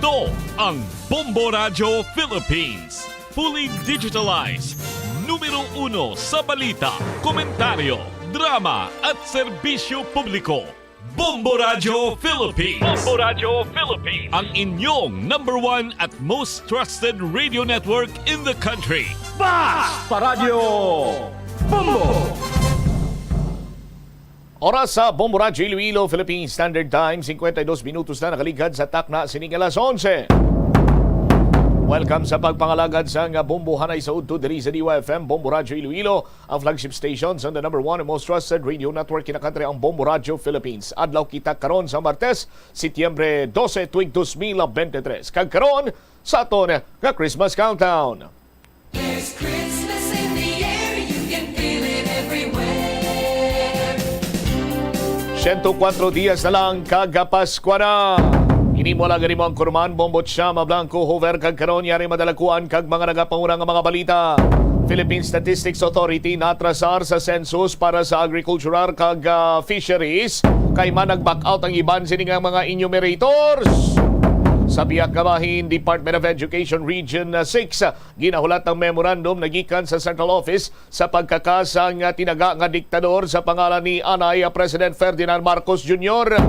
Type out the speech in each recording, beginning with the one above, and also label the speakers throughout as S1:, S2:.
S1: Ito ang Bombo Radio Philippines. Fully digitalized. Numero 1 sa balita, komentaryo, drama at serbisyo publiko. Bombo Radio Philippines. Bombo Radio Philippines. Ang inyong number 1 at most trusted radio network in the country.
S2: Basta Radio Bombo!
S3: Oras sa Bombo Radio Iloilo, Philippine Standard Time, 52 minutos na nakaligad sa takna sining alas 11. Welcome sa pagpangalagad sa Bombo Hanay sa Udto diri sa DYFM, Bombo Radio Iloilo, ang flagship stations on the number 1 and most trusted radio network in the country, ang Bombo Radio Philippines. Adlaw kita karon sa Martes, Setyembre 12, tuig 2023. Kag karon sa aton nga Christmas countdown.
S4: There's Christmas in the air, you can feel it everywhere.
S3: 104 dias na lang kagapaskwa na. Ini mo lang ganimo ang kurman, Bombot Shama Blanco, Hover, kag karon yari madalakuan kag mga nagapangurang nga mga balita. Philippine Statistics Authority natrasar sa census para sa agricultural kag fisheries kay man nag-back out ang iban sini nga mga enumerators. Sa Biak Kabahin, Department of Education Region 6, ginahulat ang memorandum na gikan sa Central Office sa pagkakasang tinaga nga diktador sa pangalan ni Anay President Ferdinand Marcos Jr.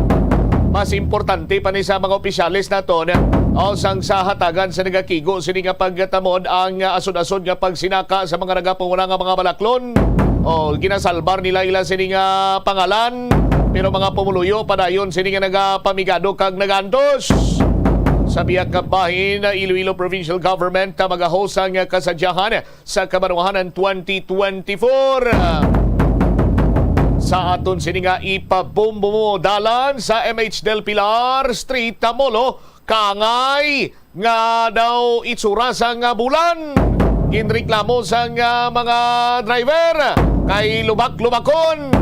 S3: Mas importante pa ni sa mga opisyalis naton o sang sa hatagan sa nagakigo sini nga pagtamod ang asod-asod nga pagsinaka sa mga nagapanguna nga mga balaklon o ginasalbar nila ila sini nga pangalan pero mga pumuluyo padayon sini nga nagapamigado kag nagantos. Sa Biak Kabahin, Iloilo Provincial Government mag-host ang kasadyahan sa Kabanuhanan 2024. Sa aton sini nga ipabombo mo dalan sa MH Del Pilar Street, Tamolo, kangay nga daw itsura sa nga bulan. Ginreklamo sa nga mga driver kay lubak-lubakon.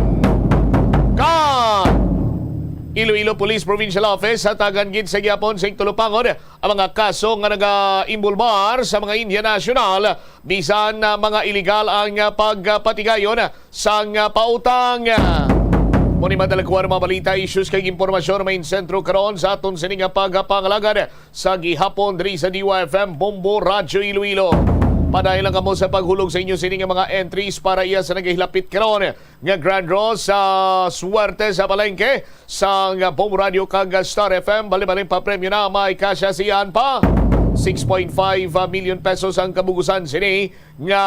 S3: Iloilo Police Provincial Office at tagan-gid sa gyapon sa Tulupangon ang mga kaso nga naga-imbulbar sa mga India National bisan mga iligal ang pagpatigayon sa pautang. Muni madalakuan mga balita, issues kay impormasyon main sentro karon sa aton sining pagpangalagad sa gihapon diri sa DYFM Bombo Radio Iloilo. Padayon lang kamo sa paghulog sa inyo sining mga entries para iya sa nagahilapit karon nga Grand Draw sa swerte sa palengke sa Bombo Radio kag Star FM. Bali-bali pa premyo na may kasya siyan pa. 6.5 million pesos ang kabugusan sini nga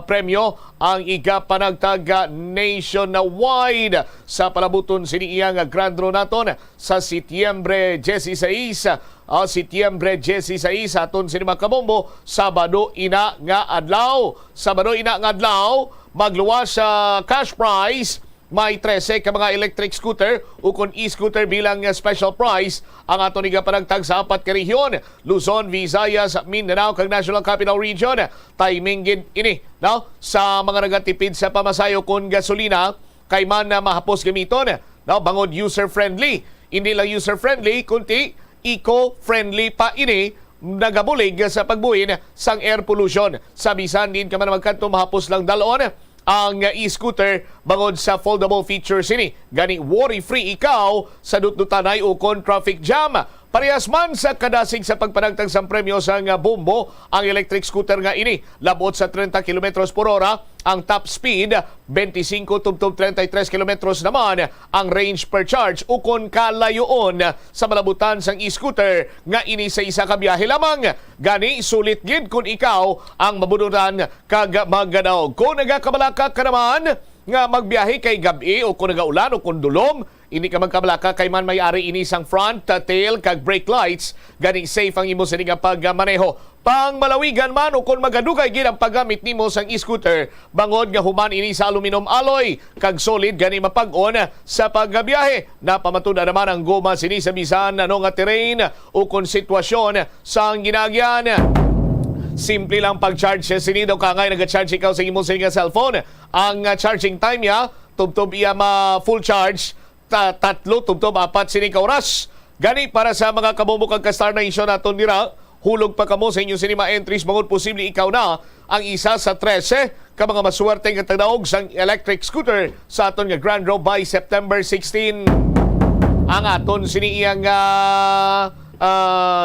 S3: premyo ang igapanagtag nationwide sa palabuton sini iyang Grand Draw naton sa Setyembre 16. Setyembre 16 aton sini mga kabombo, Sabado ina nga adlaw. Sabado ina nga adlaw magluwas sa cash prize. May 13 ka mga electric scooter o kung e-scooter bilang special prize ang ato niga panagtag sa 4 ka rehiyon: Luzon, Visayas, Mindanao kag National Capital Region. Timing gid ini no sa mga nagatipid sa pamasayo kon gasolina kay man na mahapos gamiton no, bangod user friendly. Hindi lang user friendly kundi eco-friendly pa ini, nagabulig sa pagbuhin sang air pollution. Sa bisan din ka man magkanto mahapos lang dalon ang e-scooter bangod sa foldable features ini. Gani worry-free ikaw sa dutdutanay o kon traffic jam. Parehas man sa kadasig sa pagpanagtag sa premyo sa bombo ang electric scooter nga ini. Labot sa 30 km per hora ang top speed, 25 tubtob 33 km naman ang range per charge o kon kalayoon sa malabutan sang e-scooter nga ini sa isa ka biyahe lamang. Gani sulit gid kung ikaw ang mabunutan kag magadaog. Kung nagakabalaka ka naman nga magbiyahe kay gabi o kung nagaulan o kung dulom, hindi ka magkabalaka kay man may-ari ini sang front, tail, kag brake lights. Gani safe ang imo sa nga pagmaneho. Pang malawigan man o kung magadugay gid ang paggamit nimo sang e-scooter, bangod nga human ini sa aluminum alloy, kag solid gani mapag-on sa pagbiyahe. Napamatuda naman ang goma sini sa bisan ano nga terrain o kung sitwasyon sang ginagyan. Simple lang pag-charge sini daw kangay nag-charge ikaw sa imo sa cellphone. Ang charging time ya tubtob iya ma full charge 3 tubtob 4 sini ka oras. Gani para sa mga kabombo kag ka-Star Nation naton dira, hulog pa kamo sa inyo sinima entries bangod posible ikaw na ang isa sa 13 ka mga maswerte nga tagdaog sang electric scooter sa aton nga Grand Draw by September 16. Ang aton sini iyang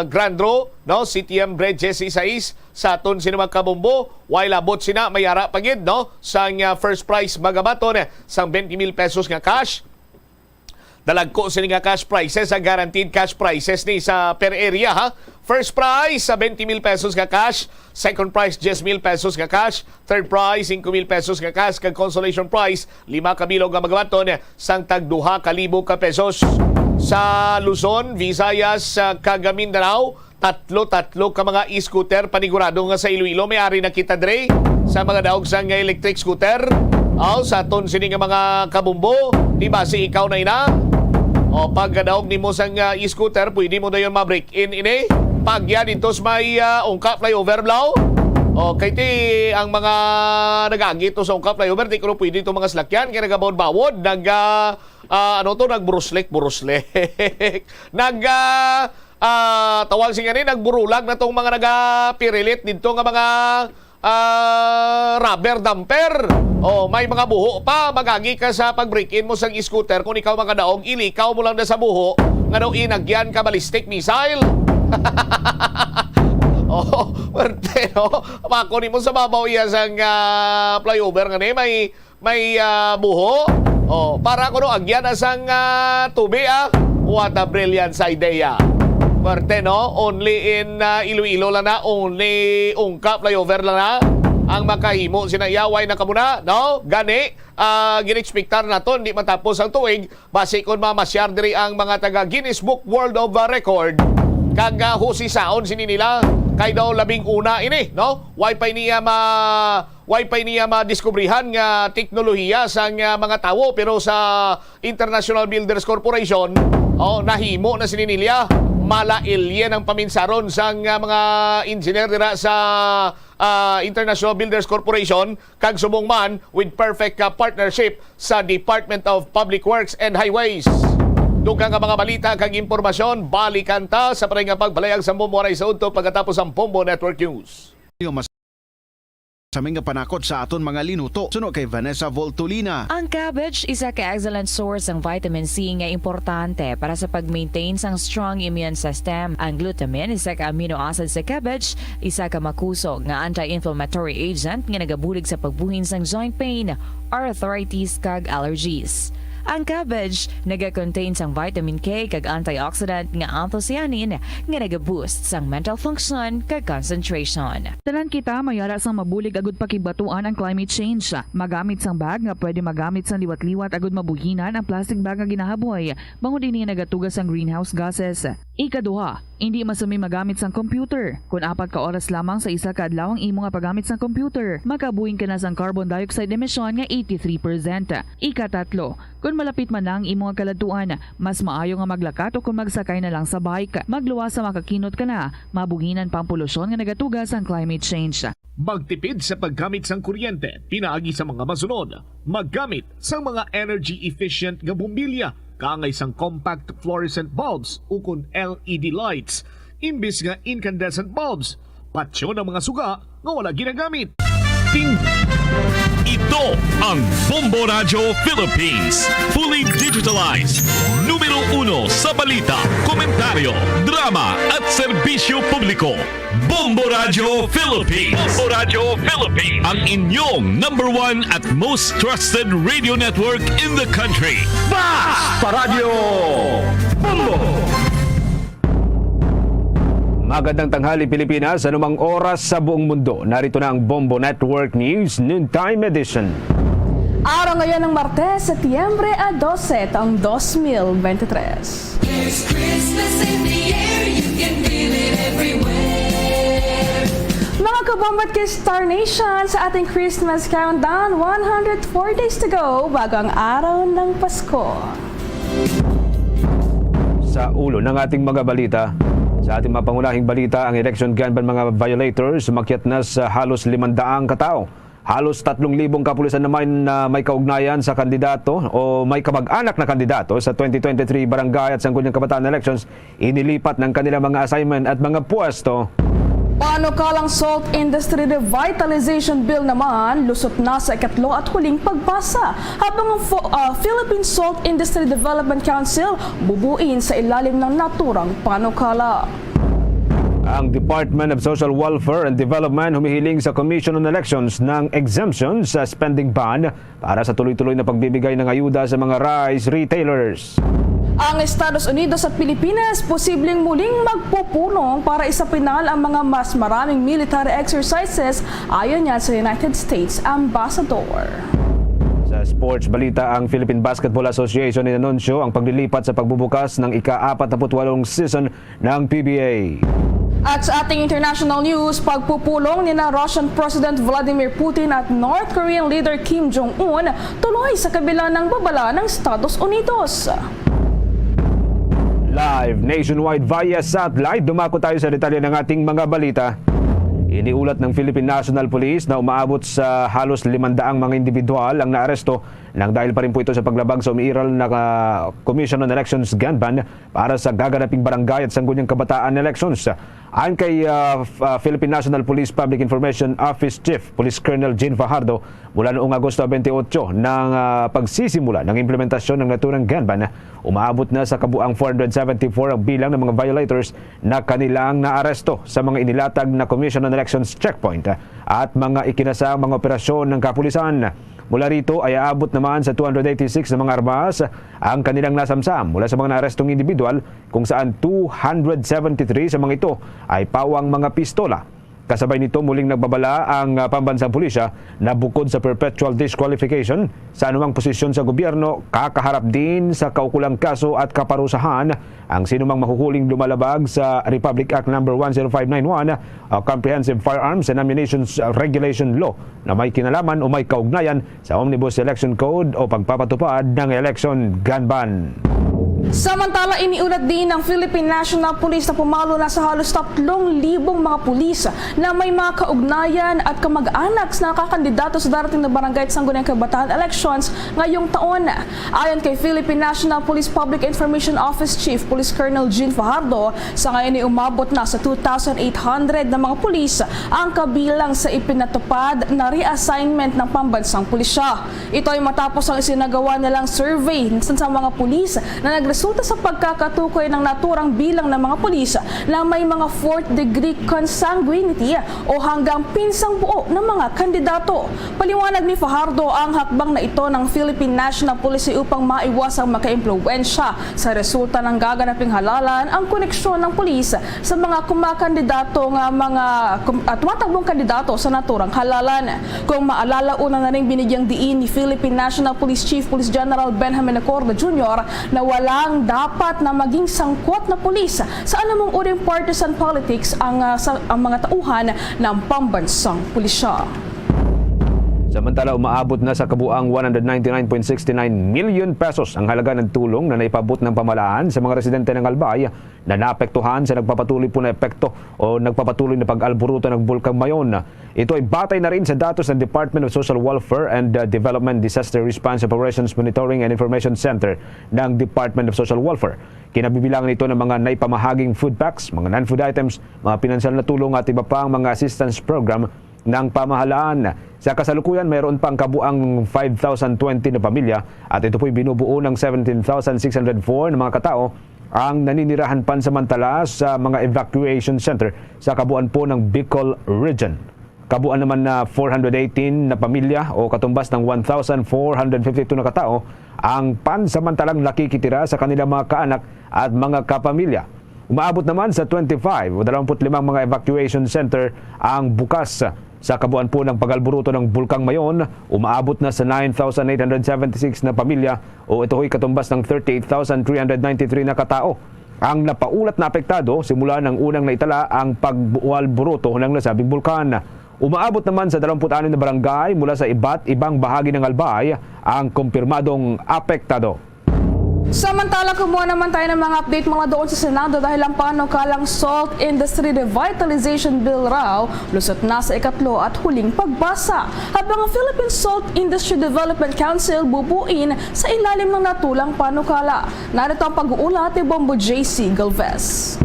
S3: Grand Draw, no? CTM Bridges 16 sa aton sino magkabumbo, while abot sina mayara pagid, no? Sang first prize magabaton sang 20,000 pesos nga cash. Dalagko sini nga cash prizes, ang guaranteed cash prizes ni sa per area, ha. First prize sa 20,000 pesos nga cash, second prize 10,000 pesos nga cash, third prize 5,000 pesos nga cash, kag consolation prize 5 kabilog nga magabaton sang tag 2,000 ka pesos. Sa Luzon, Visayas, kag Mindanao, tatlo ka mga e-scooter panigurado nga sa Iloilo may ari na kita dre sa mga daog sang electric scooter. Sa aton sini nga mga kabumbo, di ba si ikaw na ina? O pag daog nimo sang e-scooter, pwede mo dayon ma-break in ini. Pag yan dito sa may ungka flyover blaw. O kay ti ang mga nagagito sa ungka flyover, di ko pwede ito mga slakyan kaya nagabawod-bawod, nagburuslek. Tawag siya nagburulag na tong mga nagapirilit dito nga mga rubber damper. May mga buho pa, magagi ka sa pag-break-in mo sa scooter. Kung ikaw mga daog, ilikaw mo lang na sa buho nga daw inagyan ka ballistic missile. Werte, no? Makunin mo sa babaw iya sang flyover nga may buho. Para ko no, agyan na sang tubi, What a brilliant idea. Werte, no? Only in Iloilo lang na, only ungka flyover lang na ang makahimo sinayaway na kamuna, no? Gani, ginexpectar na to, hindi matapos ang tuig, base kung mamasyar diri ang mga taga Guinness Book World of Record, kag husisaon sini nila, kay daw 11 ini, no? Wifi niya madiskubrihan nga teknolohiya sa mga tawo, pero sa International Builders Corporation, nahimo na sini nila, malailyen ang paminsaron sa mga engineer dira sa International Builders Corporation, kag subong man with perfect partnership sa Department of Public Works and Highways. Dugang nga mga balita kag impormasyon, balikan ta sa parang nga pagbalayag sa Bombo Aray sa Unto pagkatapos ang Bombo Network News.
S5: Sa mga panakot sa aton mga linuto. Suno kay Vanessa Voltolina.
S6: Ang cabbage isa ka excellent source ng vitamin C nga importante para sa pag-maintain sang strong immune system. Ang glutamine isa ka amino acid sa cabbage, isa ka makusog nga anti-inflammatory agent nga nagabulig sa pagbuhin sang joint pain, arthritis kag allergies. Ang cabbage naga-contain sang vitamin K kag antioxidant nga anthocyanin nga naga-boost sang mental function kag concentration.
S7: Tanan kita mayara sang mabulig agud pakibatuan ang climate change. Magamit sang bag nga pwede magamit sang liwat-liwat agud mabuhinan ang plastic bag nga ginahaboy. Bango dinhi nagatugas sang greenhouse gases. Ikaduha, hindi masumi magamit sang computer. Kung 4 ka oras lamang sa isa ka adlaw ang imo nga paggamit sang computer, makabuhing ka na sang carbon dioxide emission nga 83%. Ikatatlo, kung malapit man lang imo nga kaladuan, mas maayo nga maglakat o kung magsakay na lang sa bike. Magluwas sa makakinot ka na, mabuhinan pang polusyon nga nagatugas ang climate change.
S1: Magtipid sa paggamit sang kuryente, pinaagi sa mga masunod. Maggamit sa mga energy-efficient nga bumbilya, kaangay sang compact fluorescent bulbs ukon LED lights, imbis nga incandescent bulbs. Patsyo ng mga suga nga wala ginagamit. Ito ang Bombo Radio Philippines. Fully digitalized. Numero 1 sa balita, komentaryo, drama at serbisyo publiko. Bombo Radio Philippines. Bombo Radio Philippines. Ang inyong number 1 at most trusted radio network in the country.
S2: Sa Radyo Bombo! Magandang tanghali Pilipinas, anumang oras sa buong mundo. Narito na ang Bombo Network News Noontime Edition.
S8: Araw ngayon ng Martes, Setyembre 12, taong 2023.
S4: There's Christmas in the air, you can feel it everywhere.
S8: Mga kabombat kay Star Nation, sa ating Christmas countdown, 104 days to go bago ang araw ng Pasko.
S2: Sa ulo ng ating mga balita, sa ating mga pangunahing balita, ang election gun ban mga violators sumakyat na sa halos 500 katao. Halos 3,000 kapulisan naman na may kaugnayan sa kandidato o may kamag-anak na kandidato sa 2023 barangay at sangguniang kabataan elections inilipat ng kanilang mga assignment at mga pwesto
S8: Panukalang Salt Industry Revitalization Bill naman lusot na sa ikatlo at huling pagbasa habang ang Philippine Salt Industry Development Council bubuin sa ilalim ng naturang panukala.
S2: Ang Department of Social Welfare and Development humihiling sa Commission on Elections ng exemption sa spending ban para sa tuloy-tuloy na pagbibigay ng ayuda sa mga rice retailers.
S8: Ang Estados Unidos at Pilipinas posibleng muling magpupulong para isapinal ang mga mas maraming military exercises ayon yan sa United States Ambassador.
S2: Sa sports balita, ang Philippine Basketball Association inanunsyo ang paglilipat sa pagbubukas ng ika-48 season ng PBA.
S8: At sa ating international news, pagpupulong ni na Russian President Vladimir Putin at North Korean leader Kim Jong-un tuloy sa kabila ng babala ng Estados Unidos.
S2: Live nationwide via satellite, dumako tayo sa detalye ng ating mga balita. Iniulat ng Philippine National Police na umaabot sa halos 500 mga individual ang naaresto nang dahil pa rin po ito sa paglabag sa umiiral na Commission on Elections gun ban para sa gaganaping barangay at sangguniang kabataan elections. Ayon kay Philippine National Police Public Information Office Chief Police Colonel Jean Fajardo, mula noong Agosto 28 ng pagsisimula ng implementasyon ng naturang gun ban, umaabot na sa kabuang 474 ang bilang ng mga violators na kanilang naaresto sa mga inilatag na Commission on Elections checkpoint at mga ikinasang mga operasyon ng kapulisan. Mula rito ay aabot naman sa 286 na mga armas ang kanilang nasamsam mula sa mga naarestong individual, kung saan 273 sa mga ito ay pawang mga pistola. Kasabay nito, muling nagbabala ang pambansang pulisya na bukod sa perpetual disqualification sa anumang posisyon sa gobyerno, kakaharap din sa kaukulang kaso at kaparusahan ang sinumang mahuhuling lumalabag sa Republic Act No. 10591, Comprehensive Firearms and Ammunition Regulation Law, na may kinalaman o may kaugnayan sa Omnibus Election Code o pagpapatupad ng election gun ban.
S8: Samantala, iniulat din ng Philippine National Police na pumalo na sa halos 3,000 mga pulis na may mga kaugnayan at kamag-anak na nakakandidato sa darating na barangay at sangguniang kabataan elections ngayong taon. Ayon kay Philippine National Police Public Information Office Chief Police Colonel Jean Fajardo, sa ngayon ay umabot na sa 2,800 na mga pulis ang kabilang sa ipinatupad na reassignment ng pambansang pulisya. Ito ay matapos ang isinagawa nilang survey sa mga pulis na nagresulta sa pagkakatukoy ng naturang bilang ng mga pulis na may mga 4th degree consanguinity o hanggang pinsang buo ng mga kandidato. Paliwanag ni Fajardo, ang hakbang na ito ng Philippine National Police upang maiwasang makaimpluwensya sa resulta ng gaganaping halalan ang koneksyon ng pulis sa mga kumakandidato ng mga tumatakbong kandidato sa naturang halalan. Kung maalala, una na rin binigyang diin ni Philippine National Police Chief Police General Benjamin Acorda Jr. na walang dapat na maging sangkot na pulis sa anumang uring partisan politics ang mga tauhan ng pambansang pulisya.
S2: Samantala, umaabot na sa kabuang 199.69 million pesos ang halaga ng tulong na naipabot ng pamahalaan sa mga residente ng Albay na naapektuhan sa nagpapatuloy po na epekto o nagpapatuloy na pag-alburuto ng Bulkang Mayon. Ito ay batay na rin sa datos ng Department of Social Welfare and Development Disaster Response Operations Monitoring and Information Center ng Department of Social Welfare. Kinabibilangan ito ng mga naipamahaging food packs, mga non-food items, mga pinansyal na tulong at iba pang mga assistance program ng pamahalaan. Sa kasalukuyan, mayroon pang kabuang 5,020 na pamilya at ito po'y binubuo ng 17,604 na mga katao ang naninirahan pansamantala sa mga evacuation center sa kabuuan po ng Bicol Region. Kabuuan naman na 418 na pamilya o katumbas ng 1,452 na katao ang pansamantalang nakikitira sa kanilang mga kaanak at mga kapamilya. Umaabot naman sa 25 o 25 mga evacuation center ang bukas. Sa kabuuan po ng pag-alburuto ng Bulkang Mayon, umaabot na sa 9,876 na pamilya o ito ay katumbas ng 38,393 na katao ang napaulat na apektado simula ng unang naitala ang pag-alburuto ng nasabing bulkan. Umaabot naman sa 26 na barangay mula sa iba't ibang bahagi ng Albay ang kumpirmadong apektado.
S8: Samantala, kumuha naman tayo ng mga update mula doon sa Senado dahil ang panukalang Salt Industry Revitalization Bill raw lusot na sa ikatlo at huling pagbasa, habang ang Philippine Salt Industry Development Council bubuin sa ilalim ng natulang panukala. Narito ang pag-uulat ni Bombo JC Galvez.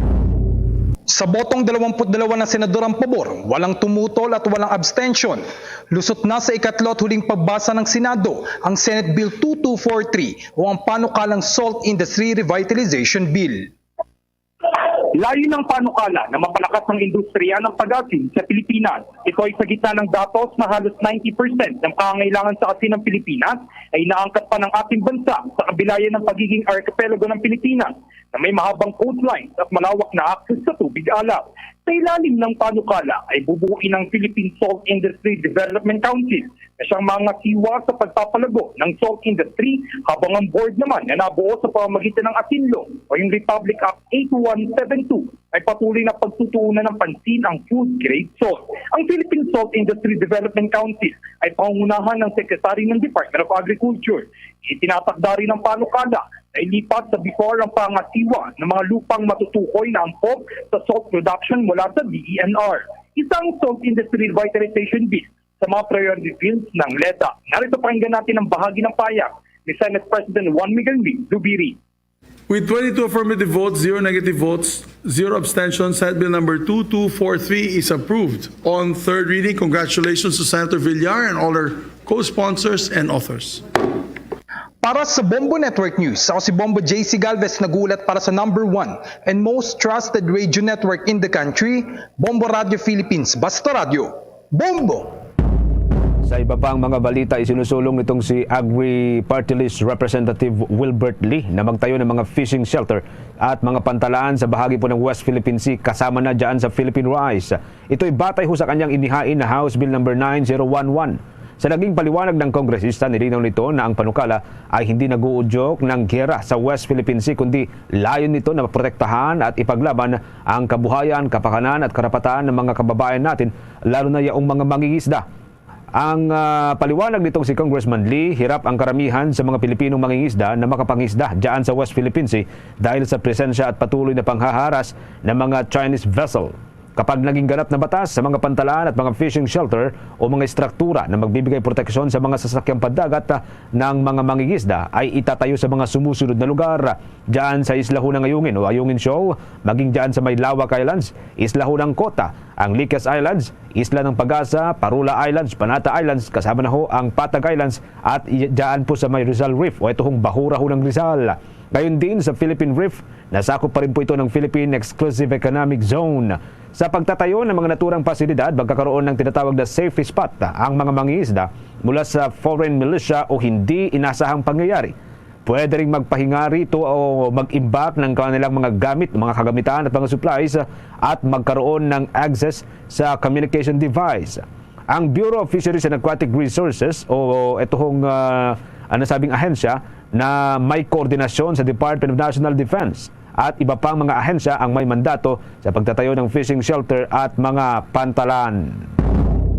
S9: Sa botong 22 na senador ang pabor, walang tumutol at walang abstention. Lusot na sa ikatlo at huling pagbasa ng Senado ang Senate Bill 2243 o ang panukalang Salt Industry Revitalization Bill. Layo ng panukala na mapalakas ng industriya ng pag-asin sa Pilipinas. Ito ay sa gitna ng datos na halos 90% ng pangangailangan sa asin ng Pilipinas ay inaangkat pa ng ating bansa sa kabilayan ng pagiging archipelago ng Pilipinas na may mahabang coastlines at malawak na access sa tubig-alap. Sa ilalim ng panukala ay bubuuin ng Philippine Salt Industry Development Council na siyang mga siwa sa pagpapalago ng salt industry habang ang board naman na nabuo sa pamamagitan ng Asinlo o yung Republic Act 8172 ay patuloy na pagtutuunan ng pansin ang food-grade salt. Ang Philippine Salt Industry Development Council ay pangunahan ng Secretary ng Department of Agriculture. Itinatakda rin ng panukala na ilipat sa before ang pangasiwa ng mga lupang matutukoy na angkop sa salt production mula sa DENR. Isang salt industry revitalization bill sa mga priority bills ng LEDA. Narito pakinggan natin ang bahagi ng payag ni Senate President Juan Miguel Zubiri.
S10: With 22 affirmative votes, 0 negative votes, 0 abstentions, Senate Bill number 2243 is approved. On third reading, congratulations to Senator Villar and all our co-sponsors and authors.
S9: Para sa Bombo Network News, ako si Bombo JC Galvez nagulat para sa number 1 and most trusted radio network in the country, Bombo Radio Philippines. Basta Radio, Bombo!
S2: Sa iba pang mga balita, isinusulong nitong si Agri Party List Representative Wilbert Lee na magtayo ng mga fishing shelter at mga pantalaan sa bahagi po ng West Philippine Sea kasama na dyan sa Philippine Rice. Ito'y batay ho sa kanyang inihain na House Bill number 9011. Sa naging paliwanag ng kongresista, nilinaw nito na ang panukala ay hindi nag-uudyok ng giyera sa West Philippine Sea kundi layon nito na protektahan at ipaglaban ang kabuhayan, kapakanan at karapatan ng mga kababayan natin, lalo na yaong mga mangingisda. Ang paliwanag nitong si Congressman Lee, hirap ang karamihan sa mga Pilipinong mangingisda na makapangisda diyan sa West Philippine Sea dahil sa presensya at patuloy na panghaharas ng mga Chinese vessel. Kapag naging ganap na batas sa mga pantalaan at mga fishing shelter o mga struktura na magbibigay proteksyon sa mga sasakyang pandagat ng mga mangingisda ay itatayo sa mga sumusunod na lugar. Diyan sa Isla Ho ng Ayungin o Ayungin Shoal, maging diyan sa may Lawak Islands, Isla Ho ng Kota, ang Likas Islands, Isla ng Pag-asa, Parula Islands, Panata Islands, kasama na ho ang Patag Islands at diyan po sa may Rizal Reef o ito hong Bahura ho ng Rizal. Gayon din sa Philippine Reef, nasakop pa rin po ito ng Philippine Exclusive Economic Zone. Sa pagtatayo ng mga naturang pasilidad, magkakaroon ng tinatawag na safety spot ang mga mangingisda mula sa foreign militia o hindi inasahang pangyayari. Pwede ring magpahinga rito o mag-imbak ng kanilang mga gamit, mga kagamitan at mga supplies at magkaroon ng access sa communication device. Ang Bureau of Fisheries and Aquatic Resources o itong nasabing ahensya na may koordinasyon sa Department of National Defense at iba pang mga ahensya ang may mandato sa pagtatayo ng fishing shelter at mga pantalan.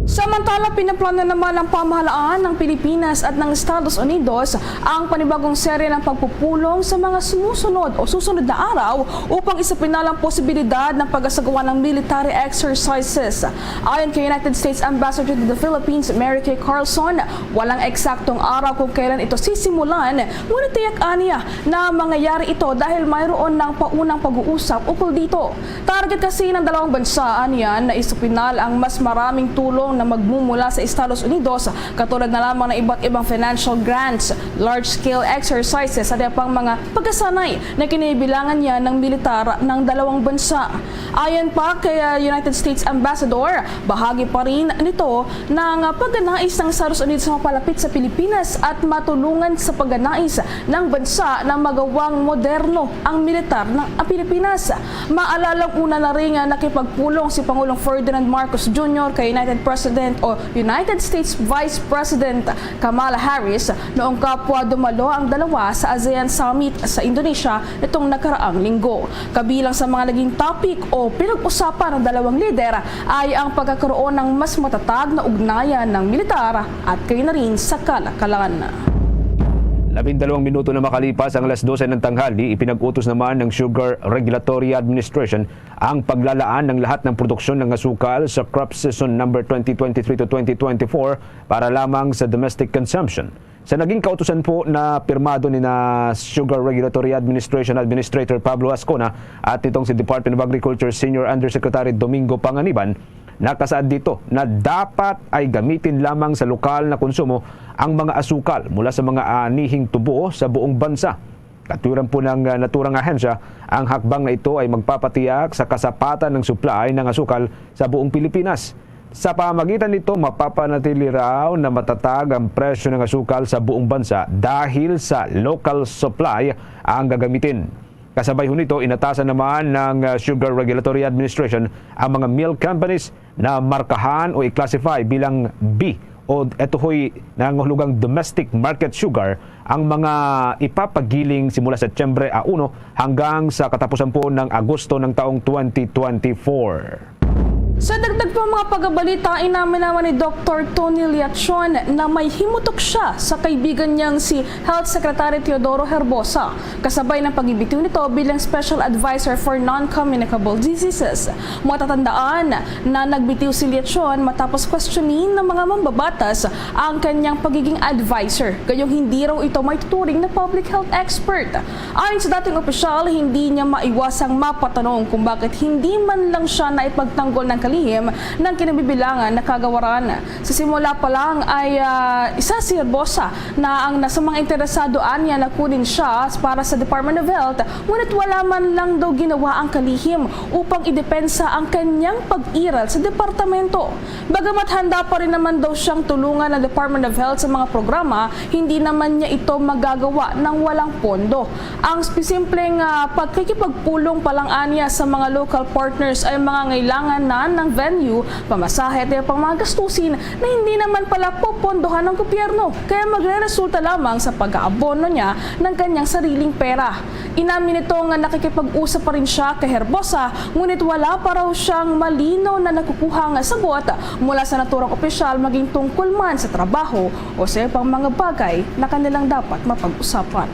S8: Samantala, pinaplano naman ng pamahalaan ng Pilipinas at ng Estados Unidos ang panibagong serye ng pagpupulong sa mga sumusunod o susunod na araw upang isapinalang posibilidad ng pag-asagawa ng military exercises. Ayon kay United States Ambassador to the Philippines, Mary Kay Carlson, walang eksaktong araw kung kailan ito sisimulan, ngunit tiyak aniya na mangyayari ito dahil mayroon ng paunang pag-uusap ukol dito. Target kasi ng dalawang bansa niyan na isapinal ang mas maraming tulong na magmumula sa Estados Unidos katulad na lamang ng iba't ibang financial grants, large-scale exercises at pang mga pagkasanay na kinibilangan niya ng militar ng dalawang bansa. Ayon pa kay United States Ambassador, bahagi pa rin nito ng pagnanais ng Estados Unidos na mapalapit sa Pilipinas at matulungan sa pagnanais ng bansa na magawang moderno ang militar ng Pilipinas. Maalalang una na rin nakipagpulong si Pangulong Ferdinand Marcos Jr. kay United States Vice President Kamala Harris noong kapwa dumalo ang dalawa sa ASEAN Summit sa Indonesia nitong nakaraang linggo. Kabilang sa mga naging topic o pinag-usapan ng dalawang lider ay ang pagkakaroon ng mas matatag na ugnayan ng militar at kayo na rin sa kalakalan.
S2: 12 minuto na makalipas ang alas 12 ng tanghali, ipinag-utos naman ng Sugar Regulatory Administration ang paglalaan ng lahat ng produksyon ng asukal sa crop season number 2023 to 2024 para lamang sa domestic consumption. Sa naging kautusan po na pirmado ni na Sugar Regulatory Administration Administrator Pablo Ascona at itong si Department of Agriculture Senior Undersecretary Domingo Panganiban, nakasaad dito na dapat ay gamitin lamang sa lokal na konsumo ang mga asukal mula sa mga anihing tubo sa buong bansa. Katuran po ng naturang ahensya, ang hakbang na ito ay magpapatiyak sa kasapatan ng supply ng asukal sa buong Pilipinas. Sa pamagitan nito, mapapanatili raw na matatag ang presyo ng asukal sa buong bansa dahil sa local supply ang gagamitin. Kasabay ho nito, inatasan naman ng Sugar Regulatory Administration ang mga milk companies na markahan o i-classify bilang B o ito ho'y nangahulugang domestic market sugar ang mga ipapagiling simula Setyembre 1 hanggang sa katapusan po ng Agosto ng taong 2024.
S8: Sa dagdag pa mga pagabalita, inamin naman ni Dr. Tony Liachon na may himutok siya sa kaibigan niyang si Health Secretary Teodoro Herbosa, kasabay ng pag-ibitiw nito bilang Special Advisor for Non-Communicable Diseases. Matatandaan na nagbitiw si Liachon matapos questionin ng mga mambabatas ang kanyang pagiging advisor, gayong hindi raw ito may tuturing na public health expert. Ayon sa dating opisyal, hindi niya maiwasang mapatanong kung bakit hindi man lang siya naipagtanggol ng kalihim ng kinabibilangan na kagawaran. Sa simula pa lang ay isa si Herbosa na ang nasa mga interesado niya na kunin siya para sa Department of Health, ngunit wala man lang daw ginawa ang kalihim upang idepensa ang kanyang pag-iral sa departamento. Bagamat handa pa rin naman daw siyang tulungan ng Department of Health sa mga programa, hindi naman niya ito magagawa ng walang pondo. Ang simpleng pagkikipagpulong pa lang niya sa mga local partners ay mga ngailangan na ng venue, pamasahe at pang mga gastusin na hindi naman pala popondohan ng gobyerno, kaya magre-resulta lamang sa pag-aabono niya ng kanyang sariling pera. Inamin nito nga nakikipag-usap pa rin siya kay Herbosa, ngunit wala pa raw siyang malinaw na nakukuhang sagot mula sa naturang opisyal, maging tungkol man sa trabaho o sa ibang mga bagay na kanilang dapat mapag-usapan.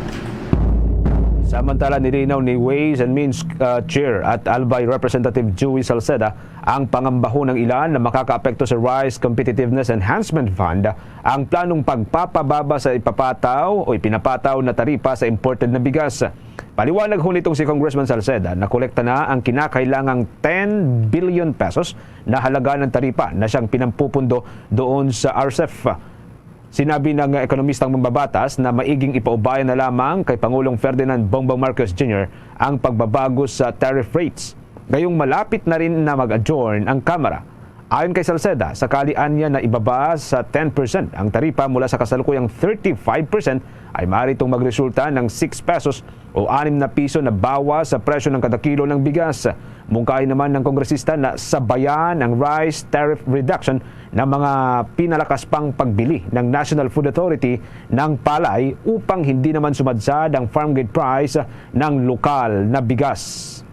S2: Samantala, nilinaw ni Ways and Means Chair at Albay Representative Joey Salceda ang pangambaho ng ilan na makakaapekto sa Rice Competitiveness Enhancement Fund ang planong pagpapababa sa ipapataw o ipinapataw na taripa sa imported na bigas. Paliwanag ho nitong si Congressman Salceda na kolekta na ang kinakailangang 10 billion pesos na halaga ng taripa na siyang pinampupundo doon sa RCEP. Sinabi ng ekonomistang mambabatas na maiging ipaubayan na lamang kay Pangulong Ferdinand Bongbong Marcos Jr. ang pagbabago sa tariff rates. Ngayong malapit na rin na mag-adjourn ang Kamara. Ayon kay Salceda, sakalian niya na ibaba sa 10% ang taripa mula sa kasalukuyang 35% ay maaari itong magresulta ng 6 pesos o 6 na piso na bawas sa presyo ng kada kilo ng bigas. Mungkahi naman ng kongresista na sabayan ang rice tariff reduction ng mga pinalakas pang pagbili ng National Food Authority ng palay upang hindi naman sumadsad ang farm gate price ng lokal na bigas.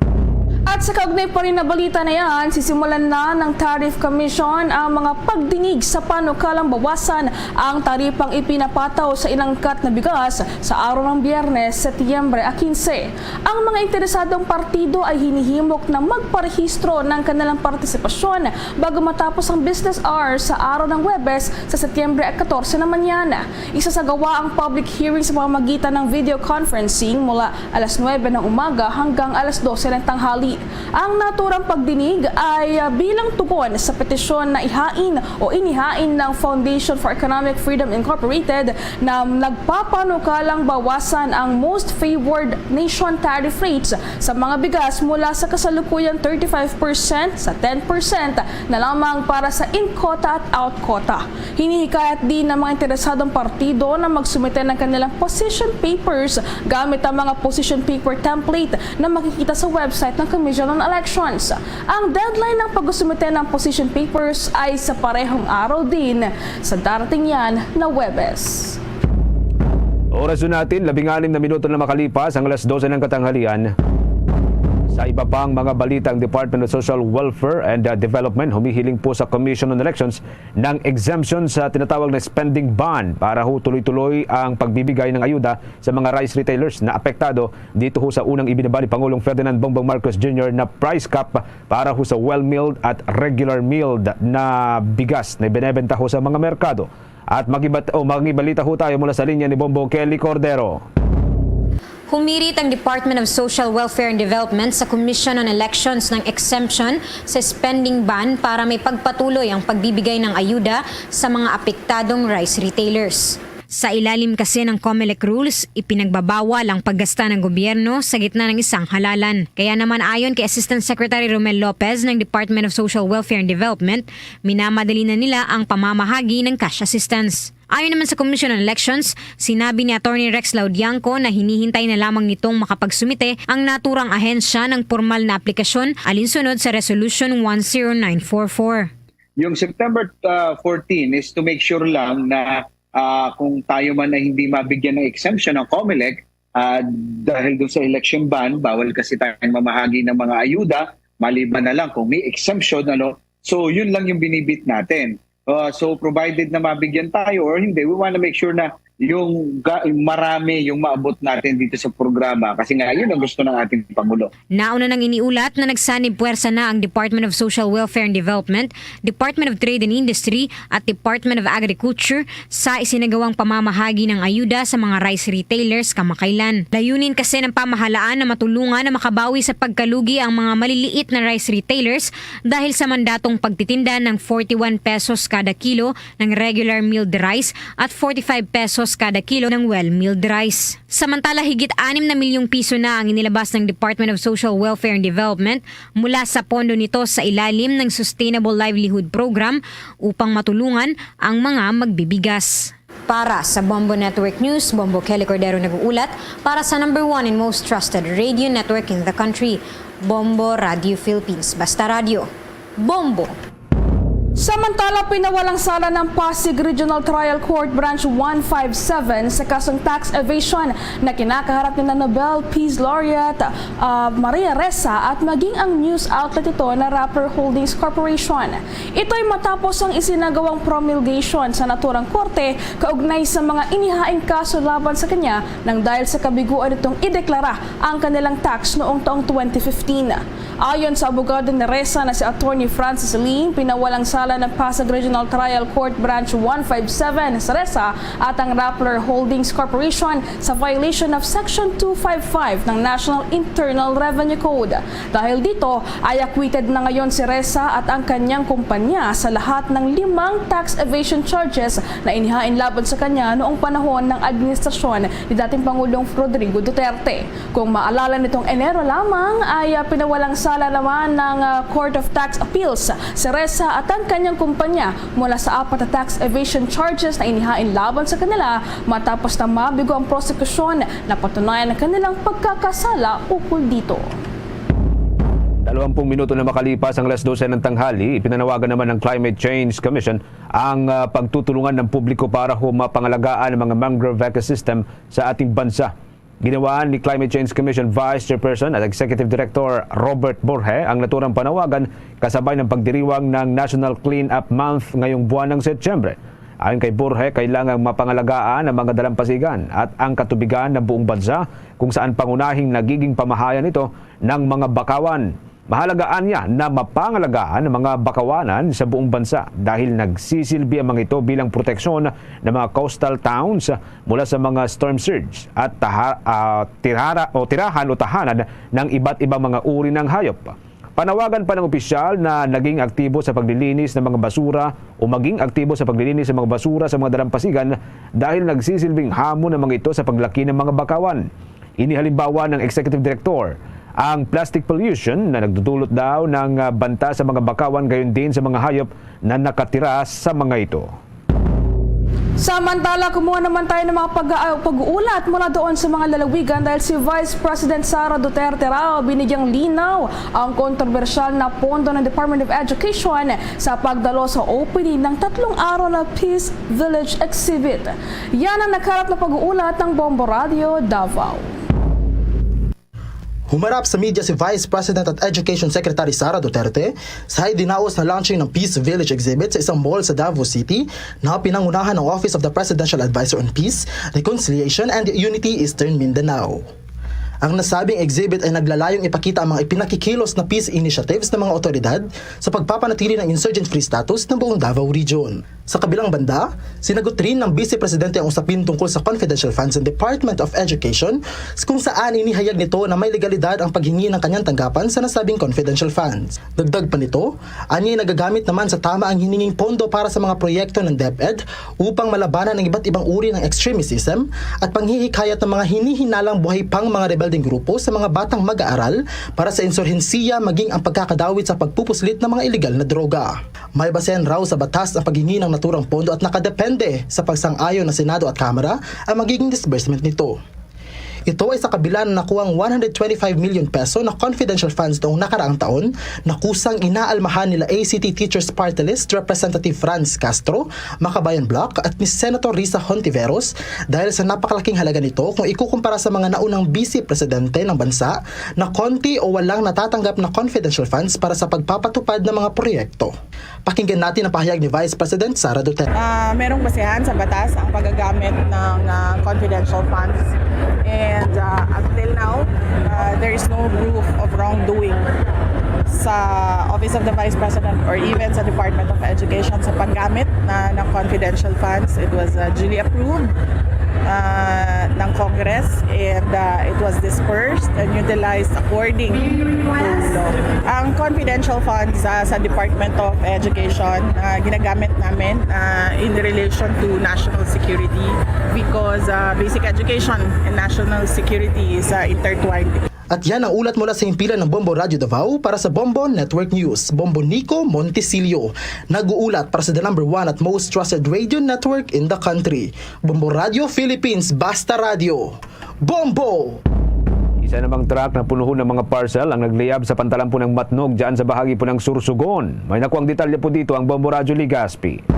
S8: At sa kaugnay pa rin na balita na yan, sisimulan na ng Tariff Commission ang mga pagdinig sa panukalang bawasan ang taripang ipinapataw sa inangkat na bigas sa araw ng Biyernes, Setyembre 15. Ang mga interesadong partido ay hinihimok na magparehistro ng kanilang partisipasyon bago matapos ang business hours sa araw ng Huwebes sa Setyembre 14 naman yan. Isasagawa ang public hearing sa pamamagitan ng video conferencing mula alas 9 ng umaga hanggang alas 12 ng tanghali. Ang naturang pagdinig ay bilang tugon sa petisyon na inihain ng Foundation for Economic Freedom Incorporated na nagpapanukalang bawasan ang most favored nation tariff rates sa mga bigas mula sa kasalukuyang 35% sa 10% na lamang para sa in-quota at out-quota. Hinihikayat din ng mga interesadong partido na magsumite ng kanilang position papers gamit ang mga position paper template na makikita sa website ng Commission on Elections. Ang deadline ng pagsumite ng position papers ay sa parehong araw din sa darating yan na Huwebes.
S2: Oras natin, 16 na minuto na makalipas ang alas 12 ng katanghalian. Sa iba pang mga balita, ang Department of Social Welfare and Development humihiling po sa Commission on Elections ng exemption sa tinatawag na spending ban para ho tuloy-tuloy ang pagbibigay ng ayuda sa mga rice retailers na apektado dito ho sa unang ibinaba ni Pangulong Ferdinand Bongbong Marcos Jr. na price cap para ho sa well-milled at regular milled na bigas na ibinebenta ho sa mga merkado. At magibalita ho tayo mula sa linya ni Bombo Kelly Cordero.
S11: Humirit ang Department of Social Welfare and Development sa Commission on Elections ng exemption sa spending ban para may pagpatuloy ang pagbibigay ng ayuda sa mga apektadong rice retailers. Sa ilalim kasi ng COMELEC rules, ipinagbabawal ang paggasta ng gobyerno sa gitna ng isang halalan. Kaya naman ayon kay Assistant Secretary Romel Lopez ng Department of Social Welfare and Development, minamadali na nila ang pamamahagi ng cash assistance. Ayon naman sa Commission on Elections, sinabi ni Attorney Rex Laudianco na hinihintay na lamang nitong makapagsumite ang naturang ahensya ng formal na aplikasyon alinsunod sa Resolution 10944.
S12: Yung September 14 is to make sure lang na kung tayo man na hindi mabigyan ng exemption ng COMELEC dahil doon sa election ban, bawal kasi tayong mamahagi ng mga ayuda, maliban na lang kung may exemption, so yun lang yung binibit natin. So provided na mabigyan tayo or hindi, we want to make sure na yung marami yung maabot natin dito sa programa kasi nga yun ang gusto ng ating Pangulo.
S11: Nauna nang iniulat na nagsanib puwersa na ang Department of Social Welfare and Development, Department of Trade and Industry at Department of Agriculture sa isinagawang pamamahagi ng ayuda sa mga rice retailers kamakailan. Layunin kasi ng pamahalaan na matulungan na makabawi sa pagkalugi ang mga maliliit na rice retailers dahil sa mandatong pagtitinda ng 41 pesos kada kilo ng regular milled rice at 45 pesos kada kilo ng well-milled rice. Samantala, higit 6 na milyong piso na ang inilabas ng Department of Social Welfare and Development mula sa pondo nito sa ilalim ng Sustainable Livelihood Program upang matulungan ang mga magbibigas. Para sa Bombo Network News, Bombo Kelly Cordero nag-uulat para sa number 1 and most trusted radio network in the country, Bombo Radio Philippines. Basta Radio, Bombo!
S8: Samantala, pinawalang sala ng Pasig Regional Trial Court Branch 157 sa kasong tax evasion na kinakaharap ni Nobel Peace Laureate Maria Ressa at maging ang news outlet ito na Rappler Holdings Corporation. Ito'y matapos ang isinagawang promulgation sa naturang korte kaugnay sa mga inihaing kaso laban sa kanya nang dahil sa kabiguan itong ideklara ang kanilang tax noong taong 2015. Ayon sa abogado ni Ressa na si Attorney Francis Lee, pinawalang sala ng Pasig Regional Trial Court Branch 157 sa Ressa at ang Rappler Holdings Corporation sa violation of Section 255 ng National Internal Revenue Code. Dahil dito ay acquitted na ngayon si Ressa at ang kanyang kumpanya sa lahat ng 5 tax evasion charges na inihain laban sa kanya noong panahon ng administrasyon ni dating Pangulong Rodrigo Duterte. Kung maalala nitong Enero lamang ay pinawalang sala naman ng Court of Tax Appeals si Ressa at ang kanyang kumpanya mula sa 4 na tax evasion charges na inihain laban sa kanila matapos na mabigo ang prosekusyon na patunayan ang kanilang pagkakasala ukol dito.
S2: 20 minuto na makalipas ang 12:00 ng tanghali, ipinanawagan naman ng Climate Change Commission ang pagtutulungan ng publiko para mapangalagaan ang mga mangrove ecosystem sa ating bansa. Ginawa ni Climate Change Commission Vice Chairperson at Executive Director Robert Borge ang naturang panawagan kasabay ng pagdiriwang ng National Clean Up Month ngayong buwan ng Setyembre. Ayon kay Borge, kailangang mapangalagaan ang mga dalampasigan at ang katubigan ng buong bansa kung saan pangunahing nagiging pamahayan ito ng mga bakawan. Mahalagaan niya na mapangalagaan ang mga bakawanan sa buong bansa dahil nagsisilbi ang mga ito bilang proteksyon ng mga coastal towns mula sa mga storm surge at tirahan o tahanan ng iba't ibang mga uri ng hayop. Panawagan pa ng opisyal na naging aktibo sa paglilinis ng mga basura o maging aktibo sa paglilinis ng mga basura sa mga dalampasigan dahil nagsisilbing hamon ng mga ito sa paglaki ng mga bakawan. Inihalimbawa ng Executive Director ang plastic pollution na nagdudulot daw ng banta sa mga bakawan gayon din sa mga hayop na nakatira sa mga ito.
S8: Samantala, kumuha naman tayo ng mga pag-uulat mula doon sa mga lalawigan dahil si Vice President Sara Duterte raw binigyang linaw ang kontrobersyal na pondo ng Department of Education sa pagdalo sa opening ng 3 araw na Peace Village Exhibit. Yan ang nagharap na pag-uulat ng Bombo Radio Davao.
S13: Humarap sa media si Vice President at Education Secretary Sara Duterte sa dinaos na launching ng Peace Village Exhibit sa isang mall sa Davao City na pinangunahan ng Office of the Presidential Advisor on Peace, Reconciliation and Unity Eastern Mindanao. Ang nasabing exhibit ay naglalayong ipakita ang mga ipinakikilos na peace initiatives ng mga otoridad sa pagpapanatili ng insurgent-free status ng buong Davao Region. Sa kabilang banda, sinagot rin ng Vice Presidente ang usapin tungkol sa confidential funds ng Department of Education kung saan inihayag nito na may legalidad ang paghingi ng kanyang tanggapan sa nasabing confidential funds. Dagdag pa nito, anya'y nagagamit naman sa tama ang hininging pondo para sa mga proyekto ng DepEd upang malabanan ng iba't ibang uri ng extremism at panghihikayat ng mga hinihinalang buhay pang mga rebelding grupo sa mga batang mag-aaral para sa insurhensiya maging ang pagkakadawit sa pagpupuslit ng mga ilegal na droga. May basehan raw sa batas ang paghingi ng naturang pondo at nakadepende sa pagsang-ayon ng Senado at Kamara ang magiging disbursement nito. Ito ay sa kabila na nakuhang 125 million peso na confidential funds noong nakaraang taon na kusang inaalmahan nila ACT Teachers Party List Representative Franz Castro, Makabayan Bloc at ni Senator Risa Hontiveros dahil sa napakalaking halaga nito kung ikukumpara sa mga naunang vice presidente ng bansa na konti o walang natatanggap na confidential funds para sa pagpapatupad ng mga proyekto. Pakinggan natin ang pahayag ni Vice President Sara Duterte.
S14: Merong basehan sa batas ang paggagamit ng confidential funds. And until now, there is no proof of wrongdoing sa Office of the Vice President or even sa Department of Education sa paggamit ng confidential funds. It was duly approved ng Congress and it was dispersed and utilized according to law. Ang confidential funds sa Department of Education ginagamit namin in relation to national security because basic education and national security is intertwined.
S13: At yan ang ulat mula sa himpilan ng Bombo Radio Davao para sa Bombo Network News. Bombo Nico Montesilio, nag-uulat para sa the number 1 at most trusted radio network in the country. Bombo Radio Philippines, Basta Radio. Bombo!
S2: Isa namang truck na punuhon ng mga parcel ang nagliyab sa pantalan po ng Matnog dyan sa bahagi po ng Sursugon. May nakuang detalye po dito ang Bombo Radio Ligaspi.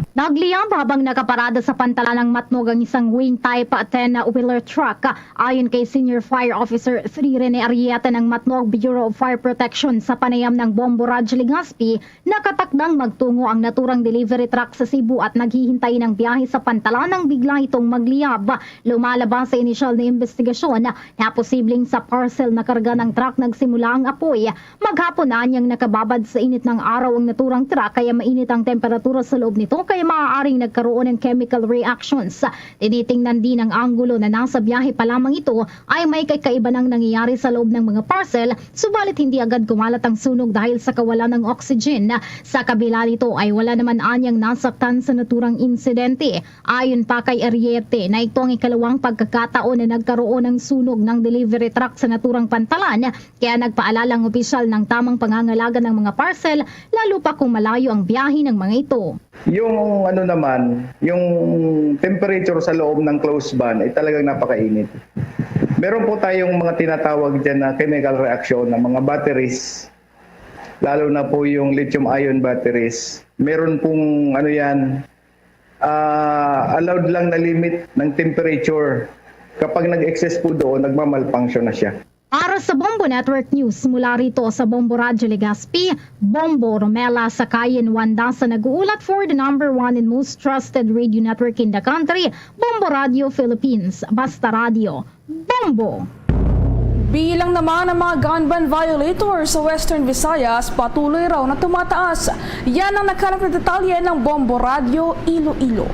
S15: Nagliyab habang nakaparada sa pantalan ng Matnog ang isang wing type 10 wheeler truck. Ayon kay Senior Fire Officer Sri Rene Arrieta ng Matnog Bureau of Fire Protection sa panayam ng Bombo Radyo Legazpi, nakatakdang magtungo ang naturang delivery truck sa Cebu at naghihintay ng biyahe sa pantalan nang bigla itong magliyab. Lumalabas sa inisyal na investigasyon na posibleng sa parcel na karga ng truck nagsimula ang apoy. Maghapon na niyang nakababad sa init ng araw ang naturang truck kaya mainit ang temperatura sa loob nito kaya maaaring nagkaroon ng chemical reactions. Tinitingnan din ang anggulo na nasa biyahe pa lamang ito ay may kakaiba ng nangyayari sa loob ng mga parcel, subalit hindi agad kumalat ang sunog dahil sa kawalan ng oxygen. Sa kabila nito ay wala naman anyang nasaktan sa naturang insidente. Ayon pa kay Ariete na ito ang ikalawang pagkakataon na nagkaroon ng sunog ng delivery truck sa naturang pantalan, kaya nagpaalala ang opisyal ng tamang pangangalaga ng mga parcel lalo pa kung malayo ang biyahe ng mga ito.
S12: Yung yung temperature sa loob ng closed van ay talagang napakainit. Meron po tayong mga tinatawag dyan na chemical reaction ng mga batteries, lalo na po yung lithium-ion batteries. Meron pong allowed lang na limit ng temperature. Kapag nag-excess po doon, nagmamalfunction na siya.
S15: Para sa Bombo Network News, mula rito sa Bombo Radyo Legazpi, Bombo Romela Sakayan Wanda sa nag-uulat for the number 1 and most trusted radio network in the country, Bombo Radio Philippines, Basta Radio. Bombo!
S8: Bilang naman ng mga gun ban violators sa Western Visayas, patuloy raw na tumataas. Yan ang nakalap na detalye ng Bombo Radio Iloilo.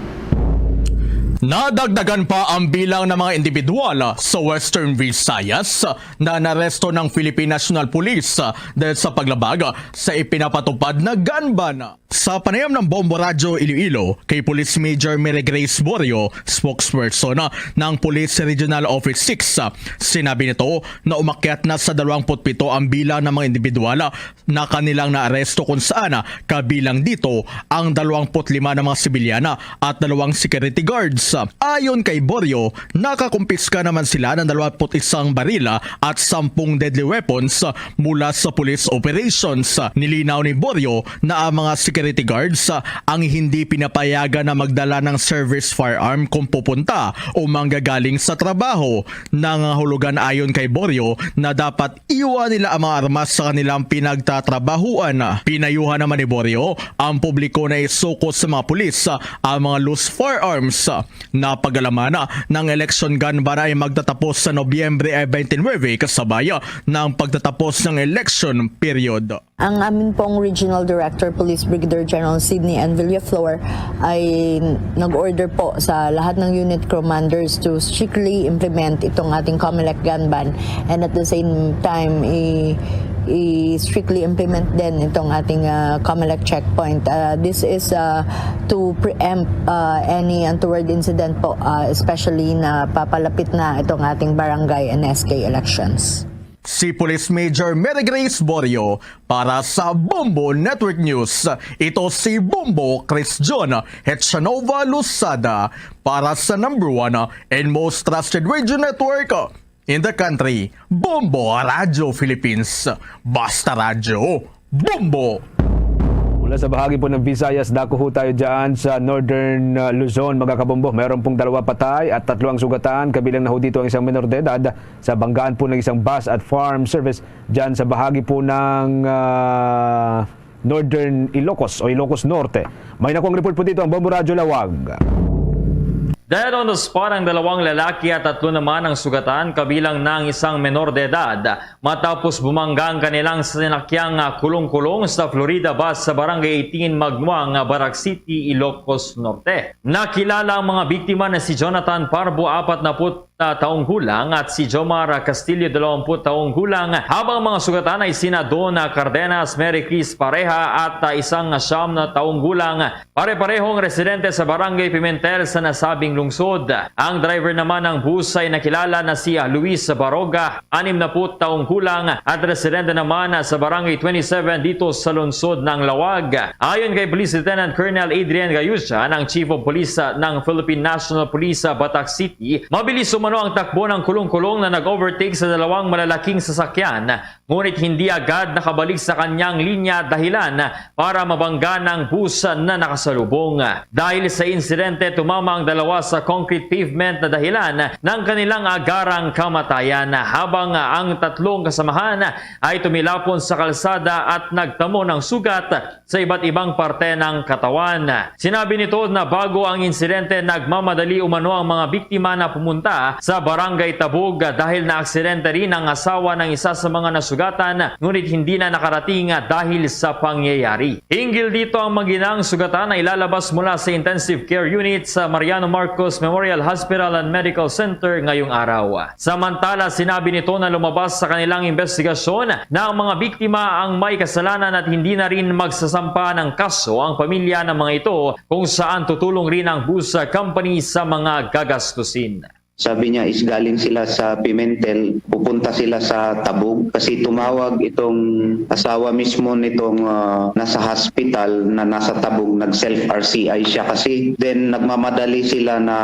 S16: Nadagdagan pa ang bilang ng mga individual sa Western Visayas na naresto ng Philippine National Police dahil sa paglabag sa ipinapatupad na gun ban. Sa panayam ng Bombo Radyo Iloilo kay Police Major Mary Grace Borio, spokesperson ng Police Regional Office 6, sinabi nito na umakyat na sa 27 ang bilang ng mga individual na kanilang naaresto kung saan kabilang dito ang 25 na mga sibilyana at 2 security guards. Ayon kay Borio, nakakumpiska naman sila ng 21 barila at 10 deadly weapons mula sa police operations. Nilinaw ni Borio na ang mga security guards ang hindi pinapayagan na magdala ng service firearm kung pupunta o manggagaling sa trabaho. Nangahulugan ayon kay Borio na dapat iwan nila ang mga armas sa kanilang pinagtatrabahuan. Pinayuhan naman ni Borio ang publiko na isukot sa mga pulis ang mga loose firearms. Napag-alaman ng election gun ban ay magtatapos sa Nobyembre 29 kasabay ng pagtatapos ng election period.
S17: Ang amin pong Regional Director, Police Brigadier General Sidney N. Villaflor ay nag-order po sa lahat ng unit commanders to strictly implement itong ating COMELEC gun ban, and at the same time strictly implement din itong ating COMELEC checkpoint. This is to preempt any untoward incident po, especially na papalapit na itong ating barangay and SK elections.
S16: Si Police Major Mary Grace Borio para sa Bombo Network News. Ito si Bombo Chris John Hetchanova Lusada para sa #1 and most trusted radio network in the country, Bombo Radio Philippines. Basta Radio, Bombo!
S2: Mula sa bahagi po ng Visayas, dako ho tayo dyan sa Northern Luzon, mga kabombo. Meron pong 2 patay at 3 ang sugatan. Kabilang na ho dito ang isang menor de edad sa banggaan po ng isang bus at farm service dyan sa bahagi po ng Northern Ilocos o Ilocos Norte. May nakuang report po dito ang Bombo Radio Lawag.
S18: Dead on the spot ang 2 lalaki at 3 naman ang sugatan, kabilang ng isang menor de edad matapos bumangga ang kanilang sinakyang kulong-kulong sa Florida bus sa Barangay 18 Magnuang, Barak City, Ilocos Norte. Nakilala ang mga biktima na si Jonathan Parbo, 40 taong gulang, at si Jomar Castillo, 20 taong gulang, habang mga sugatan ay sina Don Cardenas, Mary Chris Pareha at isang 9 taong gulang. Pare-parehong residente sa Barangay Pimentel sa nasabing lungsod. Ang driver naman ng bus ay nakilala na si Luis Baroga, 60 taong gulang, at residente naman sa Barangay 27 dito sa lungsod ng Lawag. Ayon kay Police Lieutenant Colonel Adrian Gayusha, ng Chief of Police ng Philippine National Police sa Batak City, mabilis umano ang takbo ng kulong-kulong na nag-overtake sa 2 malalaking sasakyan, ngunit hindi agad nakabalik sa kanyang linya dahilan para mabangga ng bus na nakasalubong. Dahil sa insidente, tumama ang 2 sa concrete pavement na dahilan ng kanilang agarang kamatayan, habang ang 3 kasamahan ay tumilapon sa kalsada at nagtamo ng sugat sa iba't ibang parte ng katawan. Sinabi nito na bago ang insidente, nagmamadali umano ang mga biktima na pumunta sa Barangay Tabog dahil na-aksidente rin ang asawa ng isa sa mga nasugatan, ngunit hindi na nakarating dahil sa pangyayari. Hinggil dito, ang maginang sugatan ay ilalabas mula sa intensive care unit sa Mariano Marcos Memorial Hospital and Medical Center ngayong araw. Samantala, sinabi nito na lumabas sa kanilang investigasyon na ang mga biktima ang may kasalanan at hindi na rin magsasampa ng kaso ang pamilya ng mga ito, kung saan tutulong rin ang bus company sa mga gagastusin.
S19: Sabi niya is galing sila sa Pimentel, pupunta sila sa Tabog kasi tumawag itong asawa mismo nitong nasa hospital na nasa Tabog, nag-self-RCI siya kasi. Then nagmamadali sila na,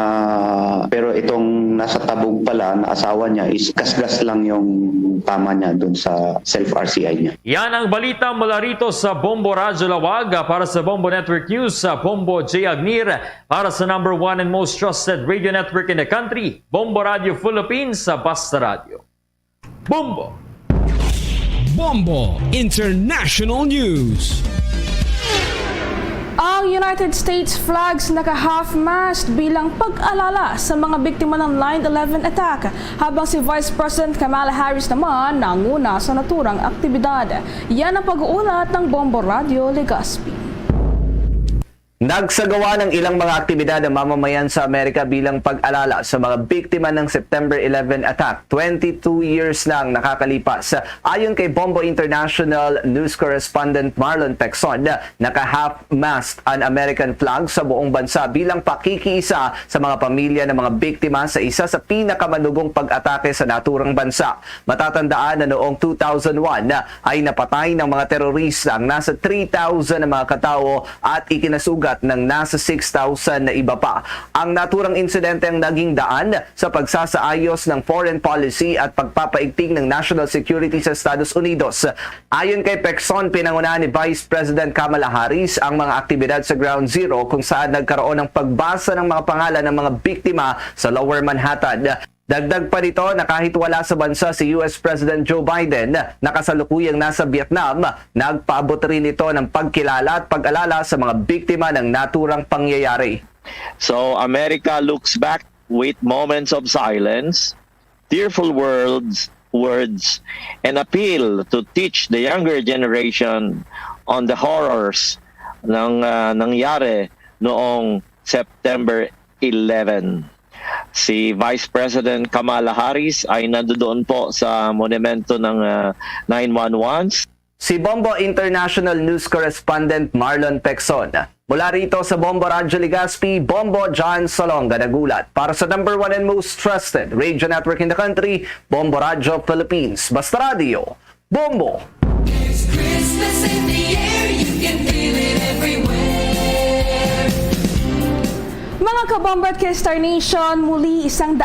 S19: pero itong nasa Tabog pala na asawa niya is kasgas lang yung tama niya dun sa self-RCI niya.
S18: Yan ang balita mula rito sa Bombo Radio Lawag. Para sa Bombo Network News, Bombo J. Agnir. Para sa #1 and most trusted radio network in the country, Bombo Radio Philippines sa Basta Radio. Bombo!
S20: Bombo International News.
S8: Ang United States flags naka-half-mast bilang pag-alala sa mga biktima ng 9/11 attack, habang si Vice President Kamala Harris naman nanguna sa naturang aktibidad. Yan ang pag-uulat ng Bombo Radio Legazpi.
S21: Nagsagawa ng ilang mga aktibidad ang mamamayan sa Amerika bilang pag-alala sa mga biktima ng September 11 attack. 22 years lang nakakalipas. Ayon kay Bombo International News Correspondent Marlon Pexon, naka-half-mast ang American flag sa buong bansa bilang pakikiisa sa mga pamilya ng mga biktima sa isa sa pinakamanugong pag-atake sa naturang bansa. Matatandaan na noong 2001 ay napatay ng mga terorista ang nasa 3,000 na mga katao at ikinasugat ng nasa 6,000 na iba pa. Ang naturang insidente ang naging daan sa pagsasaayos ng foreign policy at pagpapaigting ng national security sa Estados Unidos. Ayon kay Pexon, pinangunahan ni Vice President Kamala Harris ang mga aktibidad sa Ground Zero kung saan nagkaroon ng pagbasa ng mga pangalan ng mga biktima sa Lower Manhattan. Dagdag pa nito na kahit wala sa bansa si US President Joe Biden na kasalukuyang nasa Vietnam, nagpaabot rin ito ng pagkilala at pag-alala sa mga biktima ng naturang pangyayari.
S3: So America looks back with moments of silence, tearful words, and appeal to teach the younger generation on the horrors ng nangyari noong September 11. Si Vice President Kamala Harris ay nandoon po sa monumento ng 911.
S21: Si Bombo International News Correspondent Marlon Pecson. Mula rito sa Bombo Radyo Legazpi, Bombo John Salonga nagulat. Para sa number 1 and most trusted radio network in the country, Bombo Radyo Philippines. Basta Radio, Bombo!
S4: There's Christmas in the air, you can feel it everywhere.
S8: Mga kabomba at K-Star Nation, muli 104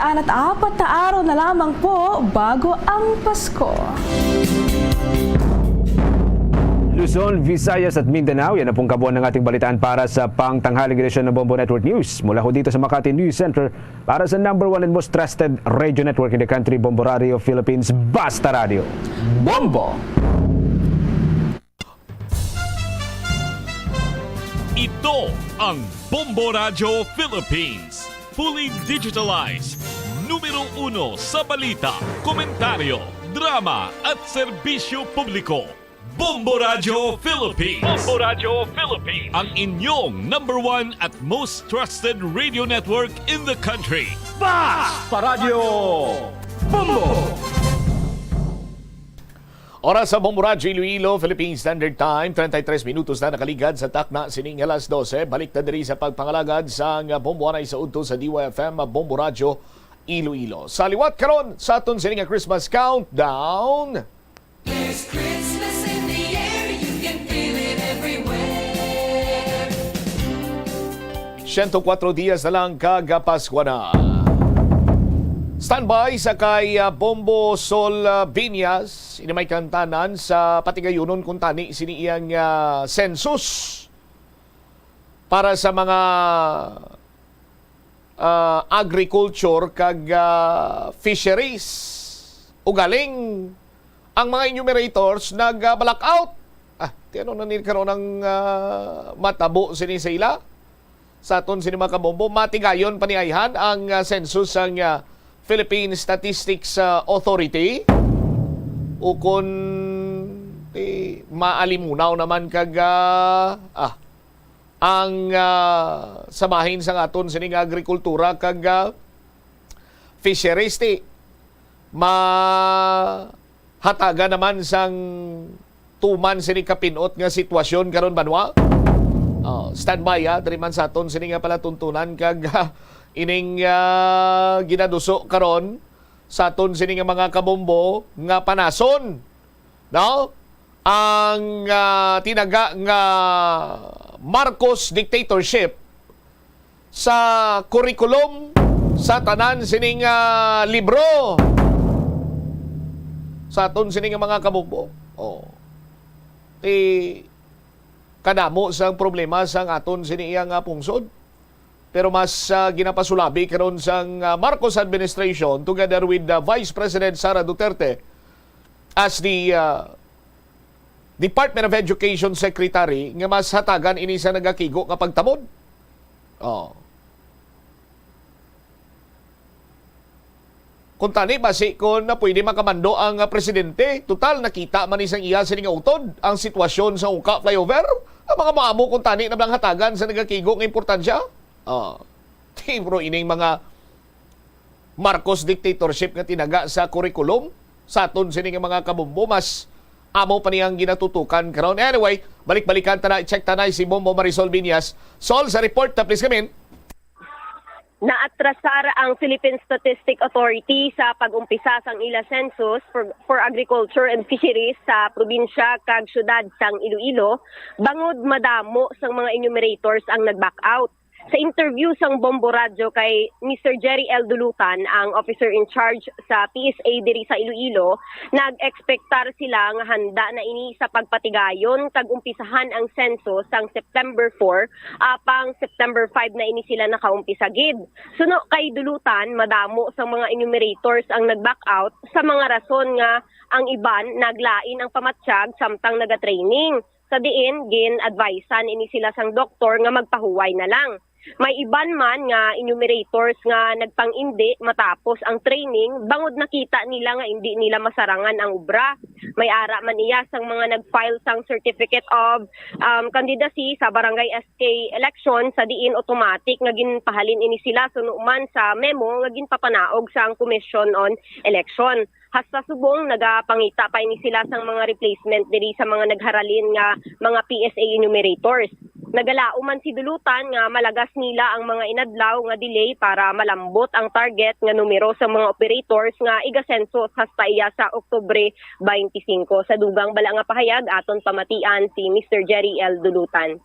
S8: na araw na lamang po bago ang Pasko.
S2: Luzon, Visayas at Mindanao, yan na pong kabuuan ng ating balitaan para sa pangtanghaling edisyon ng Bombo Network News. Mula ho dito sa Makati News Center para sa number 1 and most trusted radio network in the country, Bombo Radio Philippines. Basta Radio, Bombo!
S1: Ito ang Bombo Radio Philippines. Fully digitalized. Numero 1 sa balita, komentaryo, drama at serbisyo publiko. Bombo Radio Philippines. Bombo Radio Philippines. Ang inyong number 1 at most trusted radio network in the country.
S22: Basta Radio Bombo! Oras sa Bombo Radio Iloilo, Philippine Standard Time, 33 minutos na nakaligad sa takna sining alas 12. Balik na diri sa pagpangalagad sa Bombo Anay sa udto sa DYFM Bombo Radio Iloilo. Sa liwat karon sa aton sining Christmas countdown.
S4: There's Christmas in the air, you can feel it everywhere.
S22: 104 dias na lang kagapasko na. Standby sa kay Bombo Sol Viñas, ini may kantanan sa patigayunon kung tani siniyang census para sa mga agriculture kag fisheries. Ugaling ang mga enumerators nag-black out. Tiano na karon ng matabo sini sa ila. Sa aton sini mga kabombo, matigayon paniayhan ang census ang Philippine Statistics Authority. O kung maalimunaw naman kag ang samahin sa aton sining agrikultura kag fisheries hataga naman sang tuman sini kapinot nga sitwasyon karon banwa. Standby diri man sa aton sini nga pala tuntunan kag ining ginaduso karon sa aton sini nga mga kabombo nga panason. No? Ang tinaga nga Marcos dictatorship sa curriculum sa tanan sining libro sa aton sini nga mga kabombo. Kadamo sang problema sang aton sini nga pungsod. Pero mas ginapasulabi karon sang Marcos administration together with Vice President Sara Duterte as the Department of Education Secretary nga mas hatagan ini sa nagakigo kapag tamod. Kung tani basi kung na pwede makamando ang presidente, total nakita man isang iya sa nga utod ang sitwasyon sa Ungka flyover. Ang mga maamo kung tani na blang hatagan sa nagakigo nga importansya. Bro, ining mga Marcos dictatorship nga tinaga sa curriculum sa aton sini nga mga kabombo, mas amo pa niyang ginatutukan karon. Anyway, balik-balikan ta na, check ta na si Bombo Marisol Viñas. Sol, sa report ta please come in.
S23: Naatrasar ang Philippine Statistics Authority sa pag-umpisa sang ila census for agriculture and fisheries sa probinsya kag syudad sang Iloilo, bangod madamo sang mga enumerators ang nag-back out. Sa interview sang Bombo Radio kay Mr. Jerry L. Dulutan, ang officer in charge sa PSA diri sa Iloilo, nag-expectar sila nga handa na ini sa pagpatigayon kag umpisahan ang census sang September 4 apang September 5 na ini sila nakaumpisa gid. Suno kay Dulutan, madamo sa mga enumerators ang nag-back out sa mga rason nga ang iban naglain ang pamatsyag samtang naga-training. Sa diin, gin-advisean ini sila sang doktor nga magpahuway na lang. May iban man nga enumerators nga nagpang-indi matapos ang training, bangod nakita nila nga hindi nila masarangan ang obra. May ara man iya sang mga nag-file sang certificate of candidacy sa barangay SK election sa diin automatic nga ginpahalin ini sila sunuman sa memo nga ginpapanaog sang Commission on Election. Hasta subong nagapangita pa ini sila sang mga replacement diri sa mga nagharalin nga mga PSA enumerators. Nagalao man si dulutan nga malagas nila ang mga inadlaw nga delay para malambot ang target nga numero sa mga operators nga igasenso hasta iya sa Oktubre 25. Sa dugang bala nga pahayag aton pamatian si Mr. Jerry L. Dulutan.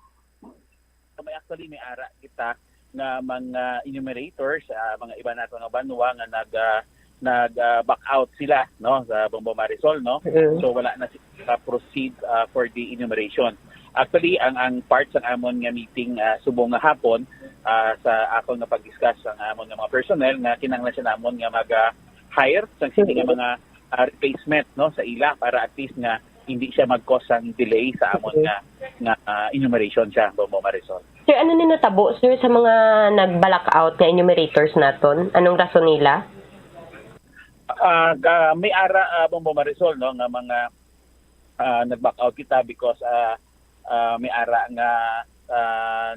S5: Actually may ara kita nga mga enumerators, mga iba nato nga banwa nga nag-back out sila no sa Bombo Marisol no. So wala na sila proceed for the enumeration. Actually ang parts ng amon nga meeting subong nga hapon sa akong nga pag-discuss ang amon nga mga personnel nga kinahanglan siya namon nga mag-hire sa nga mga replacement no sa ila para at least nga hindi siya mag-cause ng delay sa amon nga enumeration siya Bombo Marisol.
S23: Sir, ano ninatabo sir sa mga nag-back out nga enumerators naton? Anong rason nila?
S5: May ara Bombo Marisol no nga mga nag-back out kita because may ara nga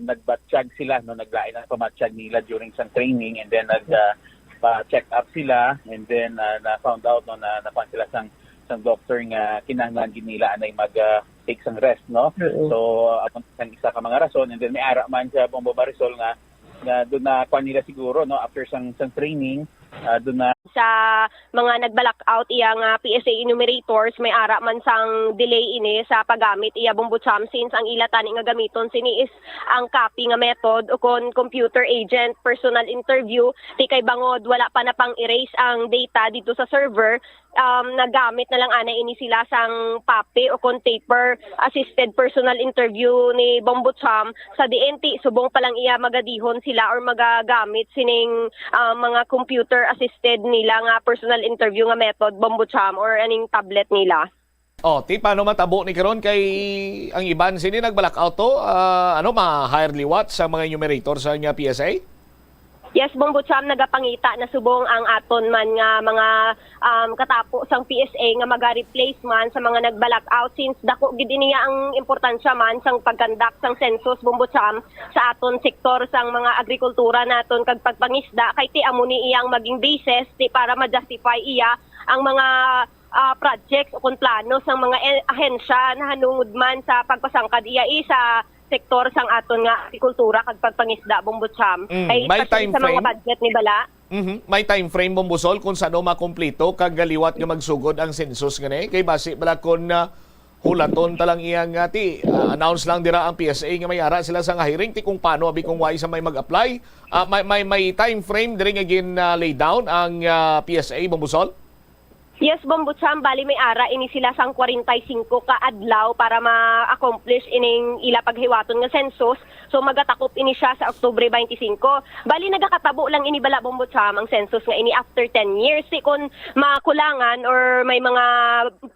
S5: nagbatsyag sila no naglain ang pamatsyag nila during some training and then nag-check up sila and then na found out no na napan sila sang doctor nga kinahanglan gid nila anay mag-take sang rest no. So apon sang isa ka mga rason and then may ara man sa Bombo Marisol nga doon na kuan nila siguro no after sang training doon na
S23: sa mga nag-back out iya nga PSA enumerators may ara man sang delay ini sa paggamit iya bombotsam since ang ila tani nga gamiton sini is ang copy nga method o kon computer agent personal interview ti kay bangod wala pa na pang erase ang data dito sa server. Nagamit na lang ana ini sila sang papi o kon paper assisted personal interview ni Bombotsam sa DNT subong pa lang iya magadihon sila or magagamit sining mga computer assisted nila nga personal interview nga method Bombotsam or aning tablet nila.
S22: Ti paano matabo ni karon kay ang iban sini nag-blackout to ma-hire liwat sa mga enumerator sa nga PSA?
S23: Yes, Bombotsam nagapangita na subong ang aton man nga mga katapo sang PSA nga maga-replace man sa mga nag-back out since dako gid niya ang importansya man sang pagkandak sang census Bombotsam sa aton sektor sang mga agrikultura naton kag pagpangisda kay ti amo ni iyang maging basis ti para ma-justify iya ang mga projects o kon plano sang mga ahensya na hanungod man sa pagpasangkad iya sa sektor sang aton nga agrikultura kag pagpangisda Bombotsam ay
S22: may time
S23: sa
S22: frame
S23: mga budget ni bala.
S22: May time frame Bombosol kung sano makumpleto kag galiwat nga magsugod ang census ngani kay base bala kon hulaton talang iyang ti announce lang dira ang PSA nga may ara sila sa hiring ti kung paano abi kung why sa may mag-apply may time frame diri nga gin lay down ang PSA Bombosol.
S23: Yes, Bombotsam, bali may ara ini sila sang 45 ka adlaw para ma-accomplish ining ila paghiwaton nga census. So magatakop ini siya sa Oktubre 25. Bali nagakatabo lang ini bala Bombotsam ang census nga ini after 10 years. Si kun makulangan or may mga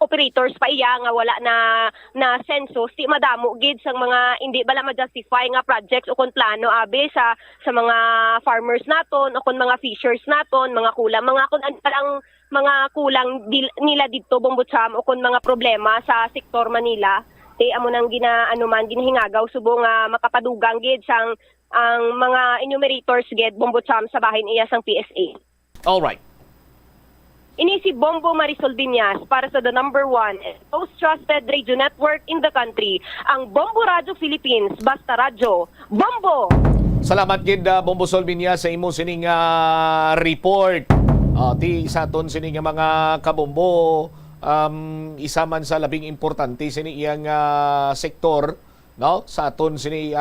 S23: operators pa iya nga wala na census, si madamo gid sang mga hindi bala ma-justify nga projects o kun plano abi sa mga farmers naton o kun mga fishers naton, mga kulang, mga kun ang mga kulang nila dito Bombotsam o kun mga problema sa sektor Manila ti amo nang ginahingagaw subong makapadugang gid sang ang mga enumerators gid Bombotsam sa bahin iya sang PSA.
S22: All right.
S23: Ini si Bombo Marisol Diñas para sa the number 1 and most trusted radio network in the country, ang Bombo Radio Philippines, Basta Radyo. Bombo!
S22: Salamat gid Bombosol Diñas sa imo sining report. Ti sa aton sini nga mga kabombo isa man sa labing importante sini iyang sektor no sa aton sini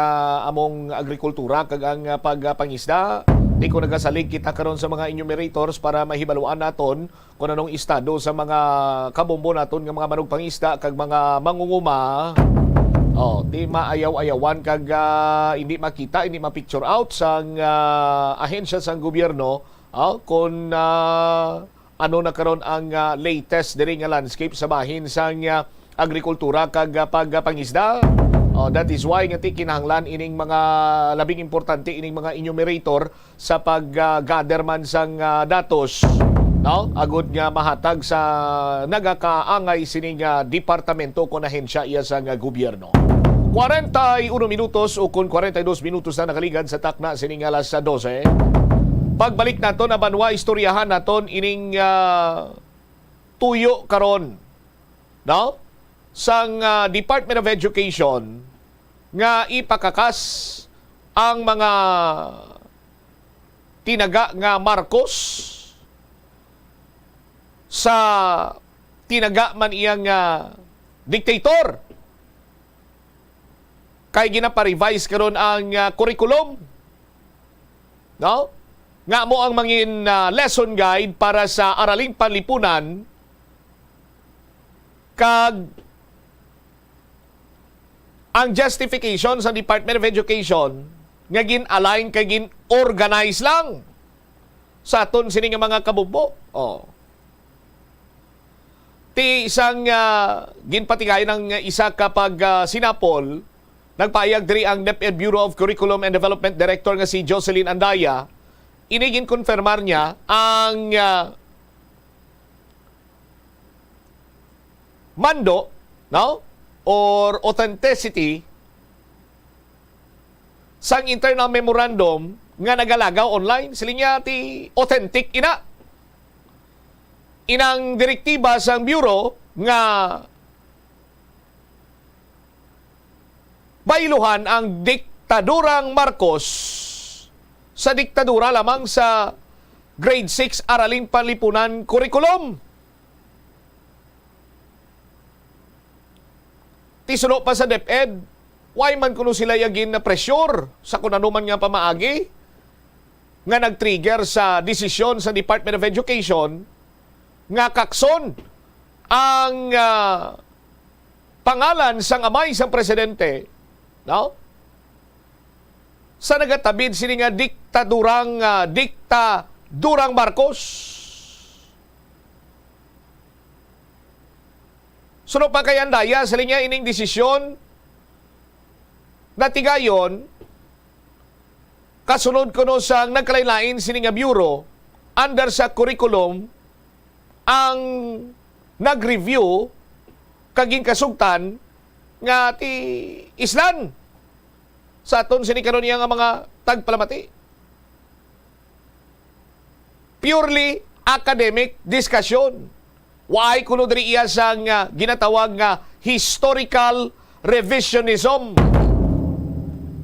S22: among agrikultura kag ang pagpangisda. Di ko nagasalig kita karon sa mga enumerators para mahibaluan naton kung anong estado sa mga kabombo naton nga mga manugpangisda kag mga mangunguma. Di maayaw-ayawan kag hindi makita, hindi ma-picture out sang ahensya sang gobyerno kung ano na karon ang latest diri nga landscape sa bahin sang agrikultura kag pagpangisda. That is why nga kinahanglan ining mga labing importante ining mga enumerator sa pag-gather man sang datos, no? Agud nga mahatag sa nagakaangay sining departamento kon ahensya iya sa gobyerno. 41 minutos o kun 42 minutos na nakaligan sa takna sining alas 12. Pagbalik naton na banwa istoryahan naton ining tuyo karon, no? Sang Department of Education nga ipakakas ang mga tinaga nga Marcos sa tinaga man iyang dictator. Kay ginapa-revise karon ang curriculum, no? Nga mo ang mangin lesson guide para sa araling panlipunan kag ang justification sa Department of Education nga gin-align kay gin-organize lang sa aton sini nga mga kabugbo. Ti isang ginpatigay ng isa kapag sinapol, nagpayag diri ang DepEd Bureau of Curriculum and Development Director nga si Jocelyn Andaya. Inigin konfirmar niya ang mando, no? Or authenticity sang internal memorandum nga nagalagaw online. Sila niya ti authentic ina. Inang direktiba sang bureau nga bailuhan ang diktadurang Marcos sa diktadura lamang sa grade 6 Araling Panlipunan curriculum. Tisuno pa sa DepEd, why man kuno sila yagin na pressure sa kung ano man nga pamaagi nga nag-trigger sa desisyon sa Department of Education nga kakson ang pangalan sang amay sang presidente, no? Sa nagatabid sini nga diktadurang Marcos. Suno pa kay Andaya sa linya ining desisyon na tigayon kasunod kuno sang nagkalain sini nga bureau under sa curriculum ang nag-review kaging kasugtan nga ti Islan sa aton sini karon niya nga mga tagpalamati. Purely academic discussion. Why kuno diri iya sang ginatawag nga historical revisionism.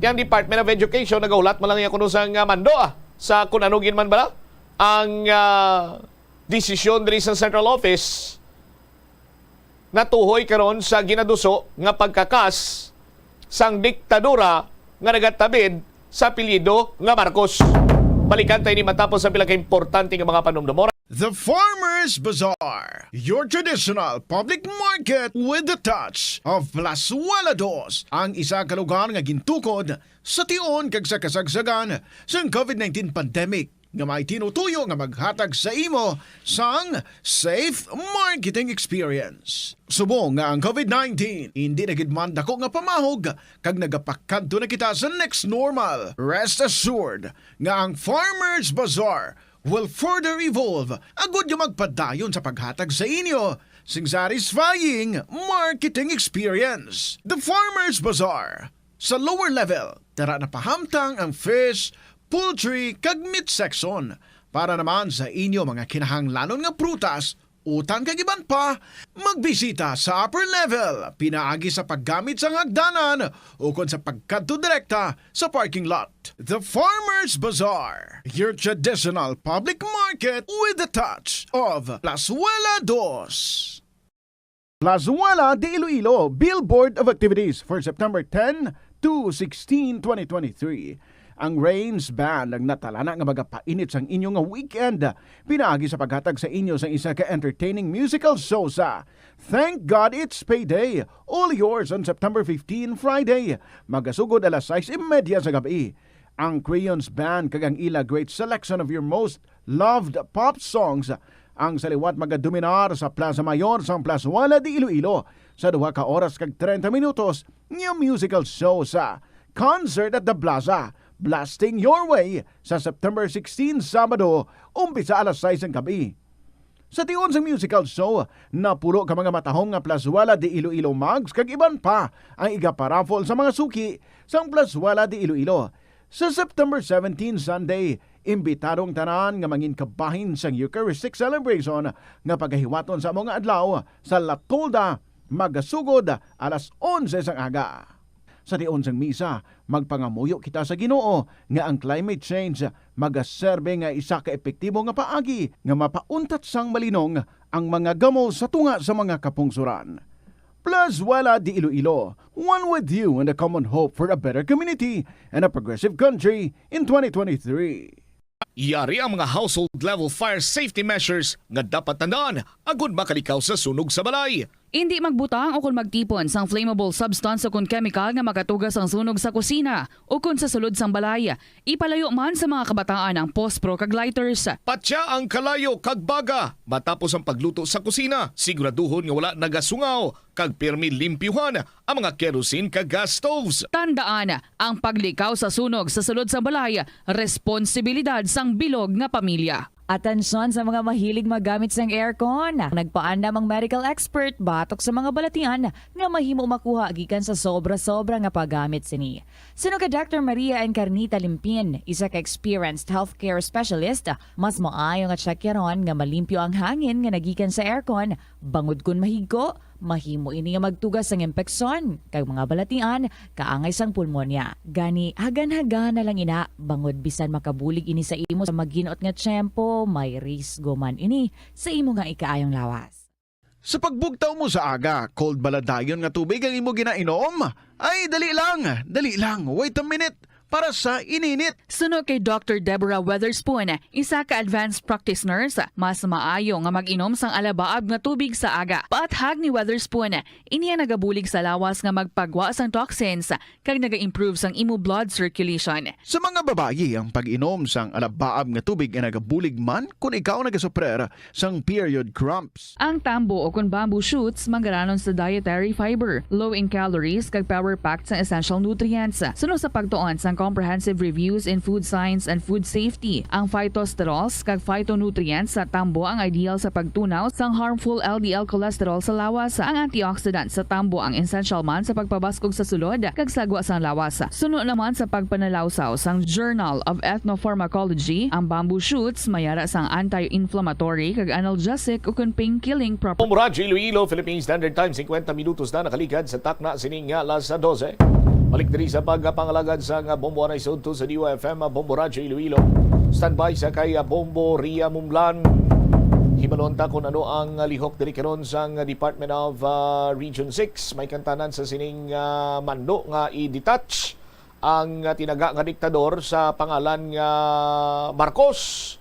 S22: Yang Department of Education nagaulat man lang iya kuno sang mando sa kun ano ginman bala ang desisyon diri sa Central Office natuhoy karon sa ginaduso nga pagkakas sang diktadura nga nagatabid sa apelyido nga Marcos. Balikan tayo ni matapos sa pila ka importante nga mga panumdumor.
S6: The Farmers Bazaar, your traditional public market with the touch of Plazuela Dos, ang isa ka lugar nga gintukod sa tion kag sa kasagsagan sa COVID-19 pandemic nga may tinutuyo nga maghatag sa imo sang safe marketing experience. Subong nga ang COVID-19 hindi nagidman dako nga pamahog kag nagapakadto na kita sa next normal. Rest assured nga ang Farmers Bazaar will further evolve agud yung magpadayon sa paghatag sa inyo sing satisfying marketing experience. The Farmers Bazaar. Sa lower level, tara na pahamtang ang fish, poultry, kag meat section para naman sa inyo mga kinahanglanon nga prutas, utan kag iban pa, magbisita sa upper level, pinaagi sa paggamit sa hagdanan o kon sa pagkadto direkta sa parking lot. The Farmers Bazaar, your traditional public market with the touch of Plazuela Dos. Plazuela de Iloilo Billboard of Activities for September 10 to 16, 2023. Ang Rains Band ang natalana nga magapainit sang inyo nga weekend. Pinaagi sa paghatag sa inyo sang isa ka entertaining musical show sa Thank God It's Payday. All yours on September 15, Friday. Magasugod alas 6:30 sa gabi. Ang Crayons Band kag ang ila great selection of your most loved pop songs ang saliwat magadominar sa Plaza Mayor sang Plaza Wala de Iloilo sa 2 ka oras kag 30 minutos nga musical show sa Concert at the Plaza, Blasting Your Way sa September 16, Sabado, umpisa alas 6 ng gabi. Sa tiyon sa musical show, napulo ka mga matahong nga Plaswala de Iloilo Mags kag iban pa ang igaparaffle sa mga suki sang Plaswala de Iloilo. Sa September 17, Sunday, imbitadong tanan nga mangin kabahin sang Eucharistic celebration nga pagahiwaton sa mga adlaw sa Latolda, magasugod alas 11 sang aga. Sa tiyon sang misa, magpangamuyo kita sa Ginoo nga ang climate change magaserbe nga isa ka epektibo nga paagi nga mapauntat sang malinong ang mga gamo sa tunga sa mga kapungsuran. Plaswala de Iloilo, one with you in the common hope for a better community and a progressive country in 2023.
S22: Yari ang mga household level fire safety measures nga dapat tandaan agud makalikaw sa sunog sa balay.
S7: Hindi magbutang o kung magtipon sang flammable substance o kung chemical nga makatugas ang sunog sa kusina o kung sa sulod sang balay. Ipalayo man sa mga kabataan ang pospro kag lighters.
S22: Patya ang kalayo kag baga matapos ang pagluto sa kusina. Siguraduhon nga wala nagasungaw kag pirmi limpyuhan ang mga kerosene kag gas stoves.
S7: Tandaan, ang paglikaw sa sunog sa sulod sa balay, responsibilidad sang bilog nga pamilya.
S9: Atensyon sa mga mahilig magamit ng aircon. Nagpaandam ang medical expert batok sa mga balatian nga mahimo makuha gikan sa sobra-sobra nga paggamit sini. Sino ka Dr. Maria Encarnita Limpin, isa ka experienced healthcare specialist, mas maayo nga checkyaron nga malimpyo ang hangin nga nagikan sa aircon, bangod kun mahigko, mahimo ini nga magtugas ng impeksyon kay mga balatian kaangay sang pulmonya. Gani hagan-hagan na lang ina bangod bisan makabulig ini sa imo sa maginot nga tiyempo, may risgo man ini sa imo nga ikaayong lawas.
S6: Sa pagbugtaw mo sa aga, cold baladayon nga tubig ang imo ginainom? Ay, dali lang, wait a minute. Para sa ininit.
S7: Sunod kay Dr. Deborah Weatherspoon, isa ka advanced practice nurse, mas maayo nga mag-inom sang alabaab nga tubig sa aga. Paathag ni Weatherspoon, iniya nagabulig sa lawas nga magpagwa sang toxins kag naga-improve sang imo blood circulation.
S6: Sa mga babayi, ang pag-inom sang alabaab nga tubig ay nagabulig man kung ikaw nagasuprer sang period cramps.
S7: Ang tambo o kung bamboo shoots magaranon sa dietary fiber, low in calories kag power-packed sang essential nutrients. Sunod sa pagtuon sang comprehensive reviews in food science and food safety. Ang phytosterols kag phytonutrients sa tambo ang ideal sa pagtunaw sang harmful LDL cholesterol sa lawas. Ang antioxidants sa tambo ang essential man sa pagpabaskog sa sulod kag sagwa sang lawas. Sunod naman sa pagpanalawsaw sang Journal of Ethnopharmacology, ang bamboo shoots mayara sang anti-inflammatory kag analgesic o kun pain-killing properties.
S22: Bomboradio Iloilo, Philippine Standard Time, 50 minutos na nakaligad sa takna sining alas 12. Balik diri sa pagpangalagad sa Bombo Anay Sudto sa DYFM, Bomboradio Iloilo. Standby sa kay Bombo Ria Mumlan. Hibalonta kung ano ang lihok diri karon sa Department of Region 6. May kantanan sa sining mando nga i-detach ang tinaga nga diktador sa pangalan nga Marcos.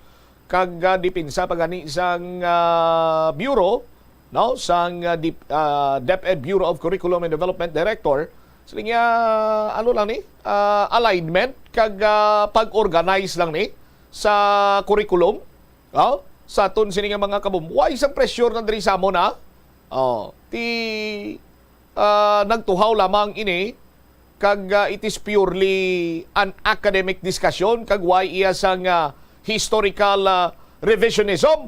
S22: Kag dipinsa pagani sang bureau, no, sang DepEd Bureau of Curriculum and Development Director. Siling ano lang ni, alignment kag pag-organize lang ni sa curriculum, sa aton sini nga mga kabum. Why isang pressure na diri sa mo na? Nagtuhaw lamang ini kag it is purely an academic discussion kag why iya sang historical revisionism.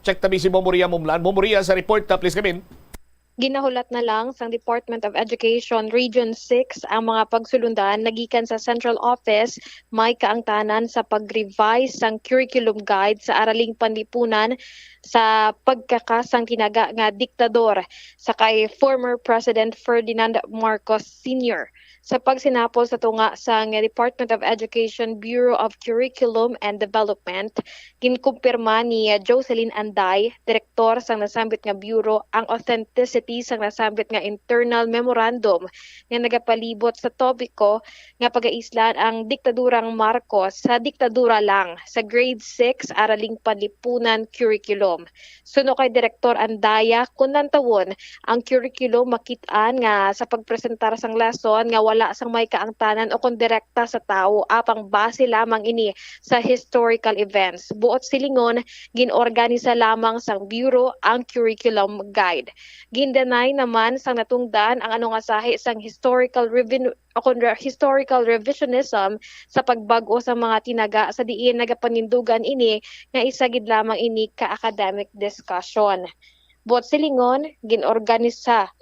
S22: Check tabi si Momoria Mumlan. Momoria sa report, please come in.
S10: Ginahulat na lang sa Department of Education Region 6 ang mga pagsulundan nagikan sa Central Office may kaangtanan sa pag-revise sang curriculum guide sa araling panlipunan sa pagkakasang tinaga nga diktador sa kay former President Ferdinand Marcos Sr. Sa pagsinapol sa tunga sa Department of Education Bureau of Curriculum and Development, kinkumpirma ni Jocelyn Anday, direktor sang nasambit nga bureau, ang authenticity sang nasambit nga internal memorandum nga nagapalibot sa topiko nga pagaislan ang diktadurang Marcos sa diktadura lang sa grade 6 araling panlipunan curriculum. Suno kay Direktor Andaya, kung nantawon ang curriculum makitaan nga sa pagpresentar sang lesson nga wala sang may kaangtanan o kung direkta sa tao apang base lamang ini sa historical events. Buot silingon, ginorganisa lamang sang Bureau ang curriculum guide. Gindenay naman sang natungdan ang anong asahi sang historical revisionism sa pagbago sa mga tinaga sa diin nagapanindugan ini nga isagid lamang ini ka academic discussion. Buot silingon, ginorganisa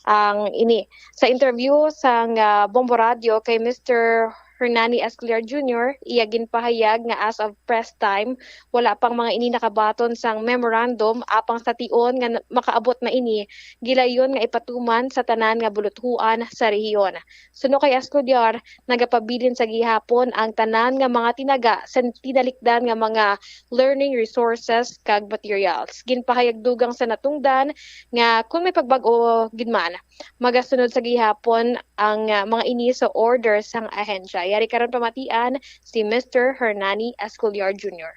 S10: ang ini. Sa interview sang Bombo Radio kay Mr. Hernani Escaliar Jr., iya ginpahayag nga as of press time, wala pang mga ini nakabaton sang memorandum apang sa tion nga makaabot na ini, gilayon nga ipatuman sa tanan nga buluthuan sa rehiyon. Suno kay Escaliar, nagapabilin sa gihapon ang tanan nga mga tinaga sa tinalikdan nga mga learning resources kag materials. Ginpahayag dugang sa natungdan nga kung may pagbago gidman, magasunod sa gihapon ang mga ini sa order sang ahensya. Yari karon pamatian si Mr. Hernani Escaliar Jr.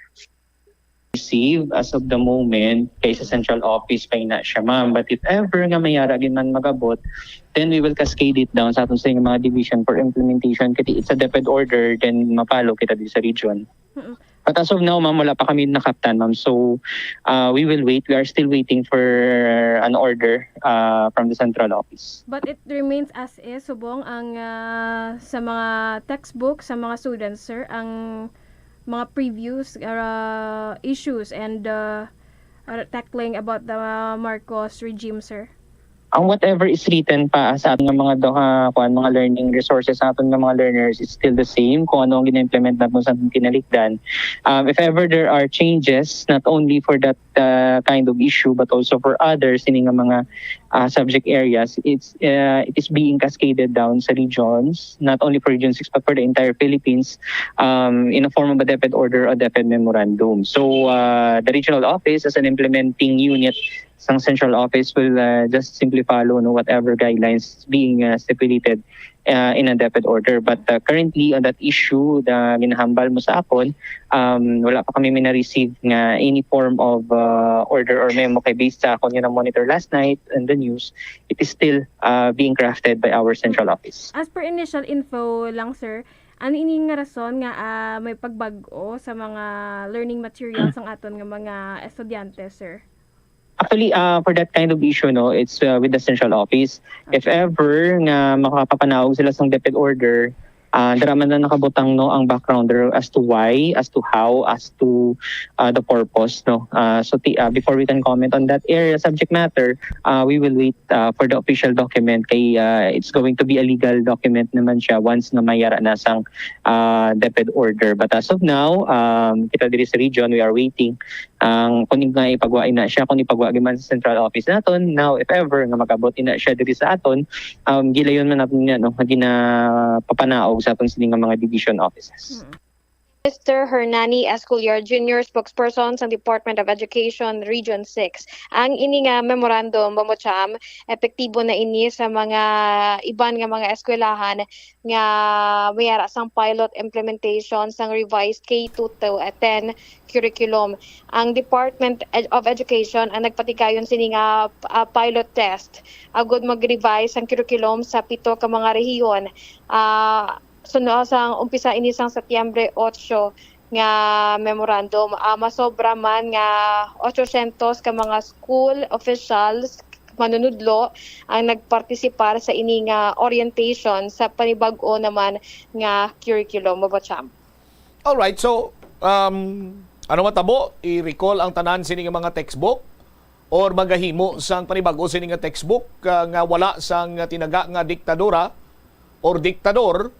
S11: Receive as of the moment kay sa central office pa na siya, ma'am. But if ever nga mayara gin man magabot, then we will cascade it down sa aton sa mga division for implementation. Kaya it's a DepEd order, then mapalo kita din sa region. But as of now, ma'am, wala pa kami nakaptan, ma'am. So we will wait. We are still waiting for an order from the central office.
S13: But it remains as is, subong ang sa mga textbook, sa mga students, sir, ang mga previous issues and tackling about the Marcos regime, sir?
S11: Ang whatever is written pa sa ating mga mga learning resources sa ating mga learners is still the same kung ano ang gina-implement natin sa ating kinalikdan. If ever there are changes, not only for that kind of issue but also for others in mga subject areas, it is being cascaded down sa regions, not only for Region 6 but for the entire Philippines in a form of a DepEd order or DepEd memorandum. So the regional office as an implementing unit sang central office will just simply follow whatever guidelines being stipulated in a DepEd order. But currently on that issue na ginahambal mo sa akon, wala pa kami na-receive nga any form of order or memo kay based sa akon yun ang monitor last night and the news. It is still being crafted by our central office.
S13: As per initial info lang, sir, ano ini nga rason nga may pagbago sa mga learning materials ang aton nga mga estudyante, sir?
S11: Actually, for that kind of issue, it's with the central office. If ever nga makapapanaog sila sa DepEd order, daraman na nakabutang ang backgrounder as to why, as to how, as to the purpose. So before we can comment on that area subject matter, we will wait for the official document. Kay it's going to be a legal document naman siya once na mayara na sang DepEd order. But as of now, kita diri sa region, we are waiting kung nga ipagwain na siya, kung ipagwain man sa central office naton. Now, if ever nga magabot na siya diri sa aton, gilayon man natin yan, papanaog sa aton sining mga division offices.
S10: Mr. Hernani Escaliar Jr., spokesperson sa Department of Education Region 6. Ang ini nga memorandum, Bamocham, epektibo na ini sa mga iban nga mga eskwelahan nga mayara sang pilot implementation sang revised K-2 to 10 curriculum. Ang Department of Education ang nagpatikayon sini nga pilot test agud mag-revise ang curriculum sa 7 ka mga rehiyon. Suno sang umpisa ini sang Setyembre 8 nga memorandum, masobra man nga 800 ka mga school officials manunudlo ang nagpartisipar sa ini nga orientation sa panibag-o naman nga curriculum. Mabacham.
S22: Alright, so ano matabo, i-recall ang tanan sini nga mga textbook or magahimo sang panibag-o sini nga textbook nga wala sang tinaga nga diktadura or diktador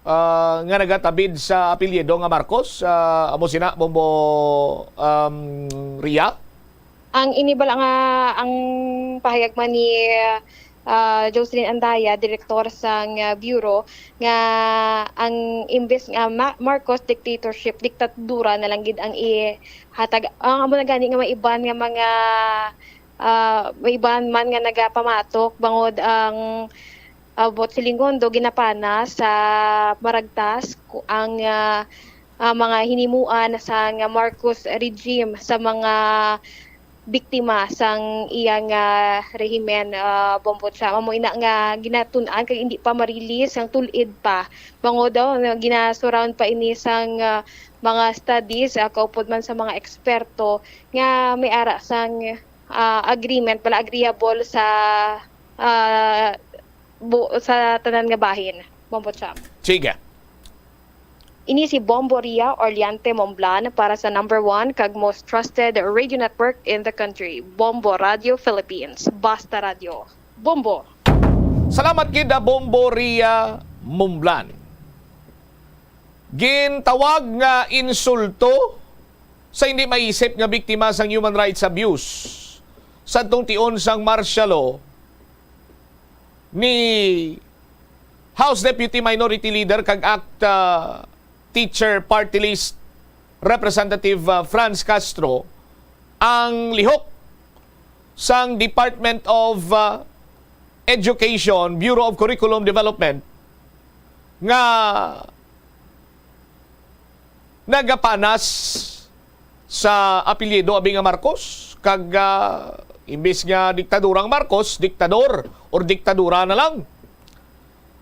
S22: nga nagatabid sa apelyido nga Marcos. Amo sina Bombo Ria.
S10: Ang inibala nga ang pahayag man ni Jocelyn Andaya, direktor sang bureau, nga ang imbes nga Marcos dictatorship, diktadura na lang gid ang ihatag. Ang amo na gani nga maiban nga mga maiban man nga nagapamatok bangod ang bot silingondo ginapana sa maragtas ang mga hinimuan sa Marcos regime sa mga biktima sang iyang rehimen bombot sa amo ina nga ginatun-an kay hindi pa marilis ang tulid pa bango daw gina-surround pa ini sang mga studies kaupod man sa mga eksperto nga may ara sang agreement pala agreeable sa tanan nga bahin bombot sa.
S22: Sige.
S10: Ini si Bombo Ria Orliante Momblan para sa number 1 kag most trusted radio network in the country, Bombo Radio Philippines. Basta Radio. Bombo.
S22: Salamat kida Bombo Ria Momblan. Gintawag nga insulto sa hindi maisip nga biktima sang human rights abuse sa tion sang martial law ni House Deputy Minority Leader kag ACT Teacher Party List Representative Franz Castro ang lihok sang Department of Education, Bureau of Curriculum Development nga nagapanas sa apelyido abi nga Marcos kag imbis nga diktadurang Marcos, diktador or diktadura na lang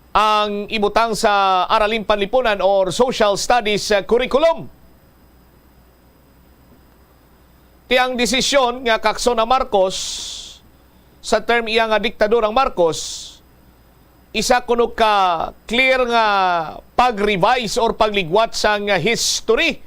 S22: ang ibutang sa Araling Panlipunan or Social Studies curriculum. Tiyang desisyon nga kakso na Marcos sa term iya nga diktadurang Marcos isa kuno ka clear nga pag-revise or pagligwat sa nga history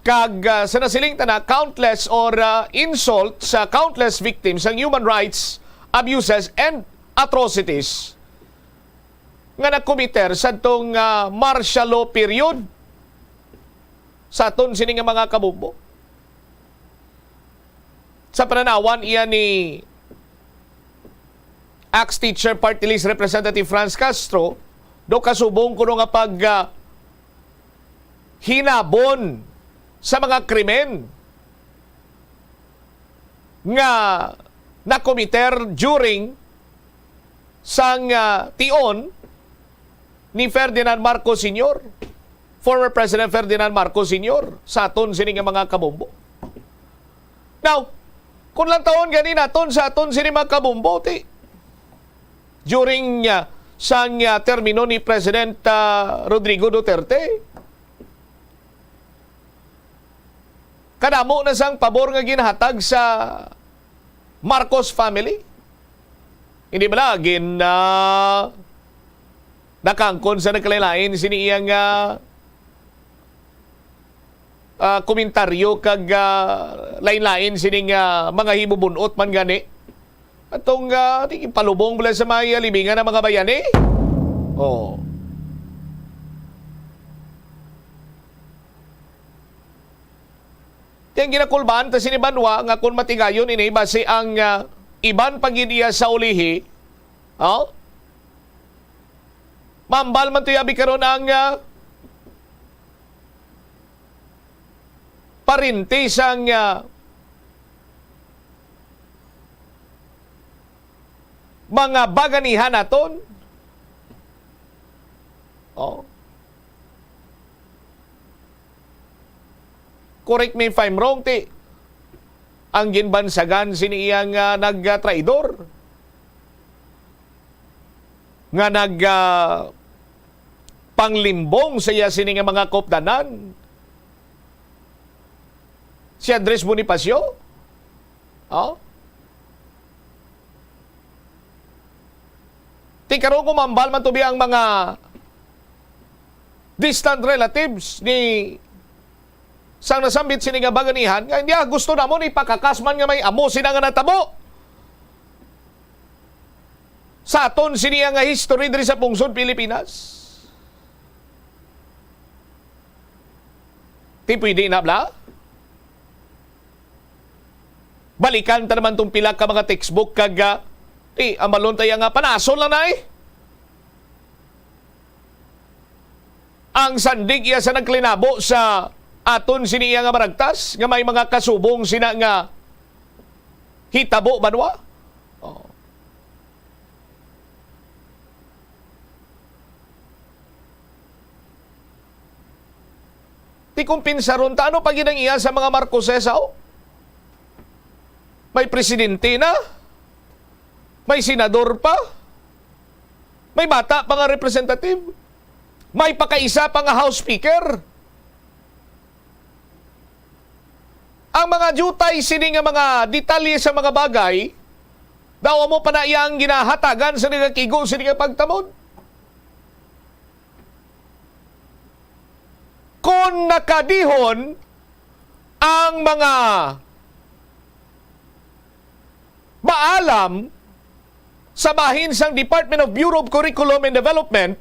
S22: kag sa nasiling tana countless or insult sa countless victims ng human rights abuses and atrocities nga nagkomiter sa itong martial law period sa aton sini nga mga kabumbo. Sa pananawan iya ni ACT Teacher Party List Representative Franz Castro do kasubong kuno nga pag hinabon sa mga krimen nga nakomiter during sang tion ni Ferdinand Marcos Sr., former President Ferdinand Marcos Sr. sa aton sini nga mga kabumbo. Now, kung lang taon gani naton sa aton sini mga kabumbo, during sang termino ni President Rodrigo Duterte, kadamo na sang pabor nga ginhatag sa Marcos family. Hindi ba lagin na nakangkon sa nagkalilain sini iyang komentaryo kag lain-lain sini mga himubunot man gani. Atong palubong mula sa mga libingan ng mga bayani. Oh. Yang ginakulban ta sini banwa nga kun matigayon ini base ang iban pagidiya sa ulihi, mambal man tuyabi karon ang parintis ang mga baganihan naton. Correct me if I'm wrong, ang ginbansagan sini iyang nagtraidor nga panglimbong sa iya sini nga mga kopdanan si Andres Bonifacio. Ti karon kumambal man tubi ang mga distant relatives ni sang nasambit sini nga baganihan nga hindi gusto namon ipakakasman nga may amo sina nga natabo sa aton sini nga history diri sa pungsod Pilipinas. Ti pwede na bla balikan ta naman tong pila ka mga textbook kag amalon tayo nga panasol lang na ang sandig iya sa nagklinabo sa aton siniya nga maragtas nga may mga kasubong sina nga hitabo banwa. Ti kung pinsaron ta ano pag iya sa mga Marcosesaw May presidente na. May senador pa. May bata pa nga representative. May pakaisa pa nga House Speaker. Ang mga jutay sini nga mga detalye sa mga bagay, daw mo pa na iyang ginahatagan sa nagakigo sa nga pagtamod. Kung nakadihon ang mga maalam sa bahin sang Department of Bureau of Curriculum and Development,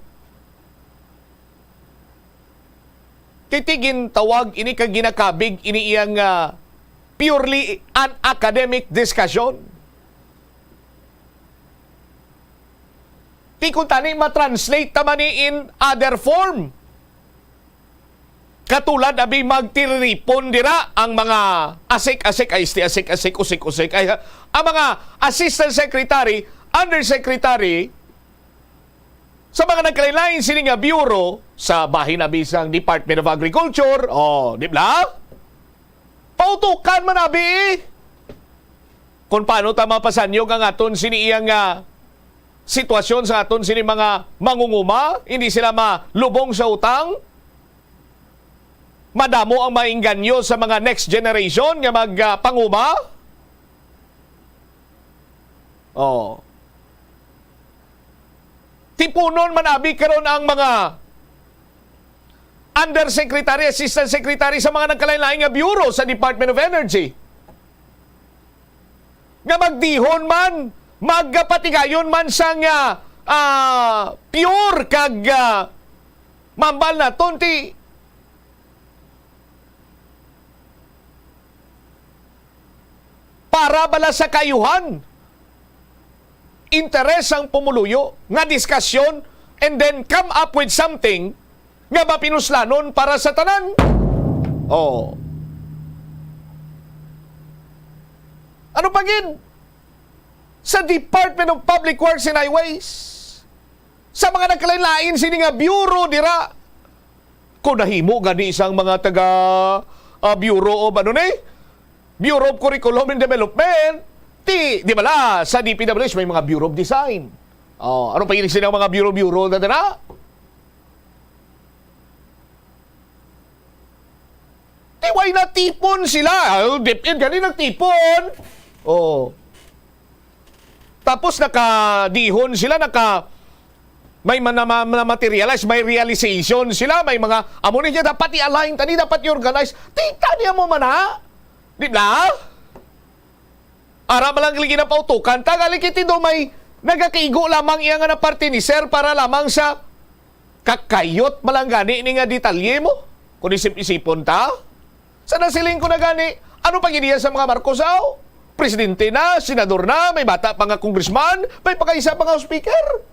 S22: kitigin tawag ini kag ginakabig ini iyang purely an academic discussion. Ti kung tani ma-translate taman ni in other form. Katulad abi magtiripon dira ang mga asik-asik ay asik-asik usik-usik ay ang mga assistant secretary, undersecretary sa mga nagkalain sini nga bureau sa bahin na bisang Department of Agriculture, di ba? Pautukan man abi. Kung paano ta mapasanyog ang aton sini iyang sitwasyon sa aton sini mga mangunguma, hindi sila malubong sa utang. Madamo ang maingganyo sa mga next generation nga magpanguma. Tipunon man abi karon ang mga undersecretary, assistant secretary sa mga nagkalain-lain nga bureau sa Department of Energy. Nga magdihon man, magpatigayon man sa nga pure kag mambal na tonti para bala sa kayuhan. Interes ang pumuluyo, nga diskasyon, and then come up with something nga mapinuslanon para sa tanan. Ano pagin? Sa Department of Public Works and Highways, sa mga nagkalain-lain sini nga bureau dira, kung nahimo gani isang mga taga bureau of Bureau of Curriculum and Development, di bala, sa DPWH may mga Bureau of Design. Ano pa yun sila mga bureau na dira? Why na tipon sila? Dipin gani nagtipon. Tapos nakadihon sila, may materialize, may realization sila, may mga amo niya dapat i-align tani, dapat i-organize. Tita niya mo man ha? Di ba? Ara malang ligi na pautukan, tagalikiti do may nagakaigo lamang iya nga na parte ni sir para lamang sa kakayot malang gani ni nga detalye mo. Kung isip-isipon ta, sana siling ko na gani, ano pang iniya sa mga Marcosaw? Presidente na, senador na, may bata pa nga congressman, may pakaisa pa nga speaker.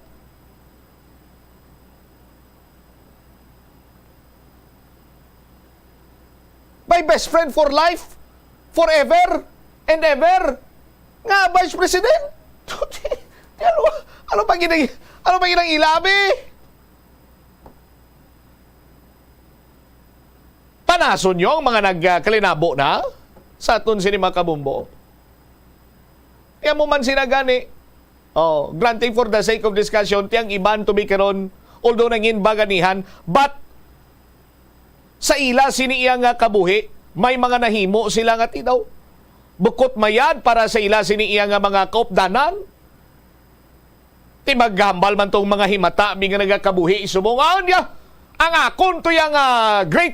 S22: May best friend for life, forever and ever, nga Vice President. Ano pang inang ilabi? Panason nyo ang mga nagkalinabo na sa aton sinima kabumbo. Kaya mo man sinagani, granting for the sake of discussion, tiyang iban to be karon, although nangin baganihan, but sa ila siniyang kabuhi, may mga nahimo sila nga daw. Bukot mayad para sa ila siniyang mga kaupdanan. Ti maghambal man tong mga himata, mi nga nagakabuhi, sumungan niya. Ang akon to yung great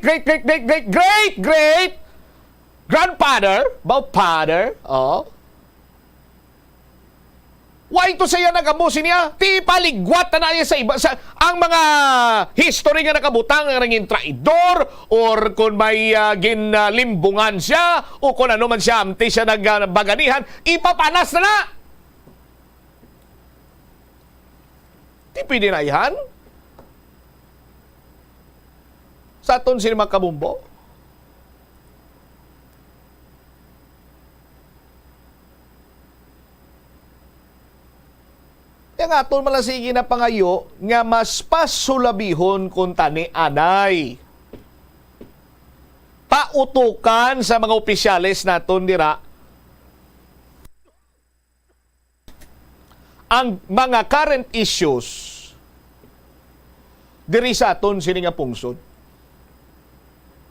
S22: grandfather, father, why to saya nagamusin niya? Ti paligwat na niya sa iba. Ang mga history nga nakabutang nga naging traidor or kung may ginlimbungan siya o kung ano man siya, amti siya nagbaganihan, ipapanas na na! Ti pininayahan? Sa aton sinima kabumbo? Yang aton malasigi na pangayo nga mas pasulabihon kung tani anay. Pautukan sa mga opisyalis naton dira ang mga current issues diri sa aton sini nga pungsod.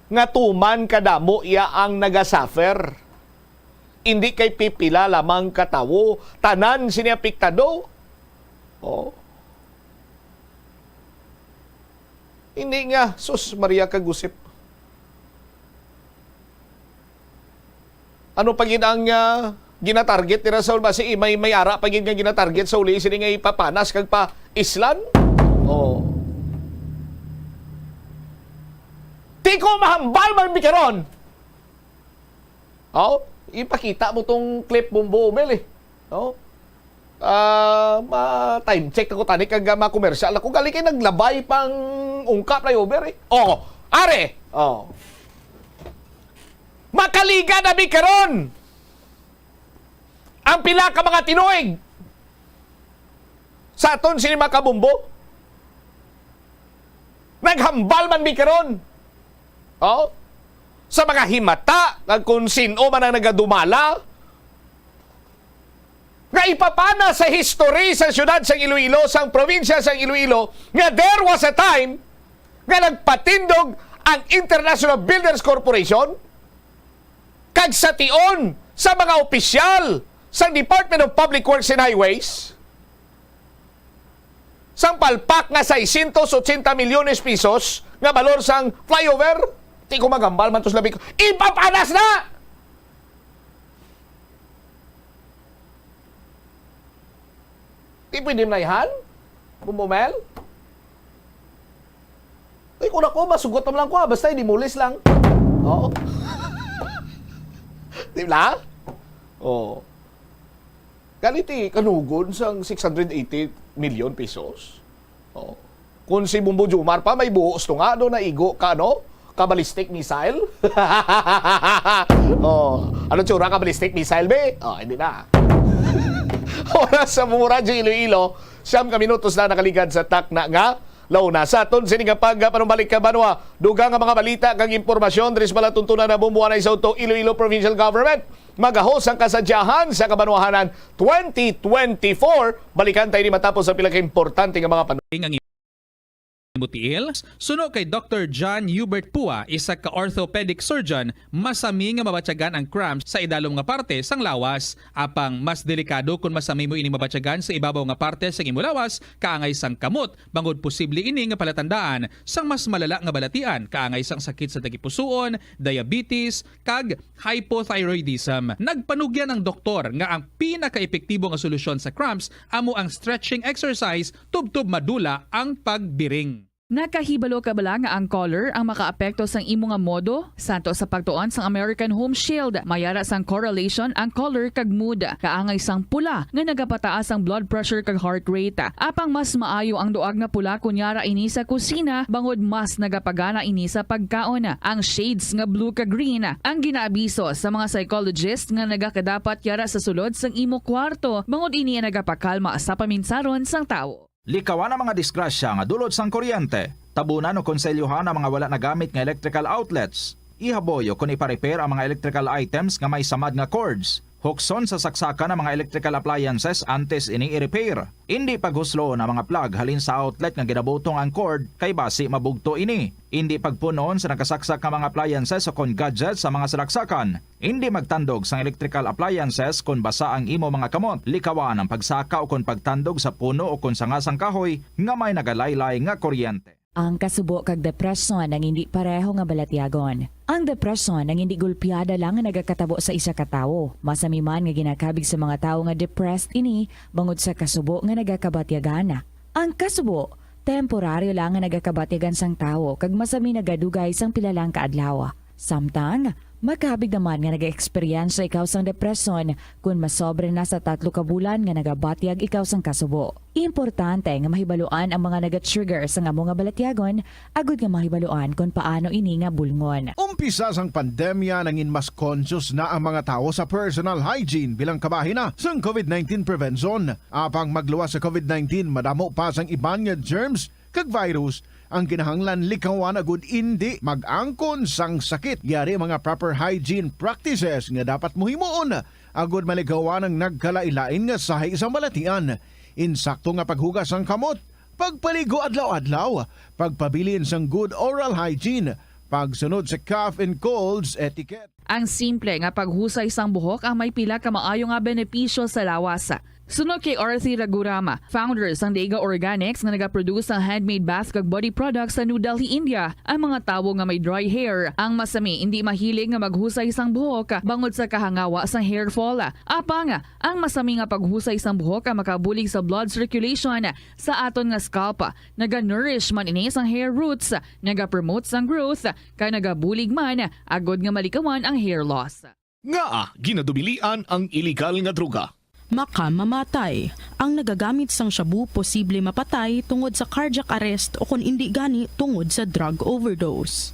S22: Nga tuman kadamo iya ang nagasuffer. Hindi kay pipila lamang katawo, tanan sini apektado. Oh. Hindi nga, sus Maria Kagusip. Ano pag ang ginatarget nila sa basi may ara pag nga ginatarget sa uli sini nga ipapanas kag pa islan? Oh. Di ko mahambal man bikaron. Oh, ipakita mo tong clip Bumbo Mel eh. Oh. Ma-time check ako tani kag ma-commercial. Ako gali kay naglabay pang ungkap na over eh. Oh, are. Oh. Makaliga na bikaron. Ang pila ka mga tinuig sa aton sini makabumbo. Naghambal man bikaron. Oh. Sa mga himata, kung sino man ang nagadumala, nga ipapana sa history sa syudad sa Iloilo, sa probinsya sa Iloilo, nga there was a time nga nagpatindog ang International Builders Corporation kag sa tion sa mga opisyal sa Department of Public Works and Highways sang palpak nga 680 milyones pesos nga balor sang flyover. Di ko magambal man tos labi ko. Ipapanas na! Di pwede na ihan? Bumumel? Ay, kung ako, masugot naman lang ko. Basta dimulis lang. Oo. Di ba? Oo. Ganiti, kanugon sang 680 million pesos. Oo. Kung si Bumbo Jumar pa, may buhos to nga, no, naigo ka, no? Kabalistic missile? Oh, ano tsura kabalistic missile, be? Oh, hindi na. Oras sa mga radyo Iloilo, 9 minutos na nakaligad sa takna nga launa. Sa aton sining panumbalik ka banwa, dugang nga mga balita kang impormasyon diri sa palatuntunan na bumuanay sa utong Iloilo Provincial Government. Magahos ang kasadyahan sa kabanwahanan 2024. Balikan tayo ni matapos sa pila ka importante nga mga
S12: ang Mutiil, suno kay Dr. John Hubert Pua, isa ka orthopedic surgeon, masami nga mabatyagan ang cramps sa idalom nga parte sang lawas. Apang mas delikado kung masami mo ini mabatyagan sa ibabaw nga parte sang imo lawas, kaangay sang kamot, bangod posible ini nga palatandaan sang mas malala nga balatian, kaangay sang sakit sa tagipusoon, diabetes, kag hypothyroidism. Nagpanugyan ang doktor nga ang pinaka-epektibo nga solusyon sa cramps amo ang stretching exercise tubtub madula ang pagbiring.
S7: Nakahibalo ka bala nga ang color ang makaapekto sang imo nga modo? Santo sa pagtuon sang American Home Shield, mayara sang correlation ang color kag mood. Kaangay sang pula nga nagapataas ang blood pressure kag heart rate. Apang mas maayo ang duag nga pula kunyara ini sa kusina, bangod mas nagapagana ini sa pagkaon. Ang shades nga blue kag green ang ginaabiso sa mga psychologist nga nagakadapat yara sa sulod sang imo kwarto, bangod ini ang nagapakalma sa paminsaron sang tawo.
S14: Likawan ang mga disgrasya nga dulot sang kuryente. Tabunan o konselyuhan ang mga wala nagamit nga electrical outlets. Ihaboyo kung ipa-repair ang mga electrical items nga may samad nga cords. Hukson sa saksakan ng mga electrical appliances antes ini i-repair. Hindi paghuslo na mga plug halin sa outlet nga ginabutong ang cord kay basi mabugto ini. Hindi pagpunon sa nakasaksak nga mga appliances o kon gadgets sa mga salaksakan. Hindi magtandog sa electrical appliances kung basa ang imo mga kamot. Likawan ang pagsaka o kung pagtandog sa puno o kung sangasang kahoy nga may nagalaylay nga kuryente.
S9: Ang kasubo kag depresyon ang hindi pareho nga balatyagon. Ang depresyon ang hindi gulpiyada lang nga nagakatabo sa isa ka tawo. Masami man nga ginakabig sa mga tawo nga depressed ini bangod sa kasubo nga nagakabatyagan. Ang kasubo temporaryo lang nga nagakabatyagan sang tawo kag masami nagadugay sang pilalang kaadlaw. Samtang makabig naman nga nag-experience ikaw sang depresyon kung masobre na sa 3 ka bulan nga nagabatyag ikaw sang kasubo. Importante nga mahibaluan ang mga naga-trigger sa nga mga balatyagon, agud nga mahibaluan kung paano ini nga bulngon.
S6: Umpisa sang pandemya nangin mas conscious na ang mga tao sa personal hygiene bilang kabahina sang COVID-19 prevention. Apang magluwas sa COVID-19, madamo pa sang iban nga germs kag virus ang kinahanglan likawan agud indi mag-angkon sang sakit. Yari mga proper hygiene practices nga dapat muhimuon agud malikawan ang nagkalailain nga sahi sa balatian. insakto nga paghugas ang kamot, pagpaligo adlaw-adlaw, pagpabilin sang good oral hygiene, pagsunod sa cough and colds etiquette.
S7: Ang simple nga paghusay sang buhok ang may pila ka maayo nga benepisyo sa lawas. Sunod kay Arthi Ragurama, founder sang Dega Organics nga nagaproduce ng handmade bath kag body products sa New Delhi, India. Ang mga tawo nga may dry hair, ang masami hindi mahilig nga maghusay sang buhok bangod sa kahangawa sang hair fall. Apang, ang masami nga paghusay sang buhok ang makabulig sa blood circulation sa aton nga scalp. Naga-nourish man ini sang hair roots, naga-promote sang growth, kay nagabulig man agod nga malikawan ang hair loss.
S1: Nga ginadubilian ang illegal nga droga.
S15: Makamamatay. Ang nagagamit sang shabu posible mapatay tungod sa cardiac arrest o kung hindi gani tungod sa drug overdose.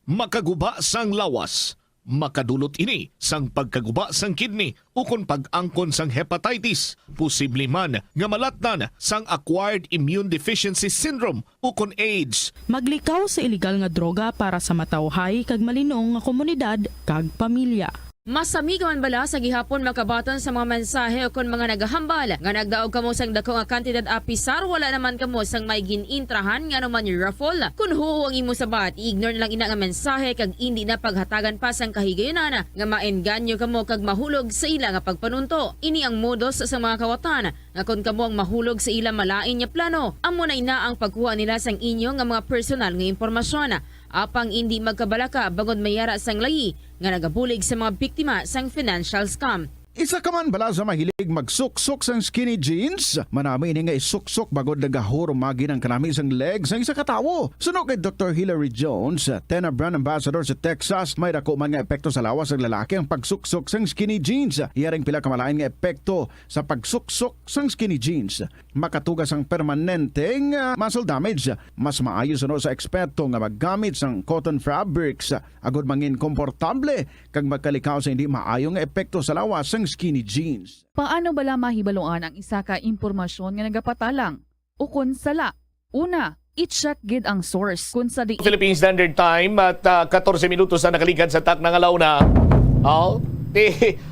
S1: Makaguba sang lawas. Makadulot ini sang pagkaguba sang kidney o kung pag-angkon sang hepatitis. Posible man nga malatnan sang acquired immune deficiency syndrome o kung AIDS.
S15: Maglikaw sa illegal nga droga para sa matawhay kag malinong nga komunidad kag pamilya.
S16: Masami ka man bala sa gihapon makabaton sa mga mensahe o kung mga nagahambal nga nagdaog kamo sang dako nga kantidad apisar wala naman kamo sang may ginintrahan nga naman yung raffle. Kung huo ang imo sabat, ignore na lang ina nga mensahe kag hindi na paghatagan pa sang kahigayonan nga maengganyo kamo kag mahulog sa ila nga pagpanunto. Ini ang modus sa mga kawatan nga kung kamo ang mahulog sa ila malain nga plano, amo na ina ang pagkuha nila sang inyo nga mga personal nga impormasyon. Apang hindi magkabalaka bagod mayara sang layi nga nagabulig sa mga biktima sang financial scam.
S6: Isa ka man bala sa mahilig magsuksok sang skinny jeans? Manami ini nga isuksok bagod nagahurumagi ng kanami sang legs sang isa katawo. Sunog kay Dr. Hillary Jones, Tena brand ambassador sa Texas, may dako man nga epekto sa lawas ng lalaki ang pagsuksok sang skinny jeans. Iyaring pila kamalain nga epekto sa pagsuksok sang skinny jeans. Makatugas ang permanenteng muscle damage. Mas maayo suno sa eksperto nga maggamit sang cotton fabrics agod mangin komportable kag magkalikaw sa hindi maayo nga epekto sa lawas sang skinny jeans.
S7: Paano bala mahibaluan ang isa ka impormasyon nga nagapatalang? O kun sala? Una, i-check gid ang source. Kun sa
S22: Philippine Standard Time at 14 minutos na nakalikan sa tak ng alauna.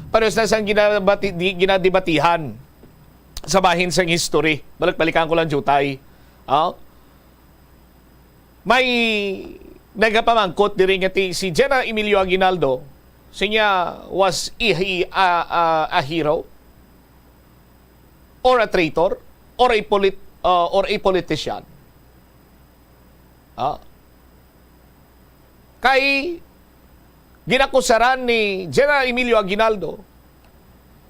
S22: Panos na sang ginadebatihan sa bahin sang history. Balik-balikan ko lang jutay. May nagapamangkot diri nga si General Emilio Aguinaldo. Siya was a hero or a traitor or a politician. Kay ginakusaran ni General Emilio Aguinaldo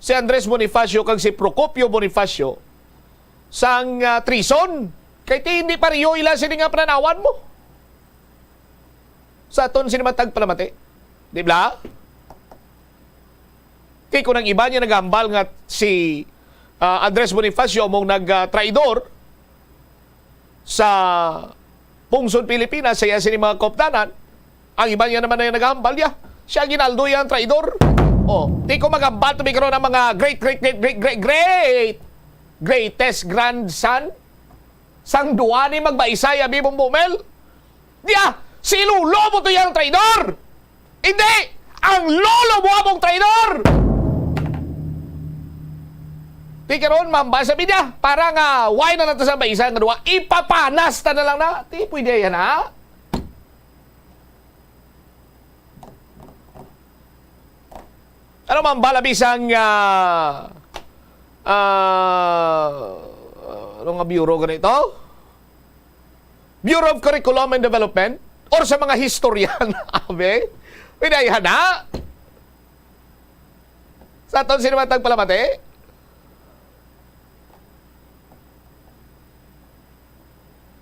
S22: si Andres Bonifacio kag si Procopio Bonifacio sang treason. Kay hindi pariyo ila sini nga pananawan mo. Sa aton sinimatag palamate. Di ba? Kay kung ang iba niya nagambal nga si Andres Bonifacio mong nag-traidor sa pungsod Pilipinas sa yasin mga koptanan, ang iba niya naman na nagambal niya. Siya Aguinaldo yan, traidor. Di ko magambal to bigro ng mga greatest grandson sang duwa ni magbaisay abi mong bumel. Diya, si Lulo mo to yan, traidor! Hindi! Ang lolo mo among traidor! Di karon mamba sabi niya, para nga why na nato sa baisa nga duwa, ipapanas ta na lang na. Di pwede yan ha. Ano mamba labisang ano nga bureau ganito? Bureau of Curriculum and Development or sa mga historian, abe? Pwede yan ha. Sa aton sinimatag palamate,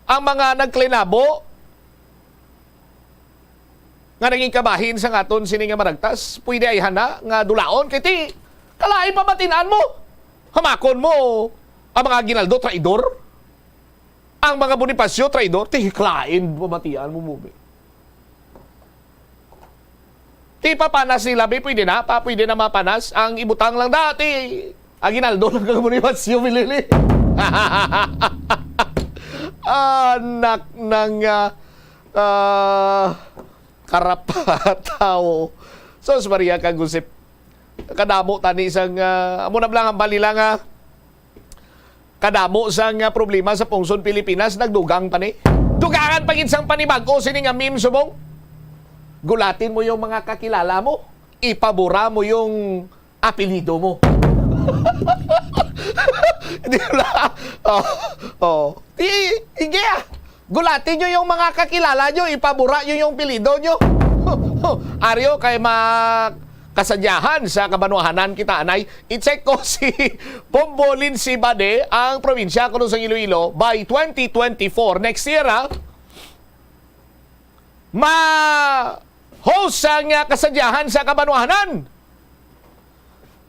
S22: ang mga nagklinabo nga naging kabahin sa aton sini nga maragtas, pwede ay hana nga dulaon kay ti kalain pa matinaan mo. Hamakon mo ang mga Aguinaldo traidor. Ang mga Bonifacio traidor, ti klain pamatian mo mo. Ti papanas nila be pwede na mapanas ang ibutang lang dati. Aguinaldo lang kang Bonifacio milili. Anak ng karapatao. Sos Maria kagusip. Kadamo tani isang amo na lang ang balila nga kadamo sang problema sa pungsod Pilipinas nagdugang pa ni. Dugangan pagid sang panibago sini nga meme subong. Gulatin mo yung mga kakilala mo, ipabura mo yung apelido mo. Di ba? Sige. Gulatin nyo yung mga kakilala nyo, ipabura nyo yung apelido nyo. Aryo, kay kasadyahan sa kabanwahanan kita, anay, i-check ko si Bombolin si Bade, ang probinsya ko sa Iloilo, by 2024, next year, host ang kasadyahan sa kabanwahanan.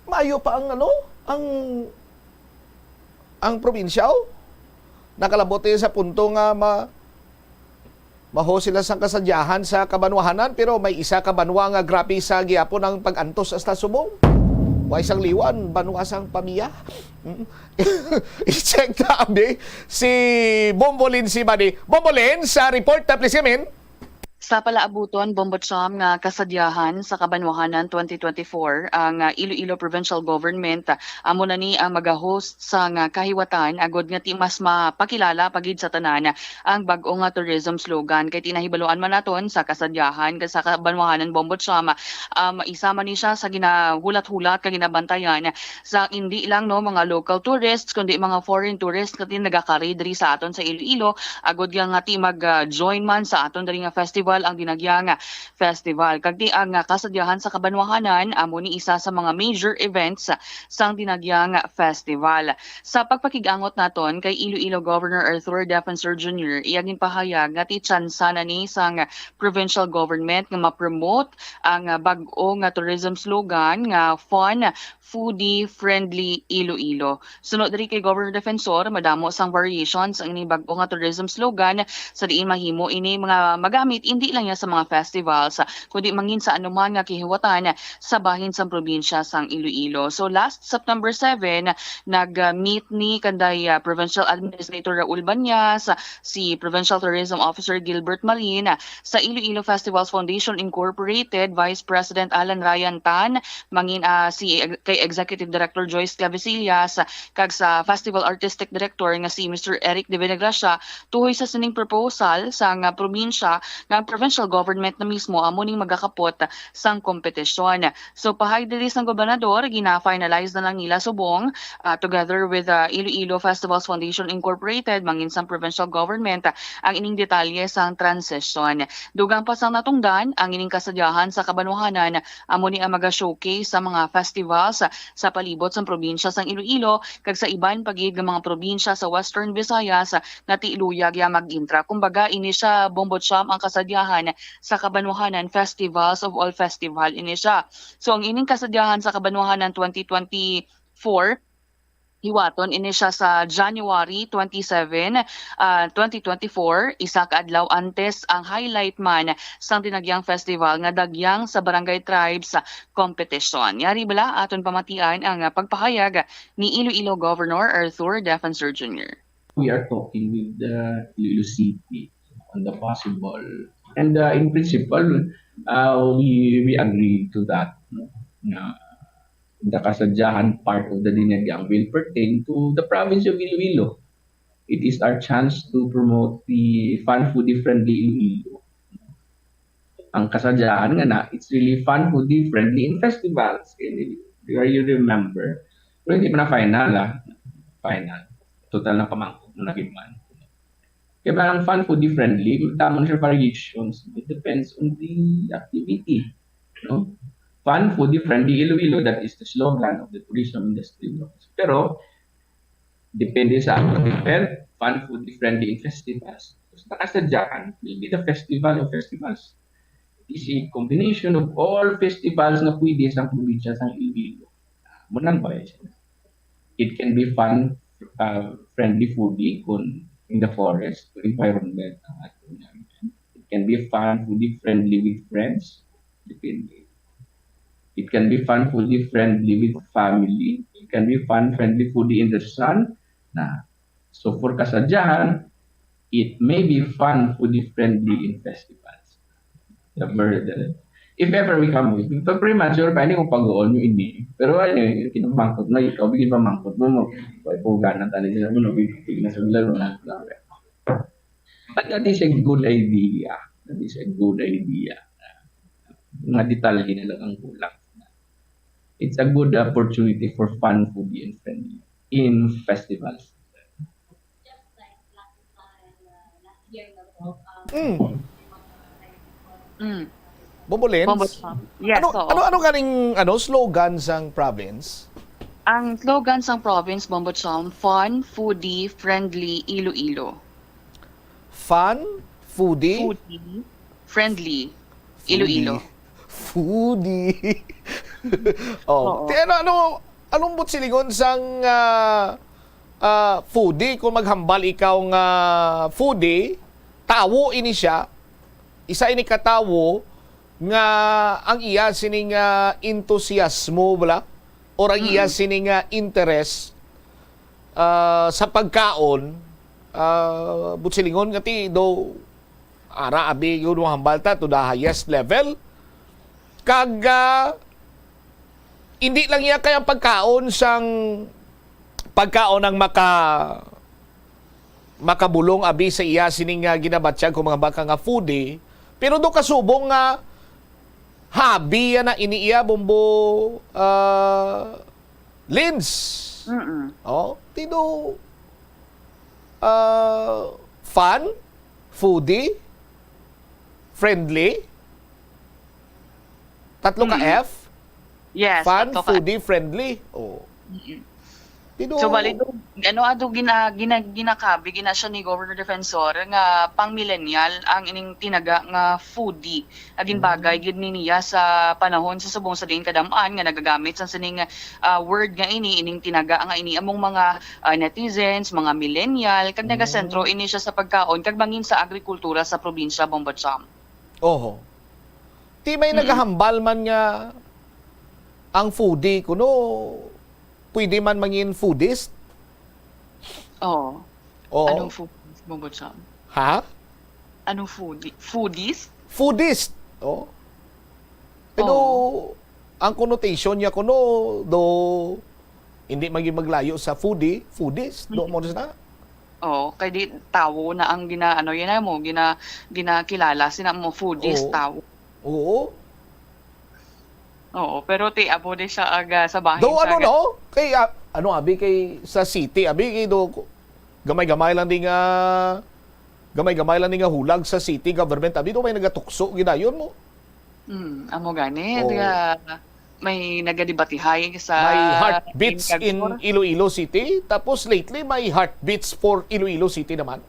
S22: Maayo pa ang ang probinsya, nakalabot sa punto nga maho sila sa kasadyahan sa kabanwahanan, pero may isa ka banwa nga grabe sa gihapon ang pag-antos sa subong. Wa isang liwan, banwa sang pamiya. I-check na si Bombolin si Badi. Bombolin, sa report na please yamin.
S7: Sa palaabuton, Bombotsam nga kasadyahan sa Kabanwahanan 2024, ang Iloilo Provincial Government amo na ni ang mag-host sa nga kahiwatan agod nga ti mas mapakilala pagid sa tanan ang bag-o nga tourism slogan kay tinahibaluan man naton sa kasadyahan sa Kabanwahanan Bombotsam. Isama ni siya sa ginahulat-hulat kag ginabantayan sa hindi lang mga local tourists kundi mga foreign tourists nga nagakari diri sa aton sa Iloilo agod nga ti mag-join man sa aton diri nga festival ang dinagyang festival. Kagdi ang kasadyahan sa Kabanwahanan amo ni isa sa mga major events sang dinagyang festival. Sa pagpakigangot naton kay Iloilo Governor Arthur Defensor Jr. iyagin pahayag nga ti tsansa na ni sang provincial government nga ma-promote ang bag-o nga tourism slogan nga fun, foodie, friendly Iloilo. Sunod diri kay Governor Defensor, madamo sang variations ang ini bag-o nga tourism slogan sa diin mahimo ini mga magamit hindi lang yan sa mga festivals kundi mangin sa anuman nga kihiwatan sa bahin sa probinsya sang Iloilo. So last September 7 nag-meet ni kanday Provincial Administrator Raul Banyas, si Provincial Tourism Officer Gilbert Marin, sa Iloilo Festivals Foundation Incorporated Vice President Alan Ryan Tan, mangin kay Executive Director Joyce Clavesillas, kag sa Festival Artistic Director nga si Mr. Eric De Venegracia tuhoy sa sining proposal sang probinsya nga provincial government na mismo amo ning magakapot sang kompetisyon. So pahay diri sang gobernador gina-finalize na lang nila subong together with Iloilo Festivals Foundation Incorporated mangin sang provincial government ang ining detalye sang transition. Dugang pa sang natungdan ang ining kasadyahan sa Kabanwahanan amo ni ang maga-showcase sa mga festivals sa palibot sang probinsya sang Iloilo kag sa iban pagid nga mga probinsya sa Western Visayas nga tiiluyag ya mag-intra. Kumbaga ini siya Bombotsam ang kasadyahan sa Kabanwahanan Festivals of all festival ini siya. So ang ining kasadyahan sa Kabanwahanan 2024 hiwaton ini siya sa January 27, 2024, isa ka adlaw antes ang highlight man sang dinagyang festival nga dagyang sa Barangay Tribes competition. Yari bala aton pamatian ang pagpahayag ni Iloilo Governor Arthur Defensor Jr.
S17: We are talking with the Iloilo City on the possible. And in principle, we agree to that. The kasadyahan part of the dinagyang will pertain to the province of Iloilo. It is our chance to promote the fun, foodie, friendly Iloilo. Ang kasadyahan nga na, it's really fun, foodie, friendly in festivals. Where you remember, pero hindi pa na final, final. Total na pamangkot na nagigman. Kaya parang fun, foodie friendly, tama na siya variations. It depends on the activity. No? Fun, foodie friendly Iloilo, that is the slogan of the tourism industry. Pero, depende sa activity, fun, foodie friendly in festivals. So, nakasadyakan, will be the festival of festivals. It is a combination of all festivals na pwede sa probinsya sa Iloilo. Munang ba yan? It can be fun, friendly foodie kung in the forest, environment. It can be fun, foodie friendly with friends. It can be fun, foodie friendly with family. It can be fun, friendly foodie in the sun. So for kasadyahan, it may be fun, foodie friendly in festivals. if ever we come with, but premature, pwede kong pag-uon yung ini. Pero ano yung kinamangkot na ikaw, bigyan pamangkot mo, pwede po ganan tayo sila mo, bigyan na sa laro na. But that is a good idea. That is a good idea. Mga detalye na lang ang kulang. It's a good opportunity for fun, foodie, and friendly in festivals.
S22: Bombolins?
S18: Yes, oo.
S22: Ano kaning slogan sang province?
S18: Ang slogan ng province, Bombocham, fun, foodie, friendly, Iloilo.
S22: Fun, foodie,
S18: friendly, Iloilo.
S22: Foodie. Oh. Anong butsilingon sang foodie? Kung maghambal ikaw nga foodie, tawo ini siya, isa ini katawo nga ang iya sining entusiasmo bala or ang iya sining interest sa pagkaon, butsilingon nga ti do ara abi yun hambal ta to the highest level kag hindi lang iya kaya pagkaon sang pagkaon ang makabulong abi sa iya sining ginabatsyag kung mga baka nga foodie, pero do kasubong nga hobby na iniiya Bombo Lins. Oh, tido fun, foodie, friendly. Tatlo ka F?
S18: Yes.
S22: Fun, foodie, friendly. Oh. Tido.
S18: So bali ado ginakabi gina siya ni Governor Defensor nga pang millennial ang ining tinaga nga foodie agin bagay gid niya sa panahon sa subong sa diin kadamaan nga nagagamit sa sining word nga ining tinaga nga ini among mga netizens, mga millennial kag nagasentro ini siya sa pagkaon kag bangin sa agrikultura sa probinsya Bombocham.
S22: Oho. Ti may nagahambal man nga ang foodie kuno pwede man mangin foodist?
S18: Oo.
S22: Oo.
S18: Anong foodist, Bombocham?
S22: Ha?
S18: Anong foodist?
S22: Foodist. Oh. Pero ang connotation niya kuno do hindi maglayo sa foodist. Do mo na.
S18: Oo, kay di tawo na ang ginakilala sina mo foodist tawo.
S22: Oo.
S18: Oo, pero ti abo di siya aga sa bahay.
S22: Do kay abi kay sa city, abi kay do gamay-gamay lang din nga hulag sa city government, abi do may nagatukso gidayon mo.
S18: Amo gani, may nagadebatihay sa
S22: may heartbeats in Iloilo City, tapos lately may heartbeats for Iloilo City naman.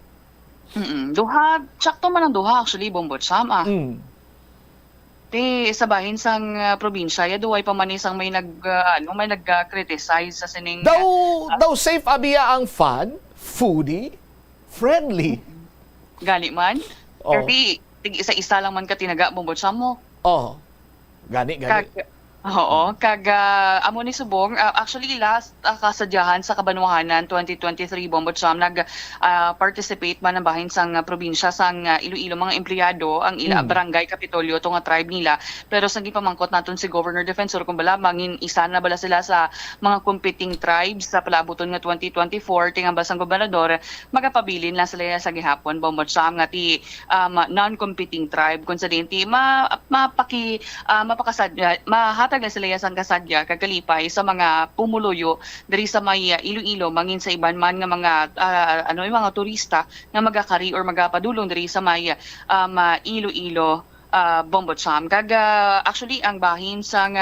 S18: Duha, sakto man ang duha actually Bombocham Ti sa bahin sang probinsya ya duway pa man isang may nag-criticize sa sining
S22: daw safe abiya ang fun, foodie, friendly.
S18: Gani man. Kasi isa-isa lang man ka tinaga Bombocham mo.
S22: Oh. Gani.
S18: Oo, kag amo ni subong actually last kasadyahan sa Kabanwahanan 2023 Bombocham participate man ang bahin sang probinsya sang Iloilo mga empleyado ang ila barangay Kapitolyo to nga tribe nila, pero sang gipamangkot naton si Governor Defensor kung bala mangin isa na bala sila sa mga competing tribes sa palabuton nga 2024 tinga basang gobernador magapabilin lang sila sa gihapon Bombocham nga ti non-competing tribe kung sa dinti mapakasadya mahatag na sila sang kasadya kagalipay sa mga pumuluyo diri sa may Iloilo mangin sa iban man nga mga mga turista nga magakari or magapadulong diri sa may Iloilo Bombocham. Actually ang bahin sang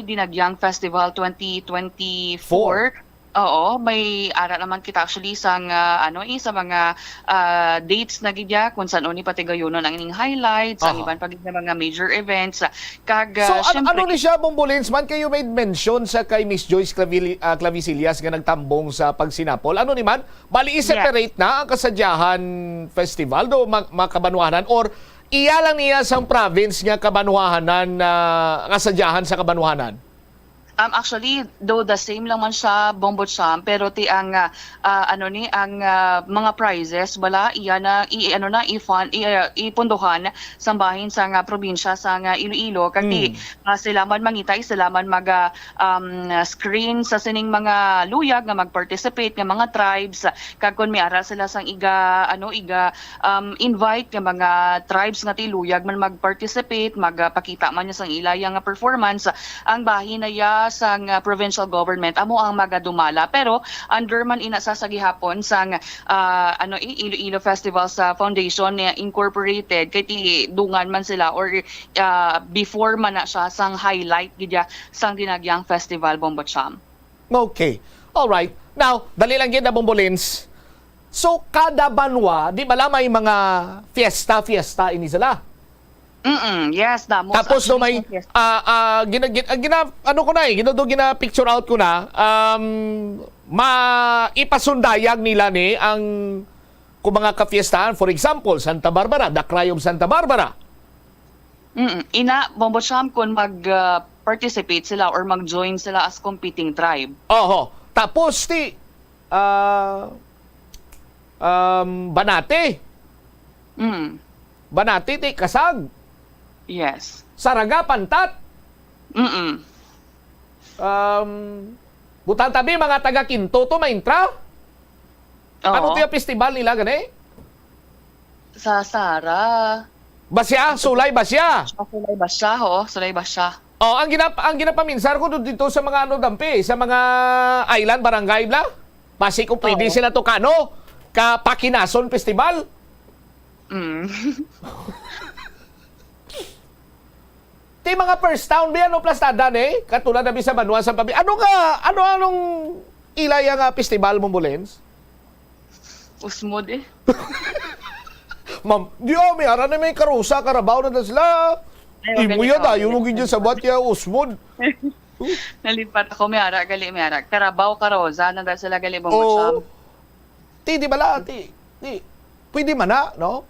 S18: Dinagyang Festival 2024. Oo, may ara naman kita actually sang sa mga dates na gidya kung saan ni patigayonon ang ining highlights, ang iban pagid na mga major events. Kag
S22: so ano ni siya Bombolins man kayo made mention sa kay Miss Joyce Clavisillas nga nagtambong sa pagsinapol. Ano ni man bali i-separate na ang kasadyahan festival do makabanwahanan or iya lang niya sang province nga kabanwahanan kasadyahan sa kabanwahanan?
S18: Actually, though the same lang man siya Bombo Cham, pero ti ang mga prizes wala iya na ipunduhan sa bahin sa probinsya sa Iloilo kag sila man mangitay sila man mag screen sa sining mga luyag nga mag-participate nga mga tribes kag kun miara sila sang invite nga mga tribes nga ti luyag man mag-participate magpakita man niya sang ilayang performance ang bahin na ya sang provincial government amo ang magadumala pero under man ina sa gihapon sang Iloilo Festival sa Foundation Incorporated kay ti dungan man sila or before man na siya sang highlight gidya sang dinagyang festival Bombo Cham.
S22: Okay. All right. Now, dali lang gid na Bombolins. So kada banwa, di ba may mga fiesta ini sila?
S18: Yes, damo.
S22: Tapos do may gina picture out ko na maipasundayag nila ni ang kung mga kafiestahan, for example, Santa Barbara, the Cry of Santa Barbara.
S18: Bombo Cham kung mag-participate sila or mag-join sila as competing tribe.
S22: Oho. Tapos Banate. Banate ti kasag.
S18: Yes.
S22: Saraga pantat. Butan tabi mga taga Quinto to maintra. Ano ti festival nila gani?
S18: Sa Sara.
S22: Basya, Sulay Basya.
S18: Sulay Basya ho, Sulay Basya.
S22: Oh, ang ginapaminsar ko dito sa mga dampi, sa mga island barangay bla. Basi kung pwede sila to kano ka Pakinason Festival. Ti mga first town ba ano plastadan katulad na sa Banwa sa Pabi. Anong ilay nga festival mo Bolens?
S18: Usmod
S22: Ma'am, may ara na may karusa, karabaw na sila. Imo yan, ayaw mo ganyan sa batya, usmod.
S18: Nalipat ako, may ara. Karabaw, karosa, na sila gali Bombo Cham.
S22: Di bala, pwede man na, no?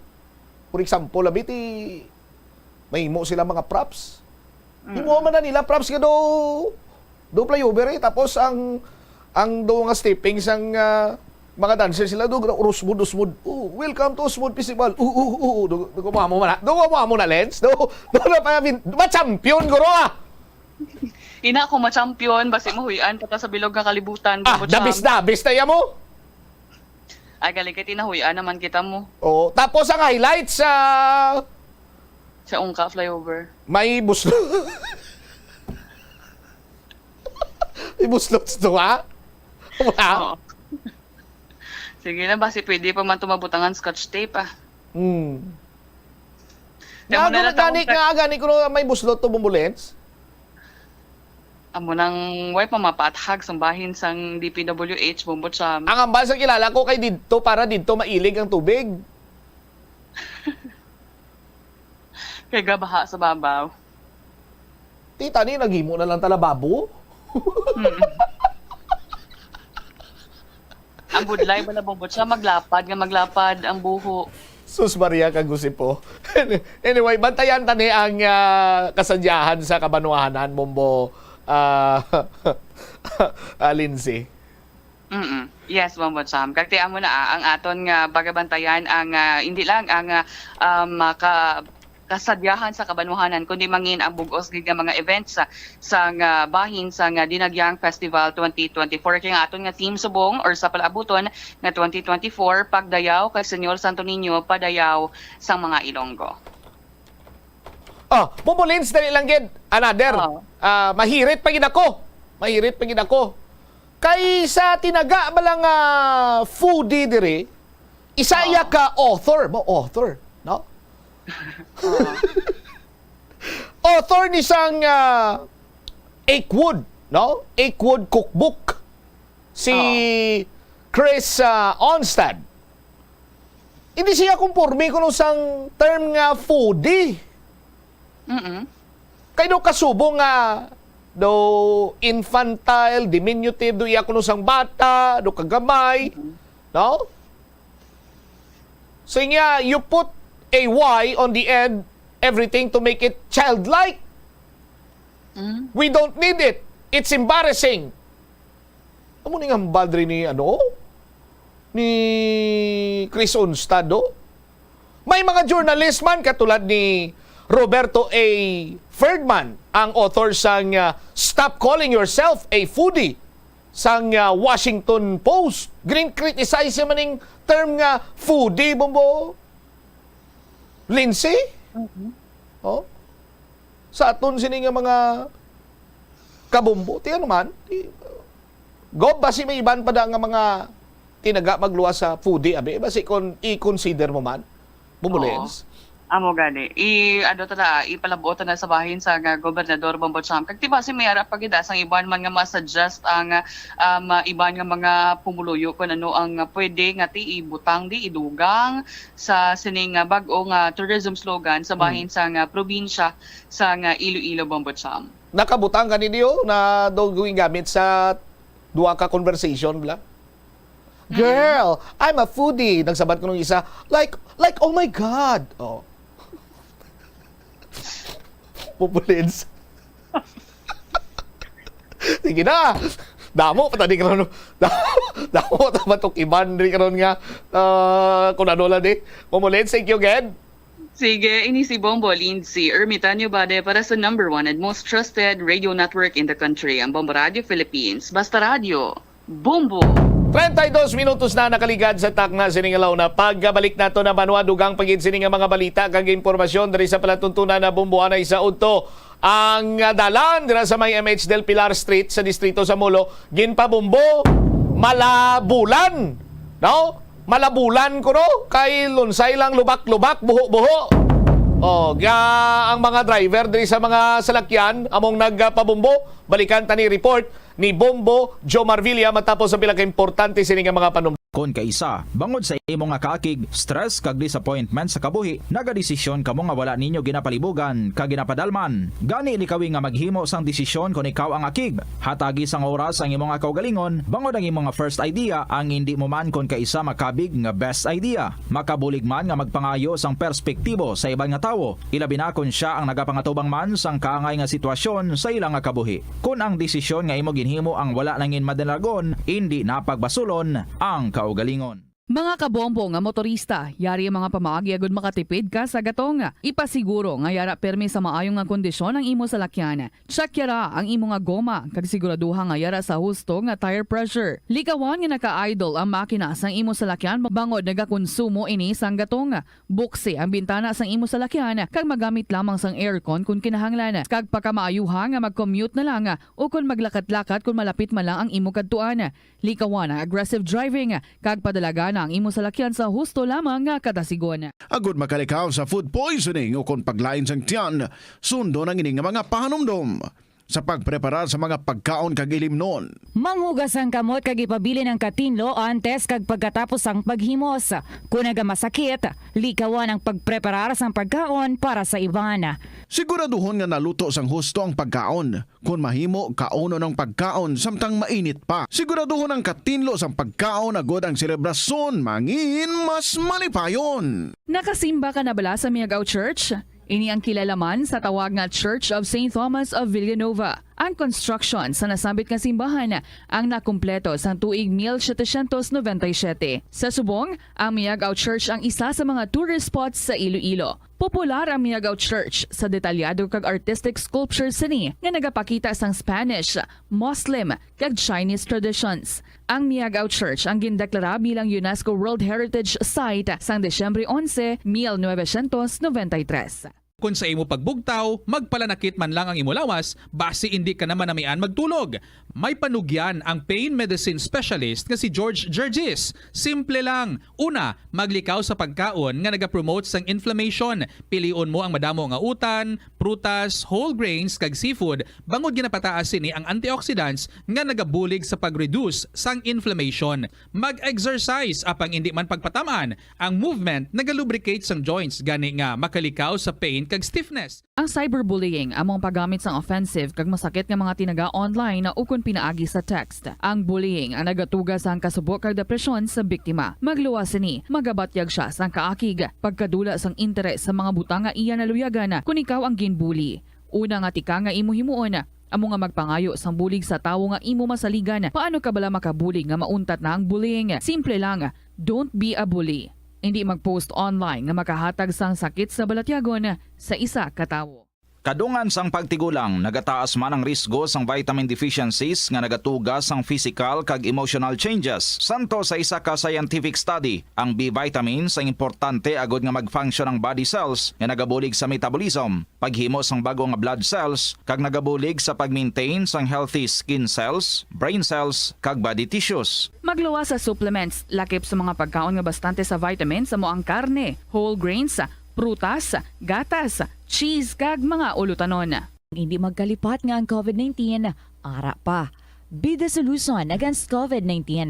S22: For example, may mo sila mga props. Imo man na nila props ka do flyover tapos ang do nga steppings ang mga dancer sila do usmod. Welcome to Usmod Festival. Do mo na Lens. Do na pa ma-champion guro
S18: Ina ako ma-champion basi mahuyan pata sa bilog nga kalibutan Bombo Cham.
S22: Dabis na mo.
S18: Ay galikit inahuyan naman kita mo.
S22: Oh, tapos ang highlights sa
S18: Ungka flyover.
S22: May buslot. May buslots to ha?
S18: Oo. Sige na, basi pwede pa man tumabutangan scotch tape
S22: Gani ko may buslot to Bombolens?
S18: Amo nang way pamapaathag sa bahin sang DPWH Bombo Cham.
S22: Ang ambal sa kilala ko kay didto para didto mailig ang tubig.
S18: Kaya gabaha sa babaw.
S22: Tita ni naghimo na lang talababo.
S18: Ang budlay ba na Bombo Cham maglapad ang buho.
S22: Sus Maria kagusip po. Anyway, bantayan tani ang kasadyahan sa Kabanwahanan Bombo Lindsay.
S18: Yes, Bombo Cham. Kaktian mo na ang aton nga bagabantayan ang hindi lang ang kasadyahan sa Kabanwahanan kundi mangin ang bugos gid nga mga events sa bahin sa Dinagyang Festival 2024 kay nga aton nga team subong or sa palabuton nga 2024 pagdayaw kay Senyor Santo Niño padayaw sang mga Ilonggo.
S22: Bombolins dali lang gid another. Mahirit pa gid ako. Kay sa tinaga balang foodie diri isa iya ka author, no? Author ni sang Akewood, no? Akewood Cookbook. Si Chris Onstad. Hindi siya kumporme kuno sang term nga foodie. Kay do kasubong nga do infantile, diminutive, do iya kuno sang bata, do kagamay, no? So nga, you put a Y on the end, everything to make it childlike. We don't need it. It's embarrassing. Amo ning hambal diri ni ni Chris Onstado. May mga journalist man katulad ni Roberto A. Ferdman, ang author sang Stop Calling Yourself a Foodie sang Washington Post. Green criticize man ning term nga foodie, Bombo. Lindsay? Oh. Sa aton sini nga mga kabumbo, tiyan naman. Gob basi may iban pa da nga mga tinaga magluwas sa foodie, abi basi kon i-consider mo man. Bumulens.
S18: Amo gani. Ipalabuotan na sa bahin sa Gobernador Bongbong Cham. Kag diba si Mayara pagida sang iban man nga ma-suggest ang iban nga mga pumuluyo kun ano ang pwede nga ti ibutang di idugang sa sining bag-o nga tourism slogan sa bahin sa probinsya sa Iloilo Bongbong Cham.
S22: Nakabutang kani diyo na dogwing gamit sa duwa ka conversation bla. Girl, I'm a foodie. Nagsabat ko nung isa, like, oh my God. Oh. Pupulins. Sige na. Damo pa tadi karon. Damo ta batok iban ri karon nga kun ano lang di. Pupulins, thank you again.
S18: Sige, ini si Bombo Lindsay Ermitanyo Bade para sa number 1 and most trusted radio network in the country, ang Bombo Radio Philippines. Basta Radio, Bombo.
S22: 32 minutos na nakaligad sa takna sining alaw na pagbalik nato na banwa dugang pagid sining mga balita kag impormasyon diri sa palatuntunan na bumbuhan na isa udto ang dalan dira sa may MH del Pilar Street sa distrito sa Molo ginpabumbo malabulan, no? Malabulan ko no kay lunsay lang lubak-lubak buho-buho. Ang mga driver diri sa mga salakyan among nagpabumbo balikan tani report ni Bombo Joe Marvilla matapos ang pila ka importante sini nga mga panumdum.
S14: Kon kaisa, bangod sa imo nga kaakig, stress kag disappointment sa kabuhi, nagadesisyon kamo nga wala ninyo ginapalibugan kag ginapadalman. Gani likawi nga maghimo sang desisyon kon ikaw ang akig. Hatagi sang oras ang imo nga kaugalingon, bangod ang imo nga first idea ang hindi mo man kon kaisa makabig nga best idea. Makabulig man nga magpangayo sang perspektibo sa ibang nga tawo, ilabi na kon siya ang nagapangatubang man sang kaangay nga sitwasyon sa ilang nga kabuhi. Kun ang desisyon nga imo ginhimo ang wala nangin madalagon, hindi napagbasulon ang kaugalingon.
S7: Mga kabombo nga motorista, yari ang mga pamaagi agud makatipid ka sa gatong. Ipasiguro nga yara permi sa maayong nga kondisyon ang imo salakyan. Check yara ang imo nga goma kag siguraduha nga yara sa husto nga tire pressure. Likawan nga naka-idle ang makina sang imo salakyan bangod nagakonsumo ini sang gatong. Buksi ang bintana sang imo salakyan kag magamit lamang sang aircon kung kinahanglan. Kag pagkamaayuha nga mag-commute na lang o kung maglakat-lakat kung malapit man lang ang imo kadtuan. Likawan ang aggressive driving kag padalaga ang imo salakyan sa husto lamang nga kadasigon.
S6: Agud makalikaw sa food poisoning o kung paglain sang tiyan, sundo ng ining mga panumdom sa pagpreparar sa mga pagkaon kag ilimnon.
S9: Manghugas ang kamot kag ipabili ng katinlo antes kag pagkatapos ang paghimos. Kung nagamasakit, likawan ang pagpreparar sang pagkaon para sa iban.
S6: Siguraduhon nga naluto sang husto ang pagkaon. Kung mahimo, kauno ng pagkaon samtang mainit pa. Siguraduhon ang katinlo sang pagkaon agod ang selebrasyon mangin mas malipayon.
S7: Nakasimba ka na bala sa Miagao Church? Ini ang kilalaman sa tawag nga Church of St. Thomas of Villanueva. Ang construction sa nasambit nga simbahan ang nakumpleto sa tuig 1797. Sa subong, ang Miagao Church ang isa sa mga tourist spots sa Iloilo. Popular ang Miagao Church sa detalyado kag artistic sculptures sini nga nagapakita sang Spanish, Muslim kag Chinese traditions. Ang Miagao Church ang gindeklara bilang UNESCO World Heritage Site sang Desyembre 11, 1993.
S12: Kung sa imo pagbugtaw, magpalanakit man lang ang imo lawas, base hindi ka naman namian magtulog. May panugyan ang pain medicine specialist nga si George Gergis. Simple lang. Una, maglikaw sa pagkaon nga nagapromote sang inflammation. Pilion mo ang madamo nga utan, prutas, whole grains kag seafood. Bangod ginapataas sini ang antioxidants nga nagabulig sa pag-reduce sang inflammation. Mag-exercise apang hindi man pagpatamaan. Ang movement nagalubricate sang joints gani nga makalikaw sa pain kag stiffness.
S7: Ang cyberbullying among paggamit sang offensive kag masakit nga mga tinaga online na ukon pinaagi sa text. Ang bullying ang nagatuga sa kasubok kag depresyon sa biktima. Magluwas ni magabatyag siya sang kaakig pagkadula sang interes sa mga butang nga iya naluyagan kung ikaw ang ginbully. Una nga tika nga imo himuon, Amo nga magpangayo sang bulig sa tawo nga imo masaligan. Paano ka bala makabulig nga mauntat na ang bullying? Simple lang, don't be a bully. Hindi mag-post online nga makahatag sang sakit sa balatyagon sa isa ka tawo.
S14: Kadungan sang pagtigulang, nagataas man ang risgo sang vitamin deficiencies nga nagatugas sang physical kag emotional changes. Santo sa isa ka scientific study, ang B vitamins ang importante agod nga mag-function ang body cells nga nagabulig sa metabolism, paghimo sang bago nga blood cells, kag nagabulig sa pag-maintain sang healthy skin cells, brain cells, kag body tissues.
S7: Magluwa sa supplements, lakip sa mga pagkaon nga bastante sa vitamins amo ang karne, whole grains, prutas, gatas, cheese kag mga ulutanon.
S9: Hindi magkalipat nga ang COVID-19, ara pa. Be the solution against COVID-19.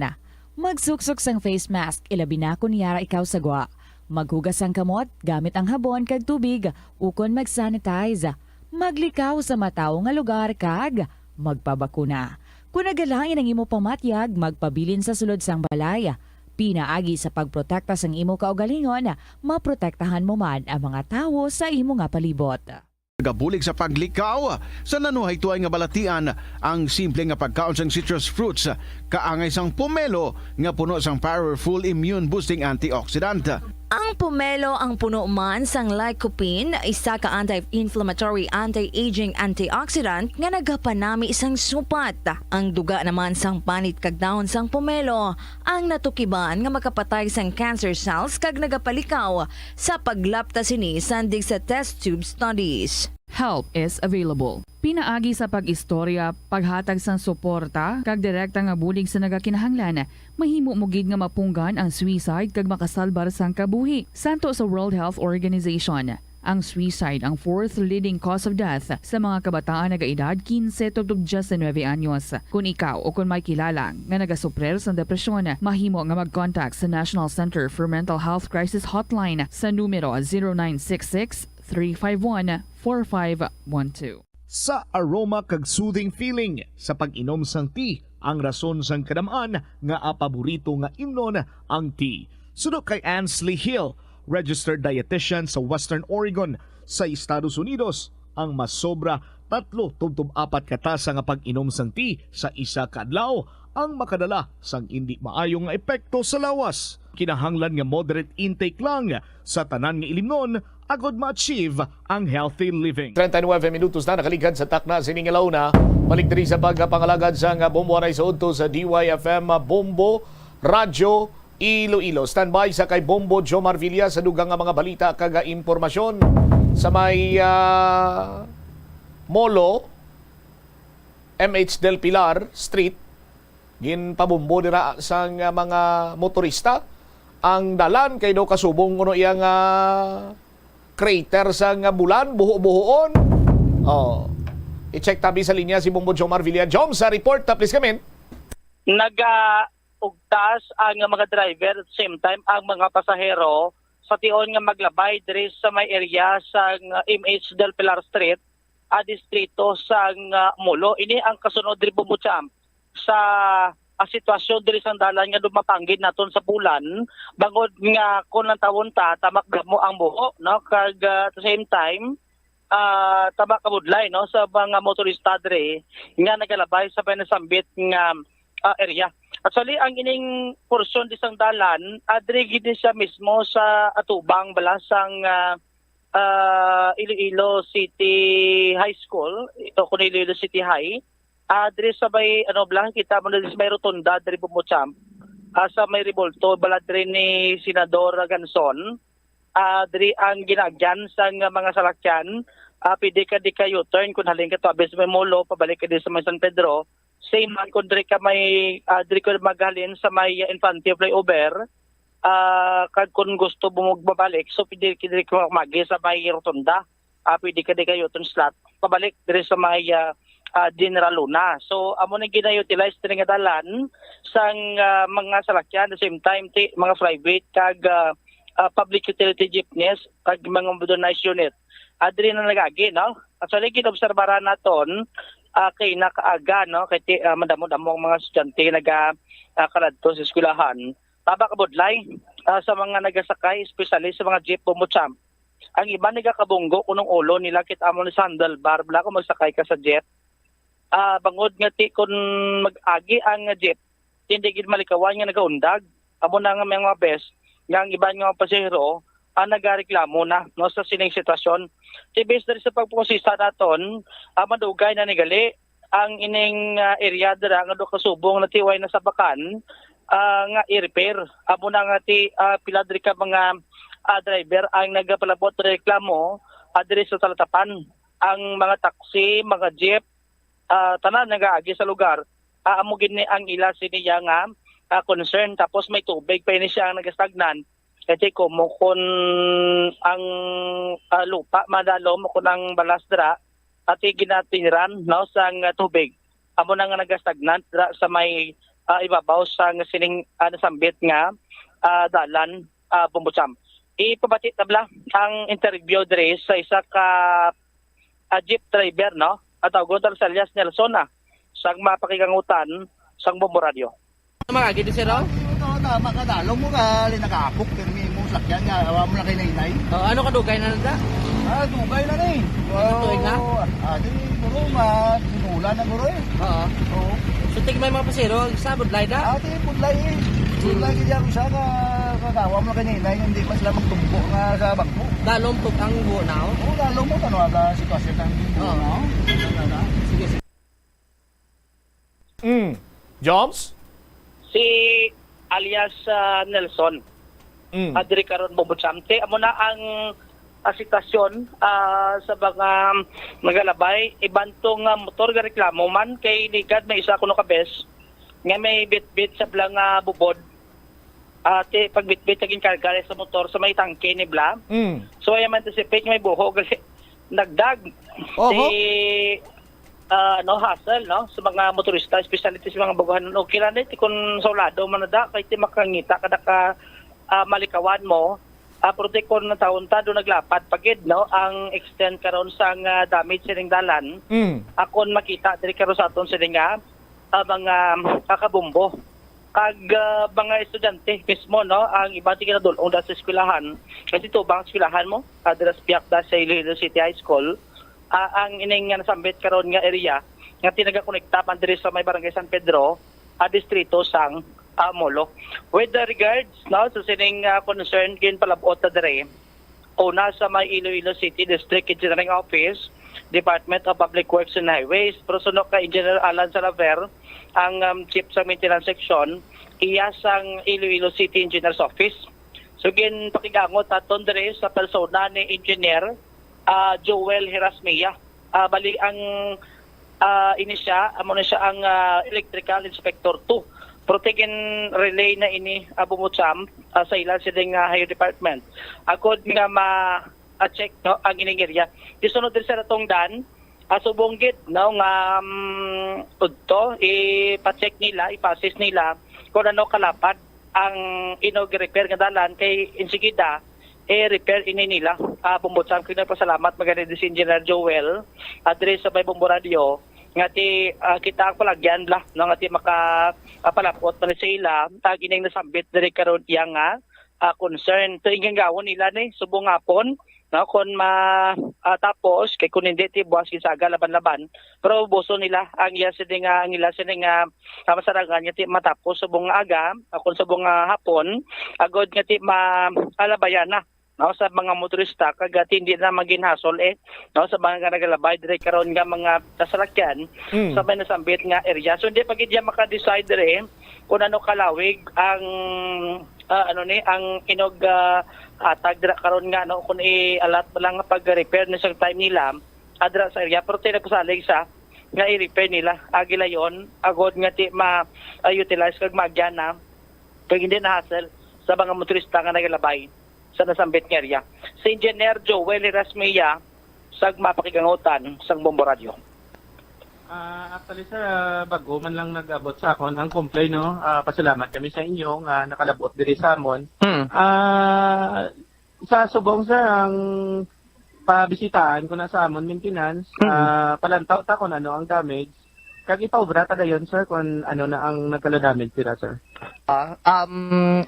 S9: Magsuksok sang face mask, ilabi na kung yara ikaw sagwa. Maghugas ang kamot gamit ang habon kag tubig, ukon mag-sanitize. Maglikaw sa mataw nga lugar kag magpabakuna. Kung nagalangin ang imo pamatyag, magpabilin sa sulod sang balay. Pinaagi sa pagprotekta sang imo kaugalingon, maprotektahan mo man ang mga tawo sa imo nga palibot.
S6: Gabulig sa paglikaw sa nanuhay tuay nga balatian ang simple nga pagkaon sang citrus fruits kaangay sang pomelo nga puno sang powerful immune boosting antioxidant.
S3: Ang pomelo ang puno man sang lycopene, isa ka anti-inflammatory, anti-aging antioxidant nga nagapanami isang supat. Ang duga naman sang panit kag dahon sang pomelo ang natukiban nga makapatay sang cancer cells kag nagapalikaw sa paglapta sini sandig sa test tube studies.
S7: Help is available. Pinaagi sa pag-istorya, paghatag sang suporta, kag direkta nga bulig sa nagakinahanglan, mahimo mo gid nga mapunggan ang suicide kag makasalbar sang kabuhi. Santo sa World Health Organization, ang suicide ang fourth leading cause of death sa mga kabataan nagaedad 15 to 19 anyos. Kung ikaw o kung may kilala nga nagasuprer sa depresyon, mahimo nga mag-contact sa National Center for Mental Health Crisis Hotline sa numero 0966-351-4512.
S19: Sa aroma kag soothing feeling sa pag-inom sang tea, ang rason sang kadamaan nga paborito nga imnon ang tea. Sunod kay Ansley Hill, registered dietitian sa Western Oregon sa Estados Unidos, ang mas sobra 3-4 katasa nga pag-inom sang tea sa isa ka adlaw ang makadala sang hindi maayong nga epekto sa lawas. Kinahanglan nga moderate intake lang sa tanan nga ilimnon agod ma-achieve ang healthy living.
S22: 39 minutos na nakaligad sa takna sining ilaw na. Balik diri sa pagpangalagad sa Bombo Anay sa udto sa DYFM Bombo Radyo Iloilo. Standby sa kay Bombo Jomar Villa sa dugang nga mga balita kag impormasyon sa may Molo MH Del Pilar Street. Ginpabombo dira sa mga motorista. Ang dalan kay do kasubong kuno iyang crater sa bulan, buho-buhoon. I-check tabi sa linya si Bombo Jomar Villa. Jom, sa report, please come in.
S20: Nag-ugtas ang mga driver at same time ang mga pasahero sa tion nga maglabay diri sa may area sa MH Del Pilar Street, distrito sa Molo. Ini ang kasunod diri Bombo Champ sa sitwasyon diri sa dalan nga dumapanggid naton sa bulan bangod nga kun lang tawon ta tamak mo ang buho no kag at the same time tamak kabudlay no sa mga motorista diri nga nagalabay sa panasambit nga area. Actually ang ining portion di sang dalan adri gid siya mismo sa atubang balasang Iloilo City High School, ito kun Iloilo City High. Diri sa may kita mo diri sa may rotunda diri Bombo Champ, sa may Revolto balad diri ni Senador Ganson, diri ang ginagyan sa mga salakyan, pwede ka di ka U-turn kung halin ka to abis may Molo pabalik ka di sa may San Pedro, same man kung diri ka may diri ka maghalin sa may Infante flyover, kag kung gusto bumabalik so pwede ka diri ka magi sa may rotunda, pwede ka di ka U-turn slot pabalik diri sa may General Luna. So amo na gina-utilize diri nga dalan sang mga salakyan at the same time mga private kag public utility jeepneys kag mga modernized unit. Adri na nagagi no. Actually kinobserbahan naton kay nakaaga no kay madamo-damo mga estudyante nagakanadto sa eskwelahan. Taba kabudlay sa mga nagasakay especially sa mga jeep Bombo Champ. Ang iba nagakabunggo kunong ulo nila kit amo ni sandal bar bla ko magsakay ka sa jeep. bangod nga ti kun mag-agi ang jeep hindi gid malikawan nga nagaundag amo na nga mga best nga ang iban nga pasahero nagareklamo na no sa sining sitwasyon. Ti based diri sa pagprosesa naton madugay na nigali ang ining area dira nga do kasubong na tiway na sabakan nga i-repair amo na nga ti pila diri ka mga driver ang nagapalabot reklamo diri sa talatapan ang mga taxi, mga jeep tanan nagaagi sa lugar amo gid ni ang ila siniya nga concern tapos may tubig pa ini siya ang nagastagnan kasi kung ang lupa madalo mo kun ang balasdra at ginatiniran no sang tubig amo na nga nagastagnant dra sa may ibabaw sa sining nasambit nga dalan Bumbutsam. Ipabati tabla ang interview dire sa isa ka jeep driver no at Godal Salias Nelson sang mapakigangutan sang Bombo Radio.
S2: Mga gidi siro?
S8: Oo, tama ka dalong mo ka linakapok pero mo sakyan nga awa mo na kay nainay.
S2: Ano ka dugay na nanda?
S8: Dugay na ni.
S2: Tuig na?
S8: Di guro sinula na guro eh.
S2: Oo. So tig may mga pasero sa budlay da?
S8: Di budlay eh. Budlay gid ako sa kagawa mo na kay nainay hindi mas lamang tumbo nga sa bangko.
S2: Dalom tuk ang buo na?
S8: Oo, dalom mo tanong aga sitwasyon ng buo na.
S2: Sige.
S22: Joms?
S20: Si alias Nelson. Adri karon Bumbutsam. Amo na ang sitwasyon sa mga nagalabay ibantong motor nga reklamo man kay ligad may isa kuno ka bes nga may bit-bit sa blang bubod. Ate pagbitbit naging karga sa motor sa may tangke ni bla. So ay man anticipate may buho gali nagdag. Hassle no sa mga motorista especially sa mga baguhan okay ra nit kun solado man da kay ti makangita kada ka malikawan mo protect kon na taon ta do naglapat pagid no ang extend karon sang damage sining dalan akon makita diri karon sa aton sining mga kakabumbo kag mga estudyante mismo no ang iba ti kinadulong da sa eskwelahan kasi to bang eskwelahan mo adres piak da sa Iloilo City High School ang ining nasambit karon nga area nga tinagakonekta man diri sa may barangay San Pedro distrito sang Molo. With the regards no sa sining concern gin palabot ta diri una sa may Iloilo City District Engineering Office, Department of Public Works and Highways, prosunok ka Engineer Alan Salaver ang chief sa maintenance section iya sang Iloilo City Engineer's Office. So gin pakigangot aton diri sa persona ni Engineer Joel Herasmia. Bali ang amo na siya ang Electrical Inspector 2. Protegin relay na ini Bumbutsam sa ilan sining higher department. Agod nga ma-check no ang ining area. Disunod din sa ratong dan subong gid no nga udto ipa-check nila, ipa-assess nila kung ano kalapad ang repair nga dalan kay insigida repair ini nila. Bumbutsam ko na pasalamat maganda si Engineer Joel address sa Bombo Radio nga ti kita ang palagyan la no nga ti makapalapot pa sa ila tag ining nasambit diri karon iya nga concern to ingang gawon nila ni subong hapon no kon tapos kay kun hindi ti buwas gisaga laban-laban pero buso nila ang iya sining ang ila sining masarangan nga ti matapos subong aga kun subong hapon agod nga ti alabayan na no sa mga motorista kagat hindi na maginhasol no sa mga nagalabay dire karon nga mga sasakyan sa may nasambit nga area. So hindi pagid ya maka-decide dire kung ano kalawig ang ang inog hatag dira karon nga no kun alat lang pag-repair na sa time nila adra sa area pero tinapasalig sa nga i-repair nila agila yon agod nga ti ma-utilize kag magyana pag hindi na hassle sa mga motorista nga nagalabay sa nasambit nga area. Si Engineer Joel Herasmia sa mapakigangutan sa Bombo Radio.
S21: Actually sir, bago man lang nag-abot sa akon ang complaint no. Pasalamat kami sa inyo nga nakalabot diri sa amon. Sa subong sir ang pabisitaan ko na sa amon maintenance, palantaw ta kung ano ang damage. Kag ipaubra ta dayon sir kung ano na ang nagkala-damage sila sir.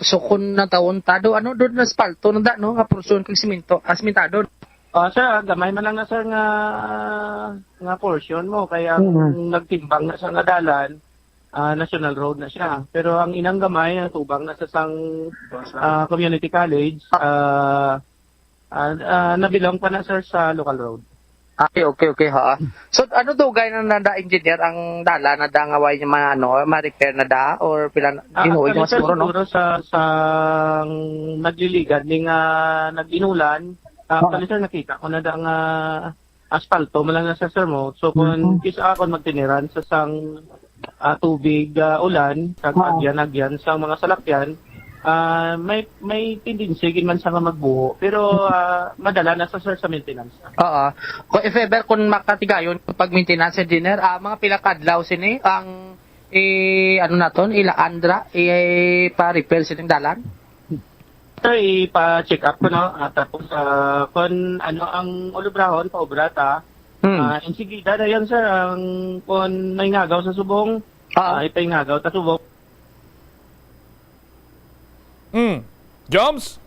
S2: So kung natawon tado ano doon na spalto na da no nga porson kag simento, asmentado.
S21: Sir, gamay man lang na sir nga portion mo kaya nagtimbang na sa dalan, National Road na siya. Pero ang inang gamay tubang na sa sang community college, nabilong pa na sir sa local road.
S20: Okay ha. So ano dugay na nada engineer ang dala na da ngaway niya ma-repair na da or pila ginuoy mo siguro no?
S21: Siguro sa nagliligad ning nag-inulan, sir nakita ko na da nga asfalto malang na sa sir mo. So kung kisa ako magtiniran sa sang tubig ulan, kag agyan sa mga salakyan, may tendency man sa magbuho pero madala na sa sir sa maintenance.
S20: Oo. If ever kung makatigayon pag maintenance engineer, mga pila kadlaw sini ang ano naton ila andra pa repair sining dalan.
S21: Sir, ipa-check up ko no tapos kung ano ang ulubrahon pa obrata. Insigida na yan sir ang kung may ngagaw sa subong, ipaingagaw ta subong.
S22: Joms?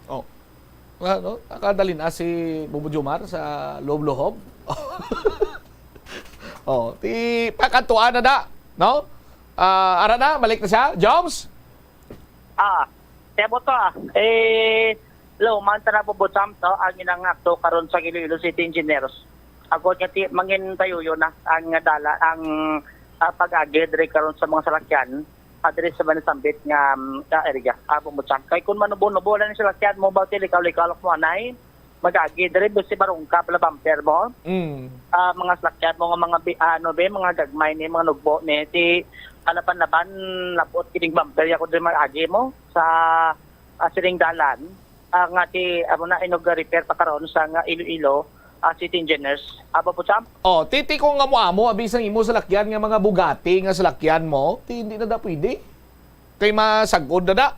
S22: Oh. Ano? Akadali na si Bubu Jomar sa loob-loob. Oh, ti pakatuan na da, no? Ara na, balik na siya. Joms?
S20: Tebo to low man ta na bubutam to ang inang akto karon sa Iloilo City Engineers. Ako nga mangin tayo yun na ang dala ang pag-agi dire karon sa mga salakyan adre sa Banisambit nga area bumutam. Kay kun manubo-nubo na ni salakyan mo ba likaw-likaw mo anay mag-agi dire si barungka pala bumper mo. Mga salakyan mo nga mga gagmay ni mga nugbo ni ti alapan-lapan lapot kining bumper ya ko dire mag-agi mo sa siring dalan nga ti na inog repair pa karon sa Iloilo City Engineers. Po Sam?
S22: Titi ko nga mo abisang imo sa lakyan nga mga Bugatti nga sa lakyan mo, hindi na da pwede. Kay masagod na da.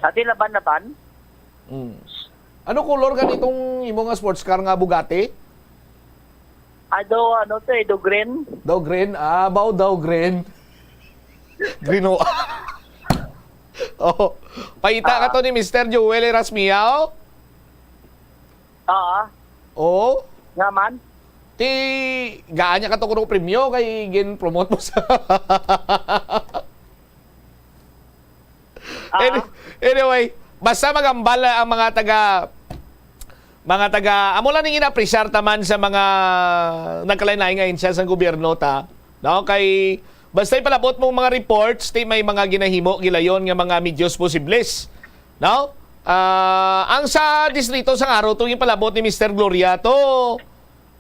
S20: Ati laban-laban?
S22: Ano color ka nitong imo nga sports car nga Bugatti?
S20: Do green.
S22: Daw green? Daw green. Green paita ka to ni Mr. Joel Erasmiao?
S20: Nga man?
S22: Ti, gaan niya ka to kuno premyo kay gin-promote mo sa... Anyway, basta magambal ang mga taga amo lang ning ina-appreciate taman sa mga nagkalain-lain nga insya sa gobyerno ta. No, kay basta ipalabot mo mga reports, may mga ginahimo gilayon nga mga medios posibles. No? Ang sa distrito sa araw itong ipalabot ni Mr. Gloriato,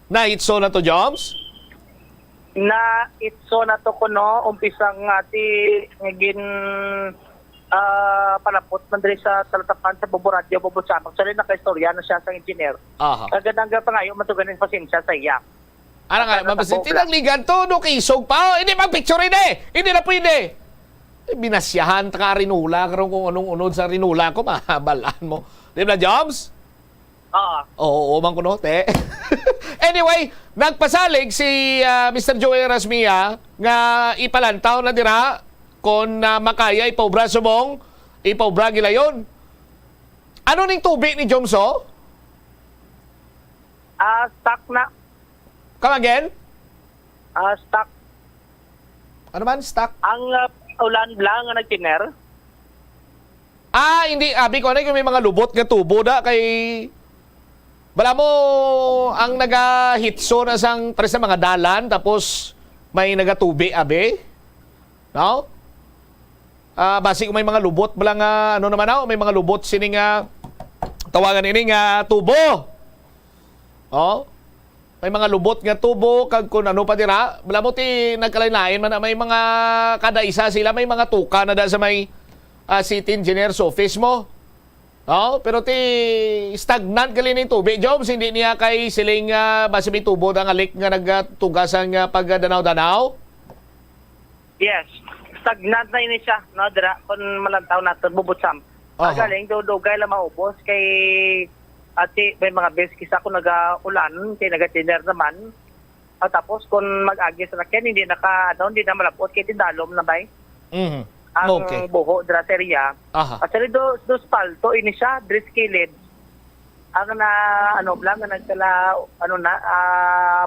S22: na itso na to, Joms?
S20: Na itso na to kuno, umpisang ati ngin palapot man diri sa talatapan sa Bubu Radio, Bubu Samang. Sorry, naka-istorya na siya sa engineer. Kagandang pangayo, matuganin pasensya sa iya.
S22: Ano nga, mapasin, tinangligan to, no, kisog pa. Hindi mag-picture hindi na pwede. Binasyahan, taka rinula, karoon kung anong unod sa rinula ko, mahabalaan mo. Di ba, Jobs? Oo, man ko no, te. Anyway, nagpasalig si Mr. Joel Erasmia nga ipalantaw na dira kung makaya ipaubra subong, ipaubra gilayon. Ano ning tubig ni Jomso?
S20: Stock na.
S22: Come again?
S20: Stock.
S22: Ano man, stock?
S20: Ang ulan lang nga nagtiner.
S22: Hindi. Abi ko na yung may mga lubot nga tubo da kay... Bala mo, ang naga-hitso na sang pares na mga dalan, tapos may nagatubi, abi. No? Basi kung may mga lubot, bala nga, ano naman ako, may mga lubot sining tawagan ini nga tubo. May mga lubot nga tubo, kag kung ano pa dira, bala mo ti nagkalain-lain man na may mga kada isa sila, may mga tuka na da sa may city engineer's office mo. Pero ti stagnant gali ng tubig, Jobs, hindi niya kay siling basi may tubo da nga lik nga nagtugasan nga pagdanaw-danaw?
S20: Yes, stagnant na ini siya, no, dira, kung malantaw natin, bubutsam. Galing, dugay lang maubos kay ati may mga beses kisa ko nag-ulan, kay nag-tiner naman. Tapos kung mag-agi sa lakyan, hindi na malapot kay tindalom na bay. ang
S22: Okay.
S20: buho dira sa area.
S22: Aha.
S20: Actually dos palto ini siya dress kilid. Ang na ano blang nga nagtala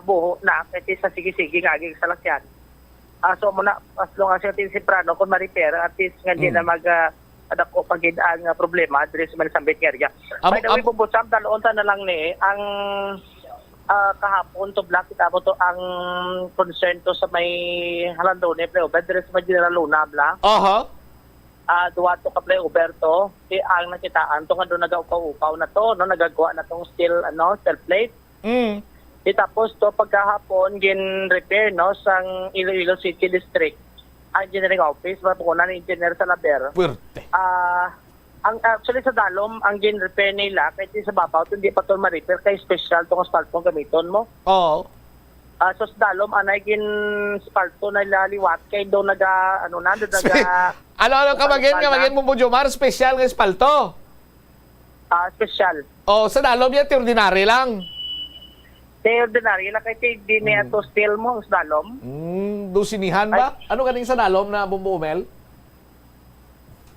S20: buho na kasi sa sige-sige nga agi sa lakyan. So muna as long as yung Simprano kung ma-repair at least nga di na mag adako pagid ang problema diri sa Manisambit area. By the way, Bumbusam, daloon ta na lang ni ang kahapon to black kita mo to ang concern to sa may Halandone Playover diri sa General Luna bla.
S22: Aha.
S20: Duwa to ka Playover to ang nakitaan to nga do nagaupaw-upaw na to no nagagawa na tong steel plate. Tapos to pagkahapon gin repair no sang Iloilo City District Engineering Office mapukunan ni Engineer Salaber.
S22: Puwerte.
S20: Ang actually sa dalom ang gin repair nila kahit sa babaw hindi pa to ma-repair kay special tong asphalt mo gamiton mo.
S22: Oo.
S20: So sa dalom anay gin asphalt na laliwat kay do naga
S22: Ano kamagin mo Jomar special nga espalto.
S20: Special.
S22: Oh, sa dalom yan ordinary lang.
S20: Ordinary lang kay di niya to steel mo sa dalom.
S22: Dusinihan ba? Ano ganing sa dalom na bumbuumel?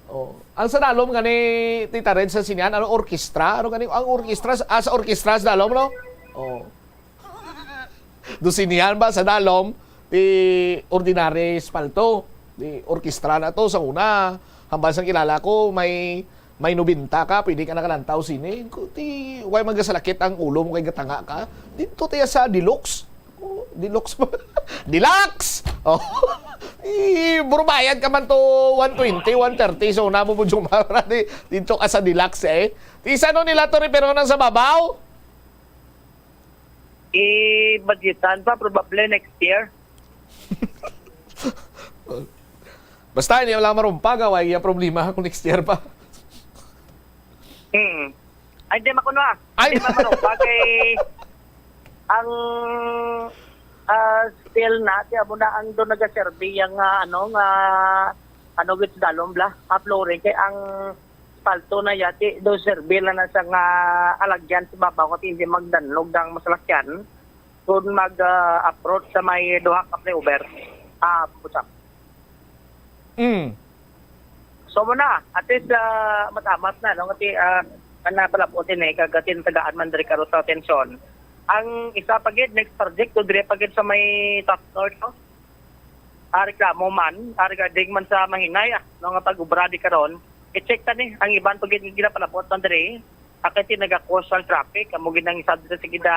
S22: Oh. Ang sa dalom gani Tita Red sa sinihan, ano orkestra? Ano ganing ang orkestra sa orkestra sa dalom no? Oh. Dusinihan ba sa dalom di ordinary espalto? Di orkestra na to sa una. Hambal sang kilala ko may 90 ka, pwede ka nakalantaw sini. Ti way magasalakit ang ulo mo kay gatanga ka. Dito tayo sa Deluxe. Oh, Deluxe ba? Deluxe! Oh. Burbayad ka man to 120, 130. So, namo mo Jomar. Dito ka sa Deluxe eh. Isa no nila to repero na sa babaw?
S20: Budgetan pa, probably next year.
S22: Basta hindi wala marumpa, gaway yung problema kung next year pa.
S20: Ay, di makuno Hindi marumpa kay ang still na tiya mo na ang doon nagaserbi yung git dalom bla flooring kay ang palto na yati do serbi na sa nga alagyan sa babaw kasi hindi magdanlog ng masalakyan kung mag-approach sa may duha ka Playover putak. So muna at least matamat na no kasi palaputin kagatin tagaan man diri karo sa atensyon. Ang isa pagid next project to dire pagid sa may top north no. Reklamo man, regarding man sa mahinay no nga pag-ubra di karon, i-check ta ni ang iban pagid ginapalapot man dire. Akit naga-cause ang traffic amo ginang isa diri sa gida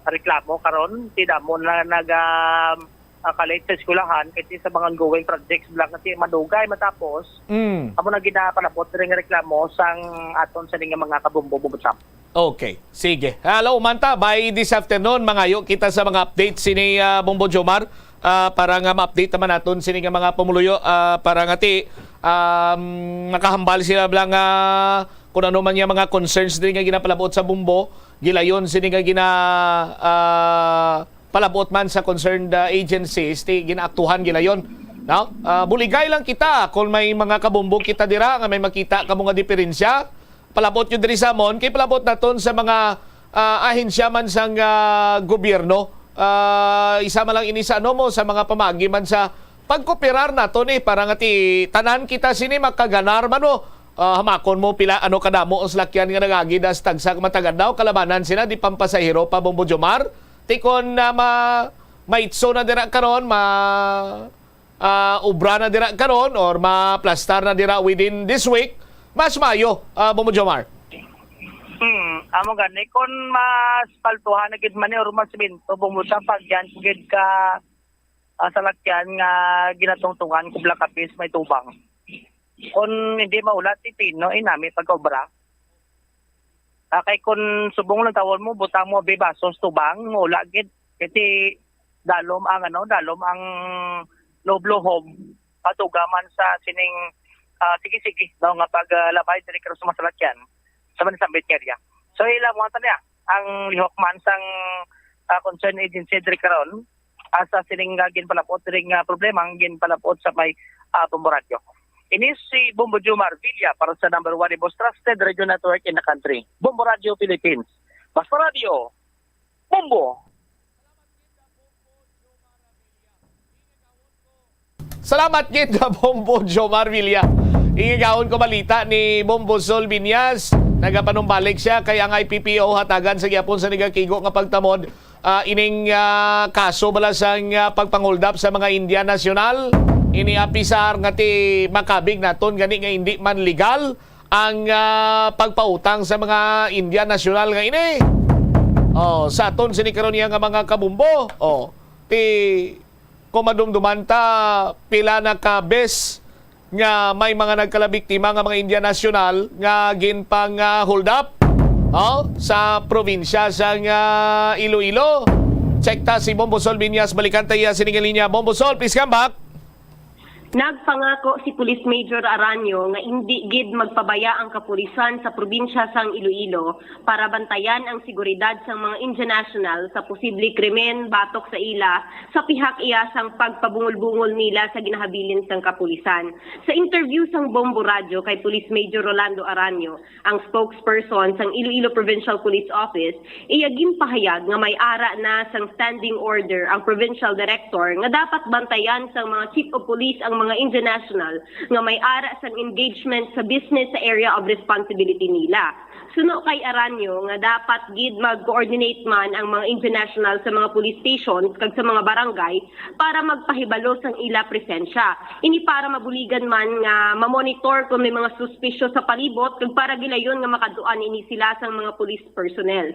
S20: reklamo karon, tida mo na kalate sa eskulahan kasi sa mga ongoing projects lang kasi madugay matapos. Amo na ginapalapot dire nga reklamo sang aton sa mga kabumbo-bubutsap.
S22: Okay, sige. Hello, Manta. By this afternoon, mangayo kita sa mga updates sini Bongbong Jomar para nga ma-update naman natin sini nga mga pumuluyo para nga ti makahambal sila lang kung ano man yung mga concerns din nga ginapalabot sa Bumbo. Gilayon sini nga palabot man sa concerned agencies ti ginaaktuhan gilayon. No? Buligay lang kita kung may mga kabumbong kita dira nga may makita ka mga diferensya. Palabot nyo diri sa amon, kay palabot naton sa mga ahensya man sang gobyerno. Isa man lang ini sa mo sa mga pamagi man sa pagkooperar naton para nga ti tanan kita sini makaganar man mo. Hamakon mo pila ano kadamo os lakyan nga nagagi das tagsak matagan daw kalabanan sina di pampasahero pa Bongbong Jomar. Ti kon maitso na dira karon ubra na dira karon or ma-plastar na dira within this week. Mas mayo, Bongbong Jomar.
S20: Amo gani kon mas paltuhan na gid man or mas minto bumusa pag yan gid ka salakyan nga ginatungtungan ko blakapis may tubang. Kon hindi maulat itino inami pagkobra. Kay kun subong lang tawon mo butang mo bebasos tubang mula gid kasi dalom ang loblohom patugaman sa sining sige daw nga paglabay diri karo sa masalakyan sa Manisambit area. So ila mo niya ang lihok man sang concerned agency diri karon sa sining ginpalapot diri nga problema ang ginpalapot sa may Bombo Radio. Ini si Bongbong Jomar Villa para sa number 1 most trusted radio network in the country. Bombo Radio Philippines. Basta Radio. Bombo.
S22: Sa Salamat gid ka Bombo Jomar Villa. Ingigawon ko balita ni Bombo Sol Binyas. Nagapanumbalik siya kaya ang IPPO hatagan sa gyapon sa nagakigo nga pagtamod ining kaso bala sang pagpanghold up sa mga Indian National. Iniapisar nga ti makabig naton gani nga hindi man legal ang pagpautang sa mga Indian National nga ini. Sa aton sini karon nga mga kabumbo. Ti kumadumduman ta pila na ka bes nga may mga nagkalabiktima nga mga Indian National nga ginpang hold up sa probinsya sa Iloilo. Check ta si Bombo Sol Binyas, balikan tayo sa linya. Bombo Sol, please come back.
S4: Nagpangako si Police Major Aranyo nga hindi gid magpabaya ang kapulisan sa probinsya sang Iloilo para bantayan ang seguridad sang mga international sa posible krimen batok sa ila sa pihak iya sang pagpabungol-bungol nila sa ginahabilin sang kapulisan. Sa interview sang Bombo Radio kay Police Major Rolando Aranyo, ang spokesperson sang Iloilo Provincial Police Office, iya ginpahayag nga may ara na sang standing order ang Provincial Director nga dapat bantayan sang mga Chief of Police ang mga international nga may ara sang engagement sa business sa area of responsibility nila. Suno kay Aranyo nga dapat gid mag-coordinate man ang mga international sa mga police stations kag sa mga barangay para magpahibalo sang ila presensya. Ini para mabuligan man nga ma-monitor kung may mga suspicious sa palibot kag para gilayon nga makaduan ini sila sang mga police personnel.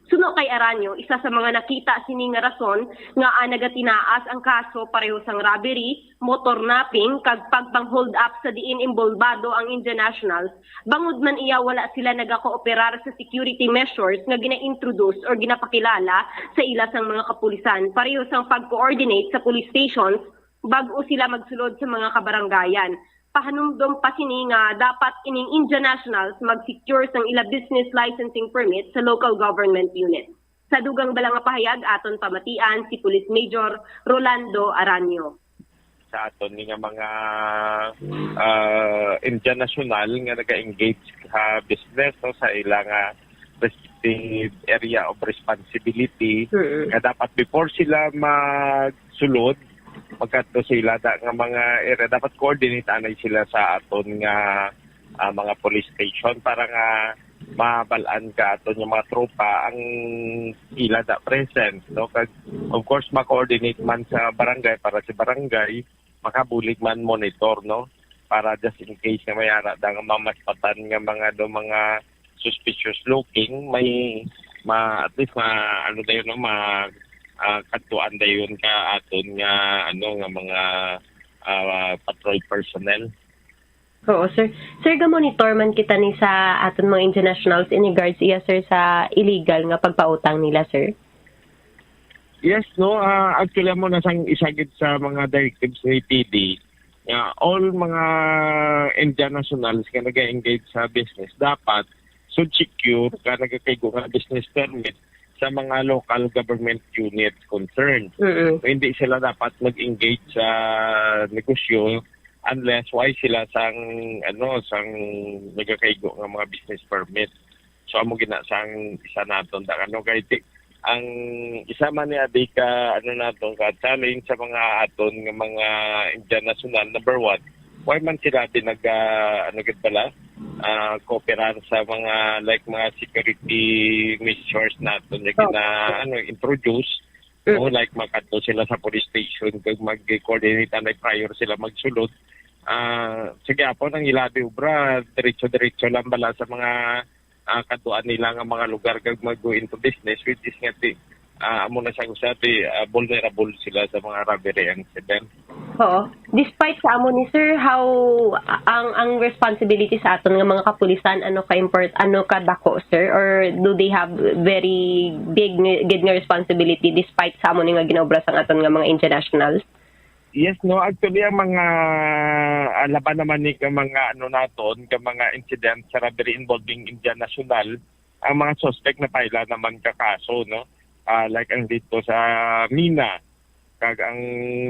S4: Suno kay Aranyo, isa sa mga nakita sini nga rason nga nagatinaas ang kaso pareho sang robbery, motor napping, kag pagpang-hold up sa diin imbolbado ang Indian Nationals, bangod man iya wala sila nagakooperar sa security measures nga gina-introduce or ginapakilala sa ila sang mga kapulisan. Pareho sang pag-coordinate sa police stations bago sila magsulod sa mga kabarangayan. Pahanumdom pa sini nga dapat ining Indian Nationals mag-secure sang ila business licensing permit sa local government unit. Sa dugang bala nga pahayag aton pamatian si Police Major Rolando Aranyo.
S5: Sa aton nga mga Indian National nga naga-engage sa business sa ilang respective area of responsibility nga dapat before sila magsulod pagkatto sila nga mga area dapat coordinate anay sila sa aton nga mga police station para nga mabalaan ka aton yung mga tropa ang ila da present no kag of course ma-coordinate man sa barangay para sa barangay makabulig man monitor no para just in case nga may ara da nga mamaspatan nga mga suspicious looking may at least ano dayon no katuan dayon ka aton nga nga mga patrol personnel.
S4: Oo, sir. Sir, ga-monitor man kita ni sa aton mga internationals in regards iya, sir, sa illegal nga pagpautang nila, sir?
S5: Yes, no. Actually, mo na sang isagid sa mga directives ni PD. All mga Indian nationals nga nag-engage sa business dapat secure ka nagkakaigo nga business permit sa mga local government units concerned. So, hindi sila dapat mag-engage sa negosyo unless why sila sang nagakaigo ng mga business permit. So amo gina sang isa naton da kay ang isa man ni adi ka naton ka challenge sa mga aton nga mga international number 1 why man sila din nagdala kooperar sa mga mga security measures naton na introduce like makadto sila sa police station kag mag-coordinate na prior sila magsulod sige po nang ilabi ubra diretso lang bala sa mga katuan nila nga mga lugar kag mag-go into business which is nga amo na siya usabi vulnerable sila sa mga robbery incident.
S4: Oo. Despite sa amo ni sir, how ang responsibility sa aton nga mga kapulisan ano ka dako sir, or do they have very big nga responsibility despite sa amo ni nga ginobra sa aton nga mga internationals?
S5: Yes, no. Actually, ang mga laban naman ni mga naton, mga incident sa robbery involving Indian National, ang mga suspect na paila naman kakaso, no? Like ang dito sa Mina, kag ang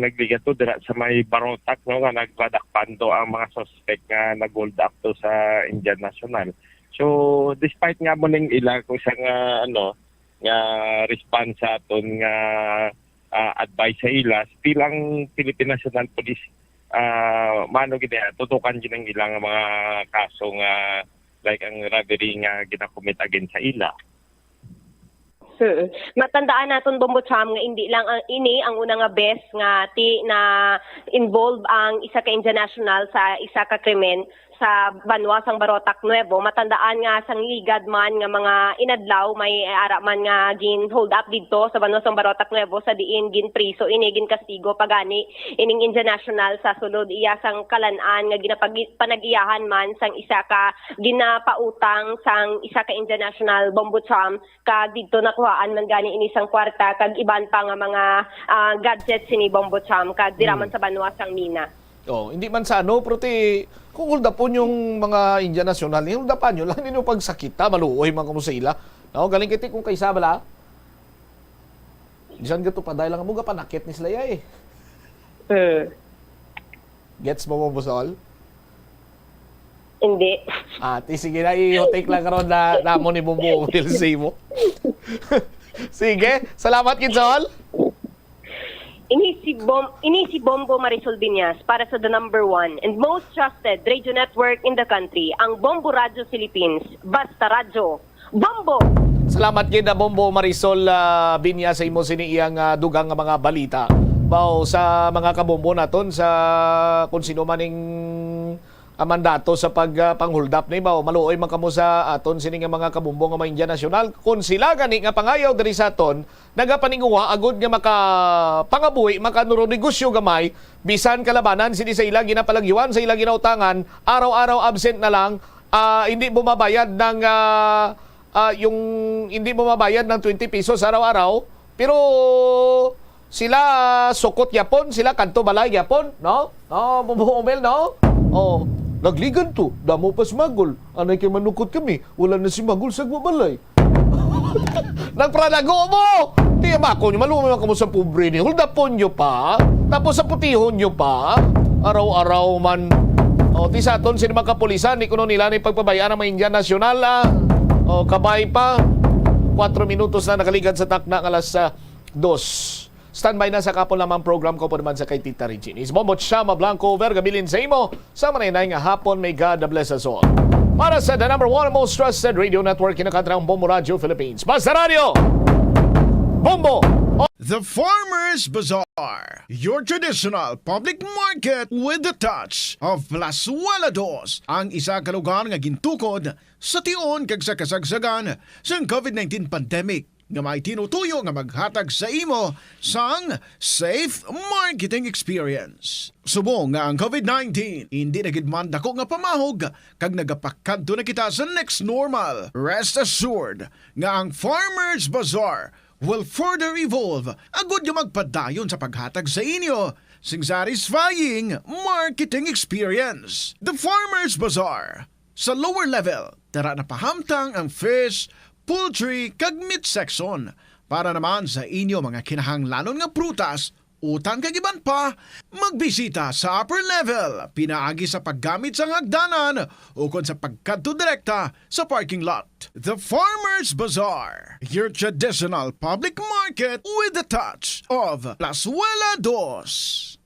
S5: nagligat to dira sa may Barotac, no? Nga nagladakpando ang mga suspect nga nag-hold up to sa Indian National. So, despite nga mo ning ila kung sa nga response sa aton nga advice sa ila, bilang Philippine National Police mano gid tutukan gid ang ilang mga kaso nga like ang robbery nga ginakomit against sa ila.
S4: Matandaan naton Bombocham nga hindi lang ini ang una nga best nga na involve ang isa ka international sa isa ka krimen sa Banwa sang Barotac Nuevo. Matandaan nga sang ligad man nga mga inadlaw may ara man nga gin hold up didto sa Banwa sang Barotac Nuevo sa diin gin priso ini gin kastigo pagani ining international sa sulod iya sang kalan-an nga panag-iyahan man sang isa ka ginapautang sang isa ka international Bombocham kag didto nakuhaan man gani ini sang kwarta kag iban pa nga mga gadgets ni Bombocham kag diraman sa Banwa sang Mina.
S22: Hindi man sa pero kung huldapon yung mga India National, huldapan nyo lang ninyo pagsakita, maluoy man kamo sa ila. Galing kiti kung kaysa bala. Diyan gato pa dahil lang mo panakit ni sila eh. Gets mo Bosol?
S4: Hindi.
S22: Sige na, i-take lang karon na namo ni Bumbo Wilsey mo. Sige, salamat Kinsol.
S4: Ini si Bombo Marisol Biñas para sa the number 1 and most trusted radio network in the country, ang Bombo Radio Philippines. Basta radyo. Bombo!
S22: Salamat gid na Bombo Marisol Biñas sa imo siniyang dugang nga mga balita. Bao sa mga kabombo naton sa kung sino maning mandato sa pagpanghuldap ni bao maluoy man kamo sa aton sini nga mga kabombo nga India National kung sila gani nga pangayaw diri sa aton nagapaninguha agud nga makapangabuhi makanuro negosyo gamay bisan kalabanan sini sa ila ginapalagyawan sa ila ginautangan araw-araw absent na lang hindi bumabayad ng yung hindi bumabayad ng 20 pesos araw-araw pero sila sukot yapon sila kanto balay yapon no bumumel no nagligan to, damo pa smagol. Anay kay manukot kami, wala na si magol sa gwabalay. Nagpralago mo! Di ba ako nyo, maluman ka mo sa pobre ni, huldapon nyo pa, tapos sa putihon nyo pa, araw-araw man. Ti sa aton, sino makapulisan, di kuno nila ni pagpabayaan ng mga Indian National, kabay pa, 4 minutos na nakaligad sa takna ng alas 2. Standby na sa kapon lamang program ko po naman sa kay Tita Regine. Isbomot siya, Mablanco, Vergabilin sa imo. Sa manay nga hapon, may God bless us all. Para sa the number 1 most trusted radio network, kinakatrang Bombo Radio Philippines. Basta Radio! Bombo!
S6: The Farmers Bazaar, your traditional public market with the touch of Plazuela Dos, ang isa ka lugar nga gintukod sa tion kag sa kasagsagan sa COVID-19 pandemic nga may tinutuyo nga maghatag sa imo sang safe marketing experience. Subong nga ang COVID-19 hindi na gid man dako nga pamahog kag nagapakadto na kita sa next normal. Rest assured nga ang Farmers Bazaar will further evolve agud nga magpadayon sa paghatag sa inyo sing satisfying marketing experience. The Farmers Bazaar sa lower level tara na pahamtang ang fish, poultry kag meat section para naman sa inyo mga kinahanglanon nga prutas, utang kag iban pa, magbisita sa upper level pinaagi sa paggamit sa hagdanan o kon sa pagkadto direkta sa parking lot. The Farmers Bazaar, your traditional public market with the touch of Plazuela Dos.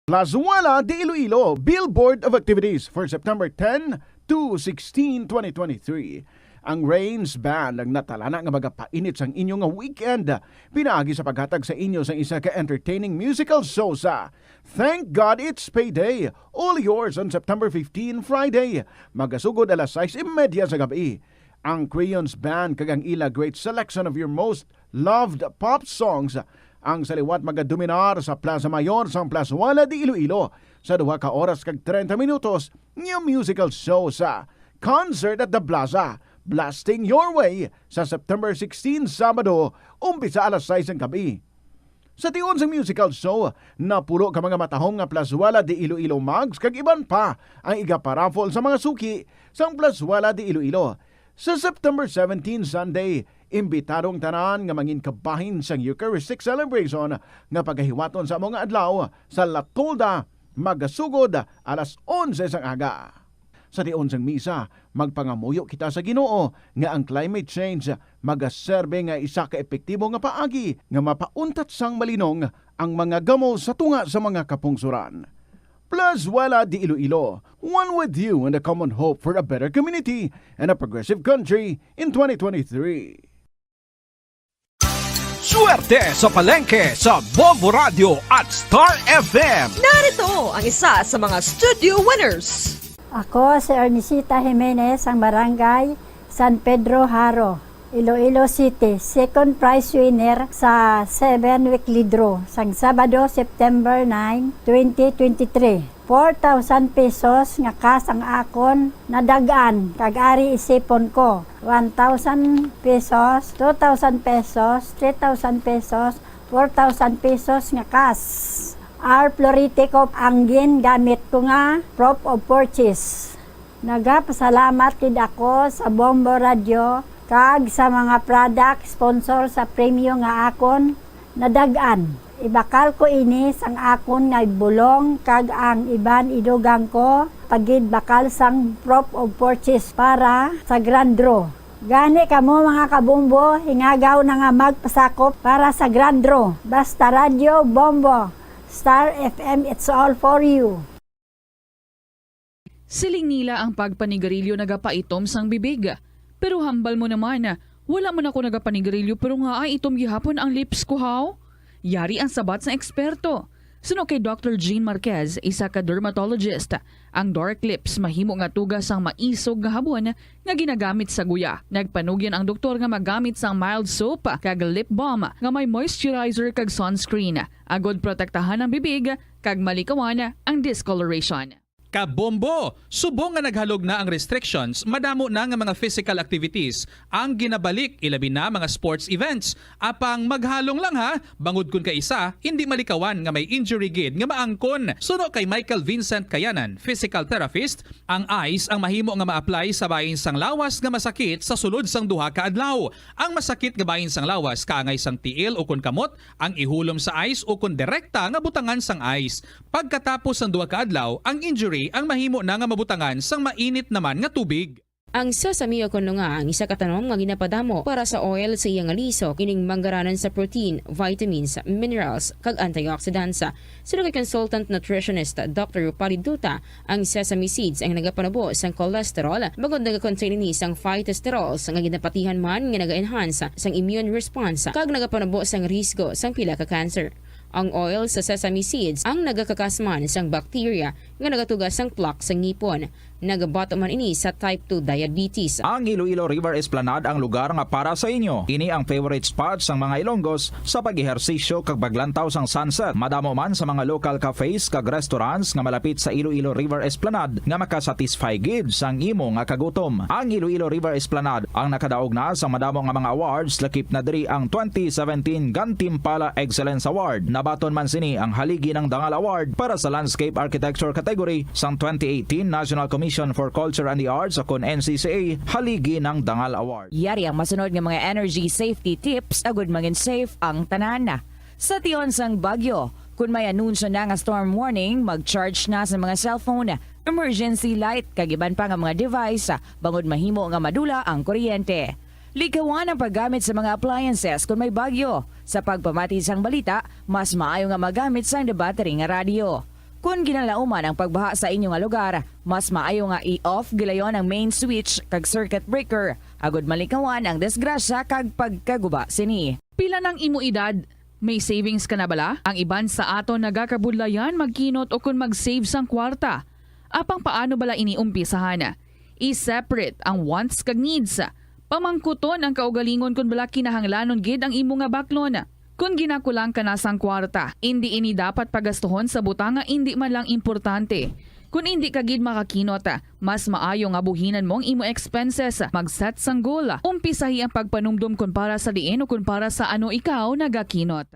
S6: Plazuela de Iloilo Billboard of Activities for September 10 to 16, 2023. Ang Rains Band ang natalana nga magapainit sang inyo nga weekend. Pinaagi sa paghatag sa inyo sang isa ka entertaining musical show sa Thank God It's Payday. All yours on September 15, Friday. Magasugod alas 6:30 sa gabi. Ang Crayons Band kag ang ila great selection of your most loved pop songs ang saliwat magadominar sa Plaza Mayor sang Plazuela de Iloilo sa 2 ka oras kag 30 minutos nga musical show sa Concert at the Plaza. Blasting your way sa September 16, Sabado, umpisa alas 6 ng gabi. Sa tion sa musical show, napulo ka mga matahong nga Plazuela de Iloilo mugs kag iban pa ang igaparaffle sa mga suki sang Plazuela de Iloilo. Sa September 17, Sunday, imbitadong tanan nga mangin kabahin sang Eucharistic celebration nga pagahiwaton sa mga adlaw sa La Tolda, magasugod alas 11 sang aga. Sa tion sang misa, magpangamuyo kita sa Ginoo nga ang climate change magaserbe nga isa ka epektibo nga paagi nga mapauntat sang malinong ang mga gamo sa tunga sa mga kapungsuran. Plazuela de Iloilo, one with you in the common hope for a better community and a progressive country in 2023.
S11: Swerte sa palengke sa Bombo Radio at Star FM.
S13: Narito ang isa sa mga studio winners.
S23: Ako si Ernesita Jimenez, ang barangay San Pedro Haro, Iloilo City. Second prize winner sa 7 weekly draw sang Sabado, September 9, 2023. 4,000 pesos nga kas ang akon nadagaan kag ari isipon ko. 1,000 pesos, 2,000 pesos, 3,000 pesos, 4,000 pesos nga kas. R. Floritico ang gamit ko nga proof of purchase. Nagapasalamat kid ako sa Bombo Radio kag sa mga product sponsor sa premium nga akon nadagaan. Ibakal ko ini sang akon nga bulong kag ang iban idugang ko pagid bakal sang proof of purchase para sa grand draw. Gani kamo mga kabombo, hingagaw na nga magpasakop para sa grand draw. Basta Radio Bombo, Star FM, it's all for you.
S7: Siling nila ang pagpanigarilyo nagapaitom sang bibig. Pero hambal mo naman, wala mo na ko nagapanigarilyo pero nga ay itom gihapon ang lips ko how? Yari ang sabat sa eksperto. Suno kay Dr. Jean Marquez, isa ka dermatologist. Ang dark lips mahimo nga tugas ang maisog nga habon nga ginagamit sa guya. Nagpanugyan ang doktor nga magamit sang mild soap kag lip balm nga may moisturizer kag sunscreen. Agod protektahan ang bibig kag malikawan ang discoloration.
S12: Kabombo! Subong nga naghalog na ang restrictions, madamo na nga mga physical activities ang ginabalik ilabi na mga sports events. Apang maghalong lang ha, bangod kun ka isa, hindi malikawan nga may injury gid nga maangkon. Suno kay Michael Vincent Kayanan, physical therapist, ang ice ang mahimo nga ma-apply sa bahin sang lawas nga masakit sa sulod sang duha ka adlaw. Ang masakit nga bahin sang lawas kaangay sang tiil o kun kamot, ang ihulom sa ice o kun direkta nga butangan sang ice. Pagkatapos sang duha ka adlaw, ang injury ang mahimo na nga mabutangan sang mainit naman nga tubig.
S16: Ang sesame o kuno nga ang isa ka tanom nga ginapadamo para sa oil sa iyang aliso kining manggaranan sa protein, vitamins, minerals kag antioxidants. Sino kay consultant nutritionist Dr. Rupali Duta, ang sesame seeds ang nagapanabo sang cholesterol bagod nagakontain ni sang phytosterols nga ginapatihan man nga naga-enhance sang immune response kag nagapanabo sang risgo sang pila ka cancer. Ang oil sa sesame seeds ang nagakakasman sang bacteria nga nagatugas sang plaque sa ngipon. Nagabato man ini sa type 2 diabetes.
S14: Ang Iloilo River Esplanade ang lugar nga para sa inyo. Ini ang favorite spot sang mga Ilonggos sa pag-ehersisyo kag baglantaw sang sunset. Madamo man sa mga local cafes kag restaurants nga malapit sa Iloilo River Esplanade nga makasatisfy gid sang imo nga kagutom. Ang Iloilo River Esplanade ang nakadaog na sa madamo nga mga awards, lakip na diri ang 2017 Gantimpala Excellence Award. Nabaton man sini ang haligi ng Dangal Award para sa Landscape Architecture category sang 2018 National Commission for Culture and the Arts o kon NCCA haligi ng Dangal Award.
S9: Yari ang masunod nga mga energy safety tips agud maging safe ang tanan. Sa tion sang Bagyo, kung may anunsyo na nga storm warning, mag-charge na sa mga cellphone, emergency light kag iban pa nga mga device bangod mahimo nga madula ang kuryente. Likawan ang paggamit sa mga appliances kung may bagyo. Sa pagpamati sang balita, mas maayo nga magamit sang battery nga radio. Kung ginalauman ang pagbaha sa inyong lugar, mas maayo nga i-off gilayon ang main switch kag circuit breaker. Agud malikawan ang disgrasya kag pagkaguba sini.
S7: Pila ng imo edad? May savings ka na bala? Ang iban sa ato nagakabudlayan magkinot o kung mag-save sang kwarta. Apang paano bala iniumpisahan? I-separate ang wants kag needs. Pamangkuton ang kaugalingon kung bala kinahanglanon gid ang imo nga baklon. Kung ginakulang ka na sang kwarta, hindi ini dapat pagastuhon sa butanga hindi man lang importante. Kung hindi ka gid makakinot, mas maayo nga buhinan mong imo expenses. Mag-set sang goal. Umpisahi ang pagpanumdum kung para sa diin o kung para sa ano ikaw nagakinot.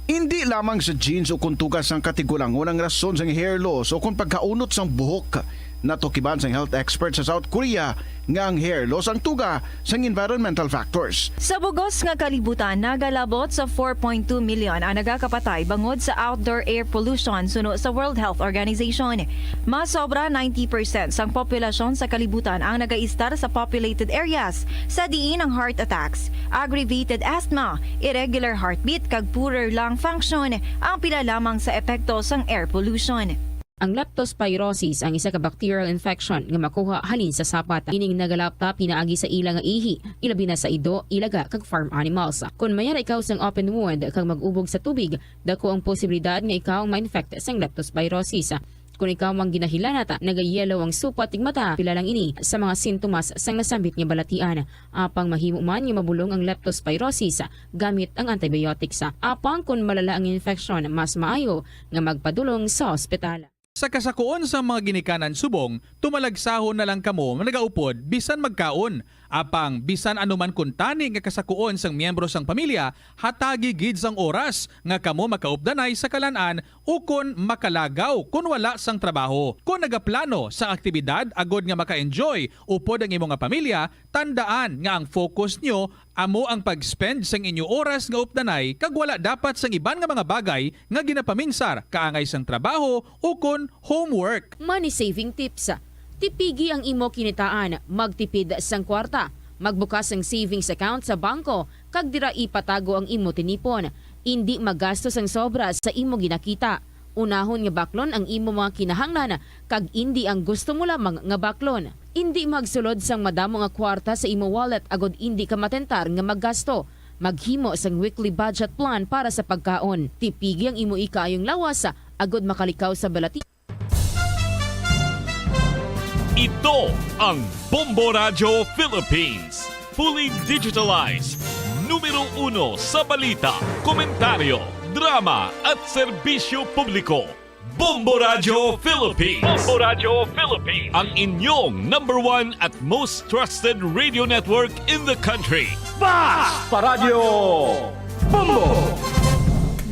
S6: Hindi lamang sa jeans o kung tugas ang katigulangon ang rason sang hair loss o kung pagkaunot sang buhok. Natukiban sang health expert sa South Korea nga ang hair loss ang tuga sang environmental factors.
S3: Sa bugos nga kalibutan, nagalabot sa 4.2 million ang nagakapatay bangod sa outdoor air pollution suno sa World Health Organization. Mas sobra 90% sang populasyon sa kalibutan ang nagaistar sa populated areas sa diin ang heart attacks, aggravated asthma, irregular heartbeat kag poorer lung function ang pila lamang sa epekto sang air pollution.
S16: Ang leptospirosis ang isa ka bacterial infection nga makuha halin sa sapat. Ining nagalapta pinaagi sa ila nga ihi, ilabi na sa ido, ilaga kag farm animals. Kung mayara ikaw sang open wound kag mag-ubog sa tubig, dako ang posibilidad nga ikaw ma-infect sang leptospirosis. Kung ikaw mang ginahilanata, nagayelo ang supat tig mata, pila lang ini sa mga sintomas sang nasambit nga balatian. Apang mahimo man nga mabulong ang leptospirosis gamit ang antibiotics. Apang kung malala ang infection, mas maayo nga magpadulong sa ospital.
S12: Sa kasakuon sa mga ginikanan subong, tumalagsahon na lang kamo nagaupod bisan magkaon. Apang bisan anuman kun tani nga kasakuon sang miyembro sang pamilya, hatagi gid sang oras nga kamo makaupdanay sa kalan-an o kun makalagaw kun wala sang trabaho. Kung nagaplano sa aktibidad agod nga maka-enjoy upod ang imong nga pamilya, tandaan nga ang focus nyo amo ang pag-spend sang inyo oras nga updanay kag wala dapat sang iban nga mga bagay nga ginapaminsar kaangay sang trabaho o kun homework.
S16: Money saving tips. Tipigi ang imo kinitaan, magtipid sang kwarta, magbukas ang savings account sa bangko, kag dira ipatago ang imo tinipon. Indi magastos ang sobra sa imo ginakita. Unahon nga baklon ang imo mga kinahanglan, kag indi ang gusto mo lamang nga baklon. Indi magsulod sang madamo nga kwarta sa imo wallet agod indi ka matentar nga maggasto. Maghimo sang weekly budget plan para sa pagkaon. Tipigi ang imo ikayong lawas agod makalikaw sa balati.
S1: Ito ang Bombo Radio Philippines. Fully digitalized. Numero 1 sa balita, komentaryo, drama at serbisyo publiko. Bombo Radio Philippines. Bombo Radio Philippines. Ang inyong #1 at most trusted radio network in the country.
S10: Basta Radio Bombo!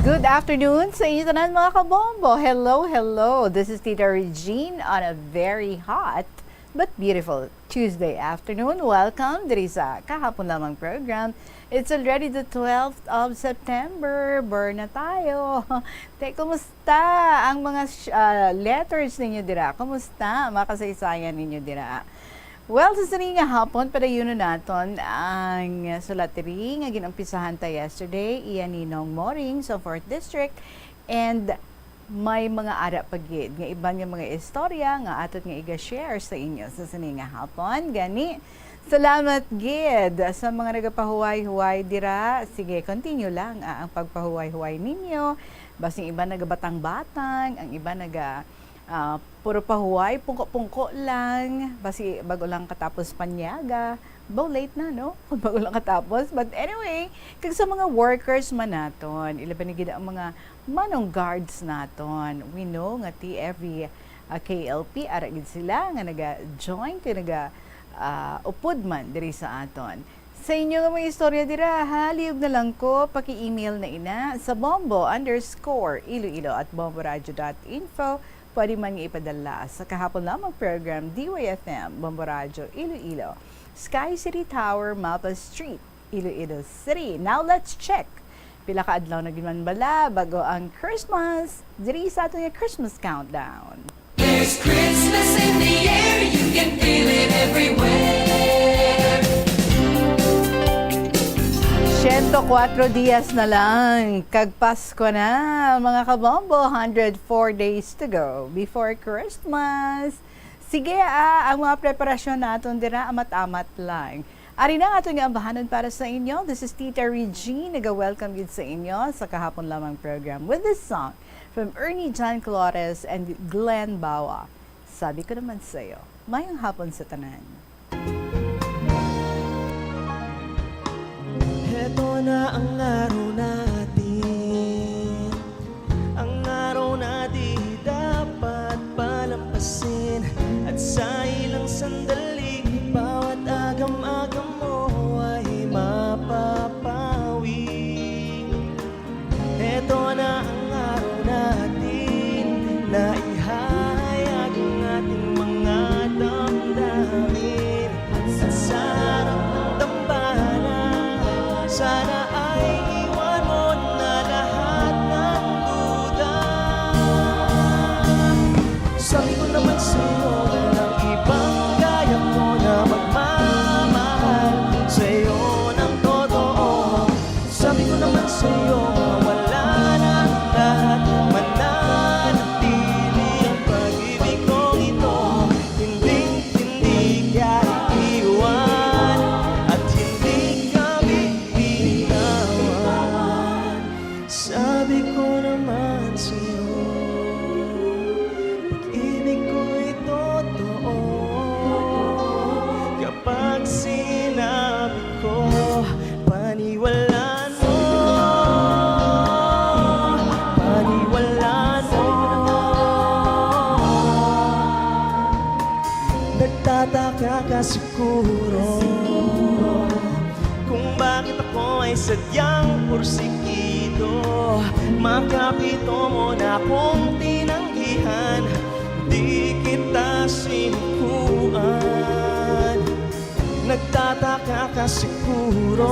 S15: Good afternoon sa inyo tanan mga kabombo. Hello, hello. This is Tita Regine on a very hot but beautiful Tuesday afternoon. Welcome diri sa kahapon lamang program. It's already the 12th of September. Burn na tayo. Kumusta ang mga letters ninyo dira? Kumusta mga kasaysayan ninyo dira? Well, sa nga hapon, padayuno naton ang sulatiri nga ginumpisahan ta yesterday, iyan ni Nong Moring sa 4th District, and may mga ara pagid nga iban nga mga istorya nga atot nga iga-share sa inyo sa nga hapon. Gani, salamat gid sa mga nagapahuway-huway dira. Sige, continue lang ang pagpahuway-huway ninyo. Basing iba nagabatang-batang, ang iba puro pahuway, pungko-pungko lang, basi bago lang katapos panyaga, late na, no? Bago lang katapos. But anyway, kag sa mga workers man naton, ilaban gid ang mga manong guards naton. We know nga every KLP, ara gid sila nga naga-join, upod man diri sa aton. Sa inyo nga mga istorya dira, haliyog na lang ko, paki-email na ina sa bombo_iloilo@bomboradio.info. Pwede man ipadala sa kahapon lamang program DYFM, Bombo Radio, Iloilo, Sky City Tower, Mapa Street, Iloilo City. Now let's check. Pila ka adlaw na giman bala bago ang Christmas. Diri sa atong Christmas countdown.
S10: There's Christmas in the air, you can feel it everywhere.
S15: 104 dias na lang, kag Pasko na, mga kabombo, 104 days to go before Christmas. Sige, ang mga preparasyon natin dira, amat-amat lang. Ari na ato nga ambahanon para sa inyo. This is Tita Regine, nag-welcome yun sa inyo sa kahapon lamang program with this song from Ernie John Colores and Glenn Bawa. Sabi ko naman sa iyo, mayang hapon sa tanan.
S10: Ito na ang araw natin, ang araw na di dapat palampasin, at sa ilang sandali, bawat agam-agam mo ay mapapawi. Ito na ang araw natin, na ihahayag ang ating mga damdamin, at sa harap ng dambana, sana ay iwan mo Sabi ko naman sa'yo, pag-ibig ko'y totoo. Kapag sinabi ko, paniwalaan mo, paniwalaan mo. Nagtataka ka siguro kung bakit ako ay sadyang porsigido. Makapito mo na akong tinanggihan, di kita sinukuan. Nagtataka ka siguro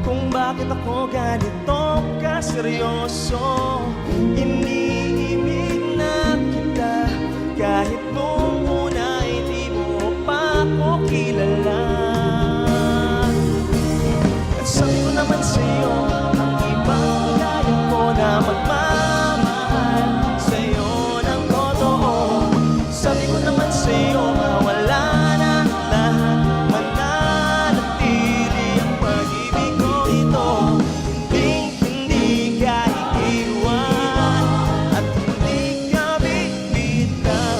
S10: kung bakit ako ganito kaseryoso. Iniibig na kita kahit nung una ay di mo pa ako kilala. At sabi ko naman sa'yo, ang ibang kaya ko na magmamahal sa'yo ng totoo. Sabi ko naman sa'yo, mawala na lahat, mananatili ang pag-ibig ko ito. Hindi ka iiwan at hindi ka bibitawan.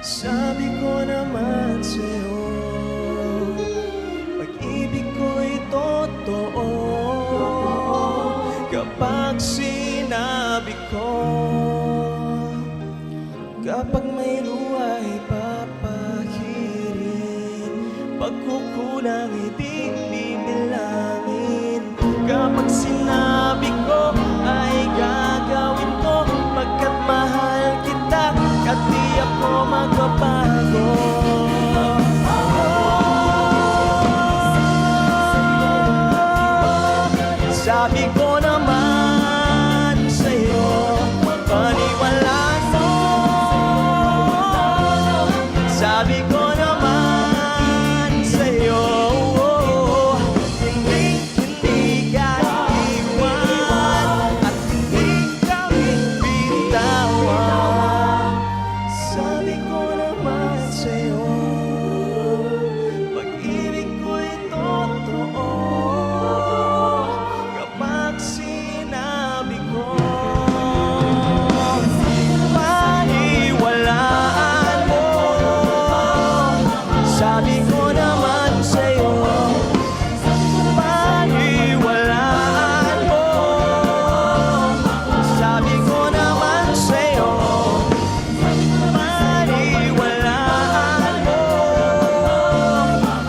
S10: Sabi ko naman sa'yo, pag-ibig ko'y totoo. Kapag sinabi ko, kapag may luwa'y papahirin, pagkukulang di bibilangin. Kapag sinabi ko ay gagawin ko, pagkat mahal kita at di ako magbabago. Sabi ko naman sa'yo, paniwalaan mo. Sabi ko naman sa'yo, hindi ka iiwan at hindi ka bibitawan. Sabi ko naman sa'yo, pag-ibig ko'y totoo. Kapag sinabi ko, paniwalaan mo. Sabi ko naman sa'yo, paniwalaan mo. Sabi ko naman sa'yo, paniwalaan mo.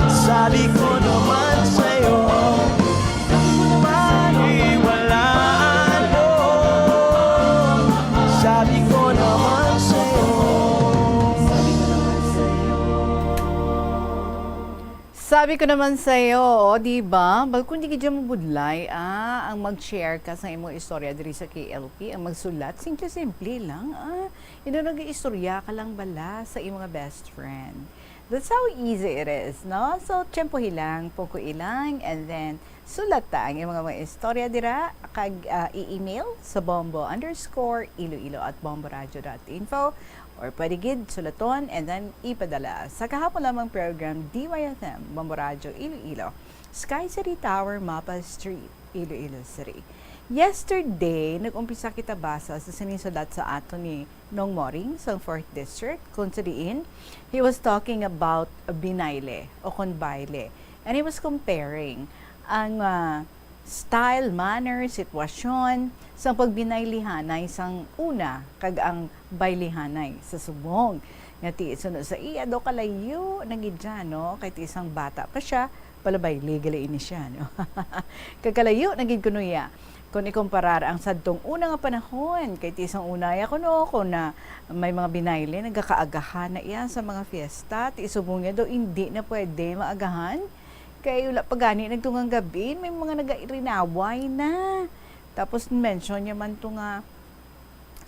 S10: Sabi ko naman sa'yo, paniwalaan mo. Sabi ko naman sa'yo.
S15: Sabi ko naman sa'yo, o diba? Kung di ka dyan mabudlay, ang mag-share ka sa imong istorya diri sa KLP, ang magsulat, simple-simple lang. Nag-istorya ka lang bala sa imong best friend. That's how easy it is, no? So, tiyempohi lang, puko ilang, and then, sulat ta ang mga istorya dira, kag i-email sa bombo_iloilo@bomboradio.info, or pwede gid sulaton and then ipadala sa kahapon lamang program DYFM Bombo Radio Iloilo, Sky City Tower, Mapa Street, Iloilo City. Yesterday, nag-umpisa kita basa sa sinisulat sa ato ni Nong Moring sa 4th District, kung sa diin, he was talking about binayle o konbayle, and he was comparing ang style, manner, sitwasyon sa pagbinaylihanay sang una kag ang baylihanay sa subong. Nga ti sunod sa iya do kalayo nagidya, no? Kay ti isang bata pa siya, palabay legally ini siya, no? Kagkalayo nagid kuno ya. Kung ikumparar ang sadtong una nga panahon, kay ti isang unaya kuno kung na may mga binayli nagkakaagahan na iya sa mga fiesta, ti subong niya do hindi na pwede maagahan. Kaya wala pa gani nagtungang gabi, may mga nag-irinaway na. Tapos mention niya man ito nga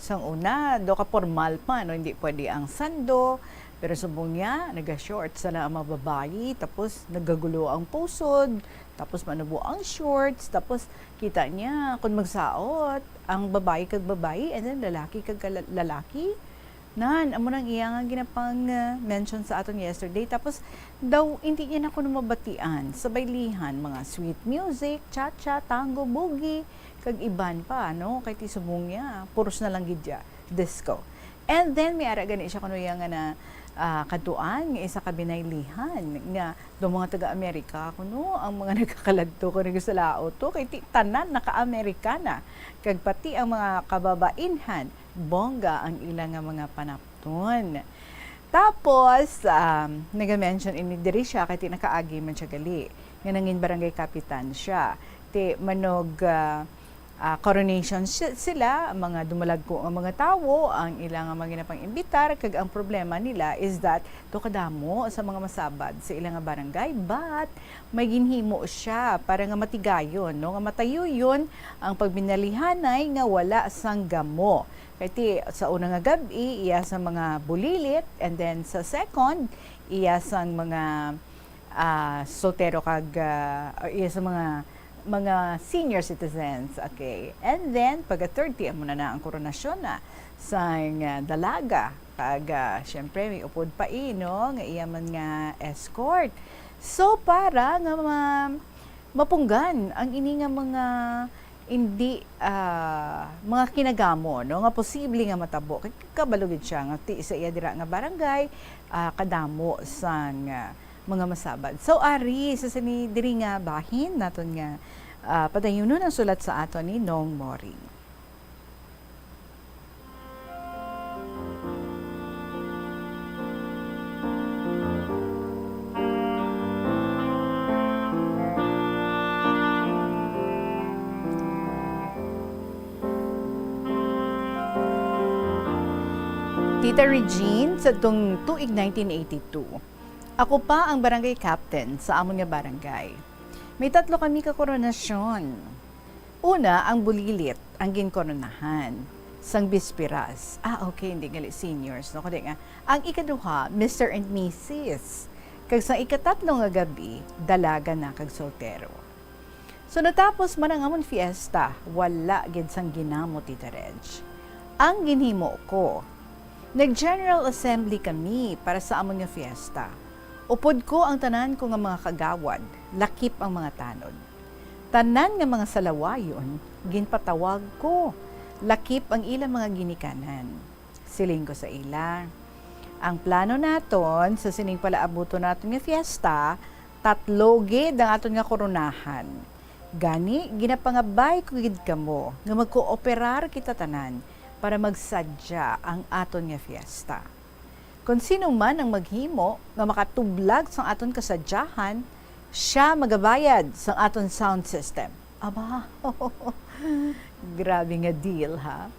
S15: sang una, do ka formal pa, no? Hindi pwede ang sando. Pero subong niya, nag-shorts na ang mga babae, tapos nagagulo ang pusod, tapos manubo ang shorts, tapos kita niya kung magsaot, ang babae kag babae, and then lalaki kag lalaki. Nan, amo nang iya nga ginapang mention sa aton yesterday. Tapos daw hindi niya na kuno mabatian sa baylihan mga sweet music, cha-cha, tango, boogie, kag iban pa no kay ti subong niya. Puros na lang gid ya, disco. And then may ara gani siya kuno iya nga na katuan nga isa ka binaylihan nga do mga taga-Amerika kuno ang mga nagkakaladto kuno sa lao to kay ti tanan naka-Amerikana kag pati ang mga kababainhan bongga ang ilang nga mga panapton. Tapos naga-mention ini diri siya kay ti nakaagi man siya gali nga nangin barangay kapitan siya ti manog coronation sila, mga dumalagko ang mga tawo, ang ilang mga ginapang imbitar, kag ang problema nila is that to kadamo sa mga masabad sa ilang nga barangay, but may ginhimo siya para nga matigayon, no? Nga matayo yun ang pagbinalihanay nga wala sang gamo. Kaya sa una nga gabi, iya sa mga bulilit, and then sa second, iya sang mga soltero kag iya sa mga senior citizens, okay. And then, pagka-30, muna na ang koronasyon na sa dalaga. Kag, syempre, may upod pa no, nga iya man nga escort. So, para nga mapunggan ang ini nga mga hindi mga kinagamo, no, nga posible nga matabo. Kay kabalugid siya nga ti sa iya dira nga barangay, kadamo sang mga masabad. So ari sa sini diri nga bahin naton nga padayunon ang sulat sa aton ni Nong Moring. Tita Regine, sa tuig 1982, ako pa ang barangay captain sa amon nga barangay. May 3 kami ka koronasyon. Una, ang bulilit, ang ginkoronahan. Sang bispiras. Okay, hindi gali seniors. No? Kundi nga, ang ikaduha, Mr. and Mrs. Kag sa ikatatlo nga gabi, dalaga na kag soltero. So natapos man ang amon fiesta, wala gid sang ginamo, Tita Reg. Ang ginhimo ko, nag-general assembly kami para sa amon nga fiesta. Upod ko ang tanan ko nga mga kagawad, lakip ang mga tanod. Tanan nga mga salawayon, ginpatawag ko, lakip ang ilang mga ginikanan. Siling ko sa ila. Ang plano naton, sa sining palaabuto naton nga fiesta, 3 gid ang aton nga koronahan. Gani, ginapangabay ko gid kamo, nga magkooperar kita tanan, para magsadya ang aton nga fiesta. Kung sino man ang maghimo nga makatublag sa aton kasadyahan, siya magabayad sa aton sound system. Aba, grabe nga deal ha.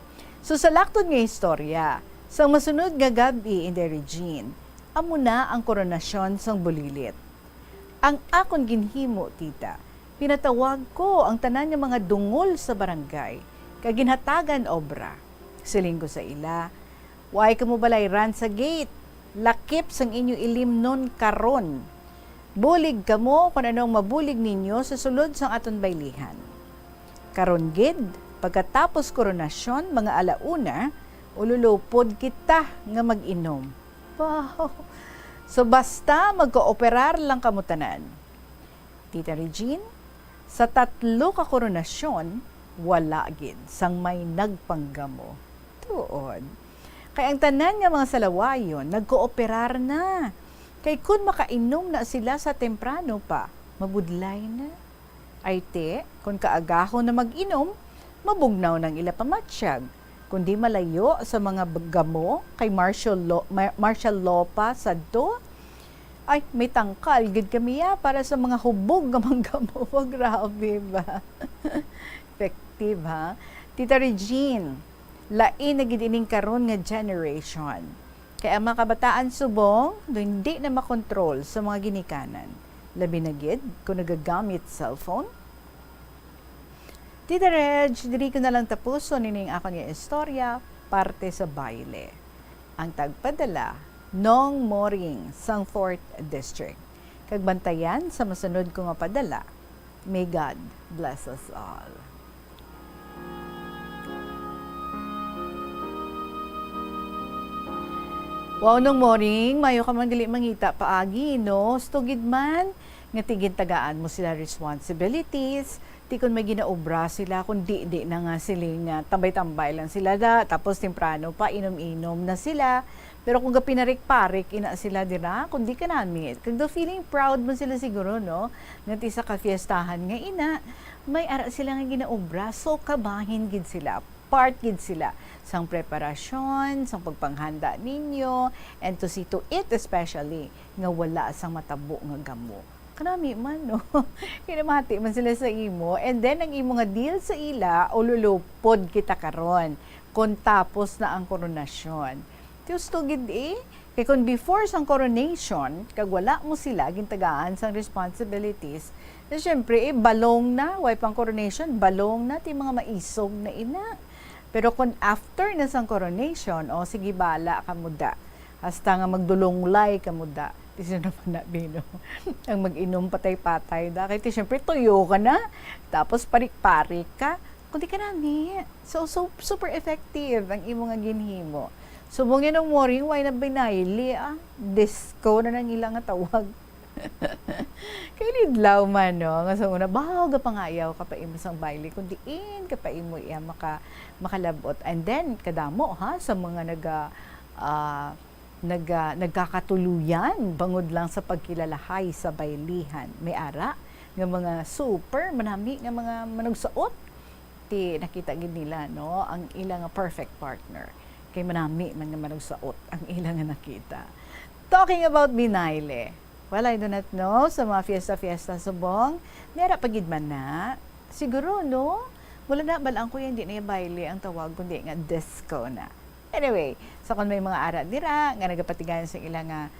S15: So sa laktod nga istorya, sa masunod nga gabi in the Regine, amo na ang koronasyon sang bulilit. Ang akon ginhimo, tita, pinatawag ko ang tanan nga mga dungol sa barangay, kag ginhatagan obra. Siling ko sa ila, way ka mo balayran sa gate, lakip sang inyo ilim nun karon. Bulig ka mo kung anong mabulig ninyo sa sulod sang aton baylihan. Karon gid, pagkatapos koronasyon, mga alauna, ululupod kita nga mag-inom. Wow! So basta magkooperar lang kamutanan. Tita Regine, sa 3 ka koronasyon, wala gid sang may nagpanggamo. Tuod. Kaya ang tanan nga mga salawayon, nagkooperar na. Kay kun makainom na sila sa temprano pa, mabudlay na. Ay te, kung kaagahon na mag-inom, mabugnaw ng ila pamatsyag. Kundi malayo sa mga gamo kay Marshall Lopa sa do, ay may tangkal gid kami para sa mga hubog gamang gamo. Grabe ba? Effective ha? Tita Regine, lain na gid ining karon nga generation. Kaya ang mga kabataan subong, hindi na makontrol sa mga ginikanan. Labi na gid kung nagagamit cellphone. Tita Reg, diri ko na lang tapuso nining akong nga istorya parte sa baile. Ang tagpadala, Nong Moring, sang 4th District. Kagbantayan sa masunod ko nga padala. May God bless us all. Wow, nung morning, mayo ka man gali mangita paagi, no? Stugid man, nga tigid tagaan mo sila responsibilities, ti kun may ginaobra sila, kung di na nga siling tambay-tambay lang sila da, tapos temprano pa, inom-inom na sila. Pero kung pinarik-parik, ina sila dira, kung di ka namin. Kung do feeling proud mo sila siguro, no? Nga ti sa kafiestahan nga ina, may ara sila nga ginaobra, so kabahin gid sila. Part gid sila sang preparasyon, sang pagpanghanda ninyo, and to see to it especially nga wala sang matabo nga gamo. Kanami man, no? Kinamati man sila sa imo, and then ang imo nga deal sa ila, ululupod kita karon kung tapos na ang koronasyon. Tiusto gid kay kung before sang coronation, kag wala mo sila gintagaan sang responsibilities, na syempre balong na, way pang coronation, balong na ti mga maisog na ina. Pero kung after na sang coronation, sige bala ka muda. Hasta nga magdulonglay ka muda. Di sino naman na bino. Ang mag-inom patay-patay da. Kaya siyempre tuyo ka na. Tapos parik-parik ka. Kundi ka nami. So super effective ang imo nga ginhimo. Subongin ng morning, why na binayli disco na nang ilang nga tawag. Kaya nidlaw man, no? Nga sa una, bahaw ka pangayaw ka pa imo sang baile, kundi ka pa imo iya makalabot. And then, kadamo sa mga nagkakatuluyan bangod lang sa pagkilalahay sa bailihan. May ara nga mga super manami nga mga manugsaot. Ti nakita gid nila, no? Ang ilang perfect partner. Kay manami man nga manugsaot ang ilang nga nakita. Talking about binayle. Well, I do not know, sa mga fiesta-fiesta subong, nera pagid man na. Siguro, no? Wala na, balang ko yan, hindi na yung baile ang tawag, kundi nga disco na. Anyway, so kung may mga ara dira, nga nagapatigan sa ilang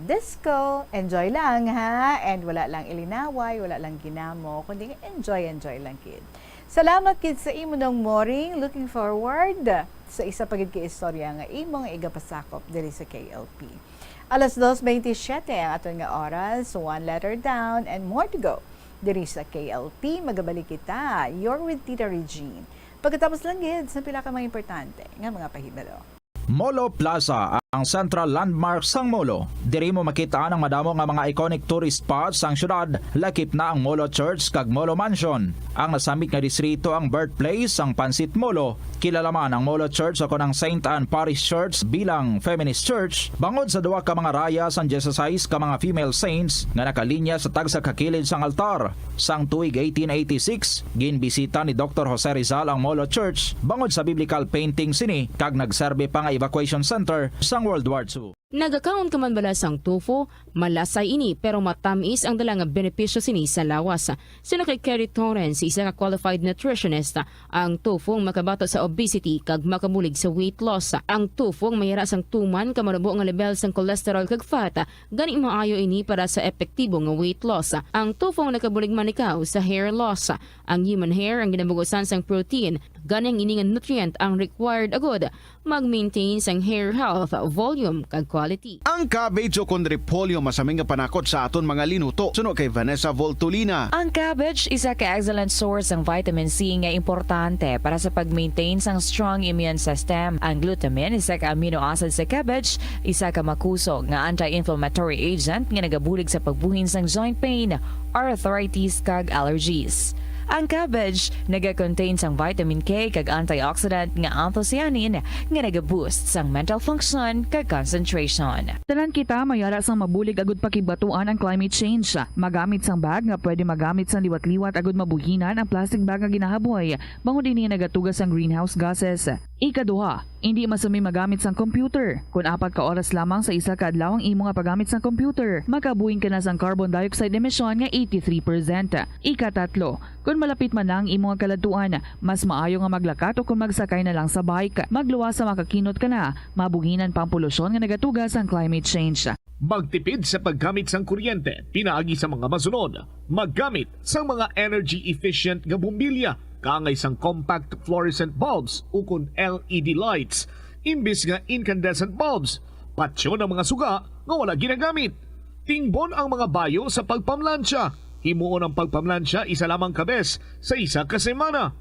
S15: disco, enjoy lang ha, and wala lang ilinaway, wala lang ginamo, kundi nga enjoy lang kid. Salamat kid sa imo ng morning, looking forward sa isa pagid kay istorya nga imo nga igapasakop diri sa KLP. Alas 2:27 ang aton nga oras, one letter down and more to go. Diri sa KLP, magabalik kita. You're with Tita Regine. Pagkatapos lang gid sa pila ka mga importante nga mga pahibalo.
S14: Molo Plaza, ang central landmark sang Molo. Diri mo makita ang madamo nga mga iconic tourist spots sang syudad, lakip na ang Molo Church kag Molo Mansion. Ang nasamit nga distrito ang birthplace sang Pansit Molo. Kilala man ang Molo Church ako ng St. Anne Parish Church bilang feminist church, bangod sa duwa ka mga raya sang Jesus ka mga female saints nga nakalinya sa tagsa kakilid sang altar. Sang tuig 1886, ginbisita ni Dr. Jose Rizal ang Molo Church bangod sa biblical painting sini kag nagserbe pa nga evacuation center sang World War II.
S16: Nagakaon ka man bala sang tofu, malasay ini pero matamis ang dala nga benepisyo sini sa lawas. Sino kay Kerry Torrens, isa ka qualified nutritionist, ang tofu makabato sa obesity kag makabulig sa weight loss. Ang tofu mayara sang tuman ka marubo nga level sang cholesterol kag fat, gani maayo ini para sa epektibo nga weight loss. Ang tofu nakabulig man ikaw sa hair loss. Ang human hair ang ginabugusan sang protein, gani ang ini nga nutrient ang required agod mag-maintain sang hair health, volume kag quality.
S6: Ang cabbage o kon repolyo masaming nga panakot sa aton mga linuto. Suno kay Vanessa Voltolina.
S9: Ang cabbage isa ka excellent source ng vitamin C nga importante para sa pag-maintain sang strong immune system. Ang glutamine isa ka amino acid sa cabbage, isa ka makusog nga anti-inflammatory agent nga nagabulig sa pagbuhin sang joint pain, arthritis kag allergies. Ang cabbage naga-contain sang vitamin K kag antioxidant nga anthocyanin nga naga-boost sang mental function kag concentration.
S7: Tanan kita mayara sang mabulig agud pakibatuan ang climate change. Magamit sang bag nga pwede magamit sang liwat-liwat agud mabuhinan ang plastic bag nga ginahaboy bangod dinhi nagatugas sang greenhouse gases. Ikaduha, hindi masumi magamit sang computer. Kung 4 ka oras lamang sa isa ka adlaw ang imo nga paggamit sang computer, makabuhing ka na sang carbon dioxide emission nga 83%. Ikatatlo, kung malapit man lang imo nga kaladuan, mas maayo nga maglakat o kung magsakay na lang sa bike. Magluwas sa makakinot ka na, mabuhinan pang polusyon nga nagatugas ang climate change.
S1: Magtipid sa paggamit sang kuryente, pinaagi sa mga masunod. Maggamit sa mga energy efficient nga bumbilya, kaangay sang compact fluorescent bulbs ukon LED lights, imbis nga incandescent bulbs. Patsyo ng mga suga nga wala ginagamit. Tingbon ang mga bayo sa pagpamlansya. Himuon ang pagpamlansya isa lamang ka bes sa isa ka semana.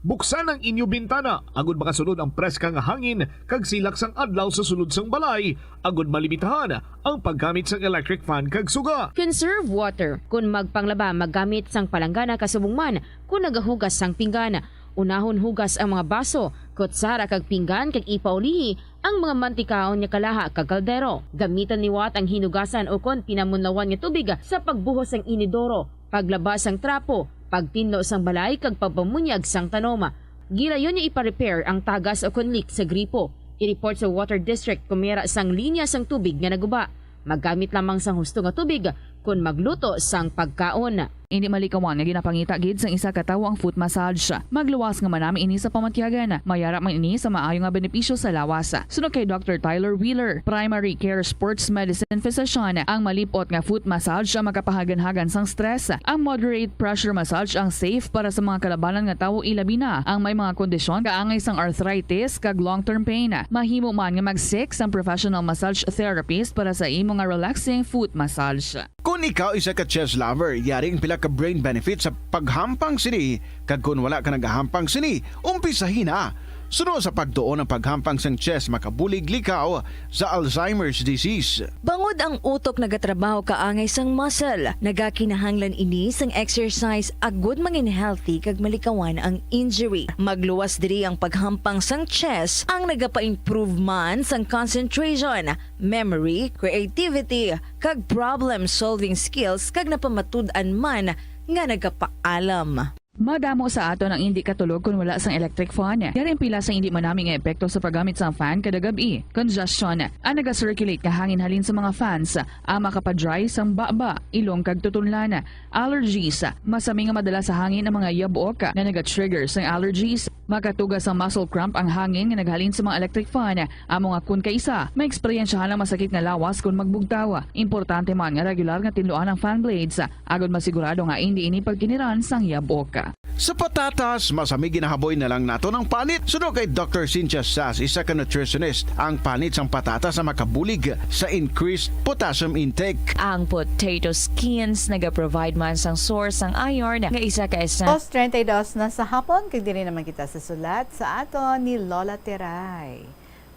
S17: buksan ang inyo bintana agud makasulod ang preska nga hangin kag silak sang adlaw sa sulod sang balay agud malimitahan ang paggamit sang electric fan kag suga.
S16: Conserve water. Kung magpanglaba, maggamit sang palanggana kasubong man kung nagahugas sang pinggana. Unahon hugas ang mga baso, kutsara kag pinggan kag ipaulihi ang mga mantikaon nga kalaha kag kaldero. Gamitan niwat ang hinugasan o kon pinamunlawan nga tubig sa pagbuhos sang inidoro, paglabas sang trapo, pagtinlo sang balay kag pagpamunyag sang tanoma. Gilayon niya ipa-repair ang tagas o kon leak sa gripo. I-report sa Water District kung mayroon sang linya sang tubig nga naguba. Maggamit lamang sang husto nga tubig kung magluto sang pagkaon.
S7: Hindi malikawan nga ginapangita gid sang isa ka tawo ang foot massage. Magluwas nga manami ini sa pamatyagan. Mayara man ini sa maayo nga benepisyo sa lawas. Sunod kay Dr. Tyler Wheeler, primary care sports medicine physician, ang malipot nga foot massage ang makapahagan-hagan sang stress. Ang moderate pressure massage ang safe para sa mga kalabanan nga tawo ilabi na ang may mga kondisyon kaangay sang arthritis kag long-term pain. Mahimo man nga mag-seek sang professional massage therapist para sa imo nga relaxing foot massage.
S6: Kung ikaw isa ka chess lover, yaring pila ka brain benefit sa paghampang sini, kag kung wala ka nagahampang sini, umpisahin na. Sunod sa pagtuon ng paghampang sang chess makabulig likaw sa Alzheimer's disease.
S3: Bangod ang utok nagatrabaho kaangay sang muscle, nagakinahanglan ini sang exercise agud mangin healthy kag malikawan ang injury. Magluwas diri ang paghampang sang chess ang nagapa-improve man sang concentration, memory, creativity kag problem solving skills kag napamatud-an man nga nagapaalam.
S7: Madamo sa aton ang hindi katulog kung wala sang electric fan. Yaring pila sa hindi manami nga epekto sa paggamit sang fan kada gabi. Congestion, ang naga-circulate ka hangin halin sa mga fans, ang makapadry sang baba, ilong kag tutunlan. Allergies, masami nga madala sa hangin ang mga yabuok na naga-trigger sang allergies. Makatugas ang muscle cramp ang hangin nga naghalin sa mga electric fan. Ang mga kun kaisa, may eksperyensyahan lang masakit nga lawas kung magbugtaw. Importante man nga regular nga tinluan ang fan blades, agad masigurado nga hindi ini pagkiniran sang yabuok.
S6: Sa patatas, masami ginahaboy na lang nato ng panit. Sunod kay Dr. Cynthia Sass, isa ka nutritionist, ang panit sang patatas na makabulig sa increased potassium intake.
S9: Ang potato skins naga-provide man sang source sang iron nga isa ka essential.
S15: 32 na sa hapon, kag diri naman kita sa sulat sa aton ni Lola Teray.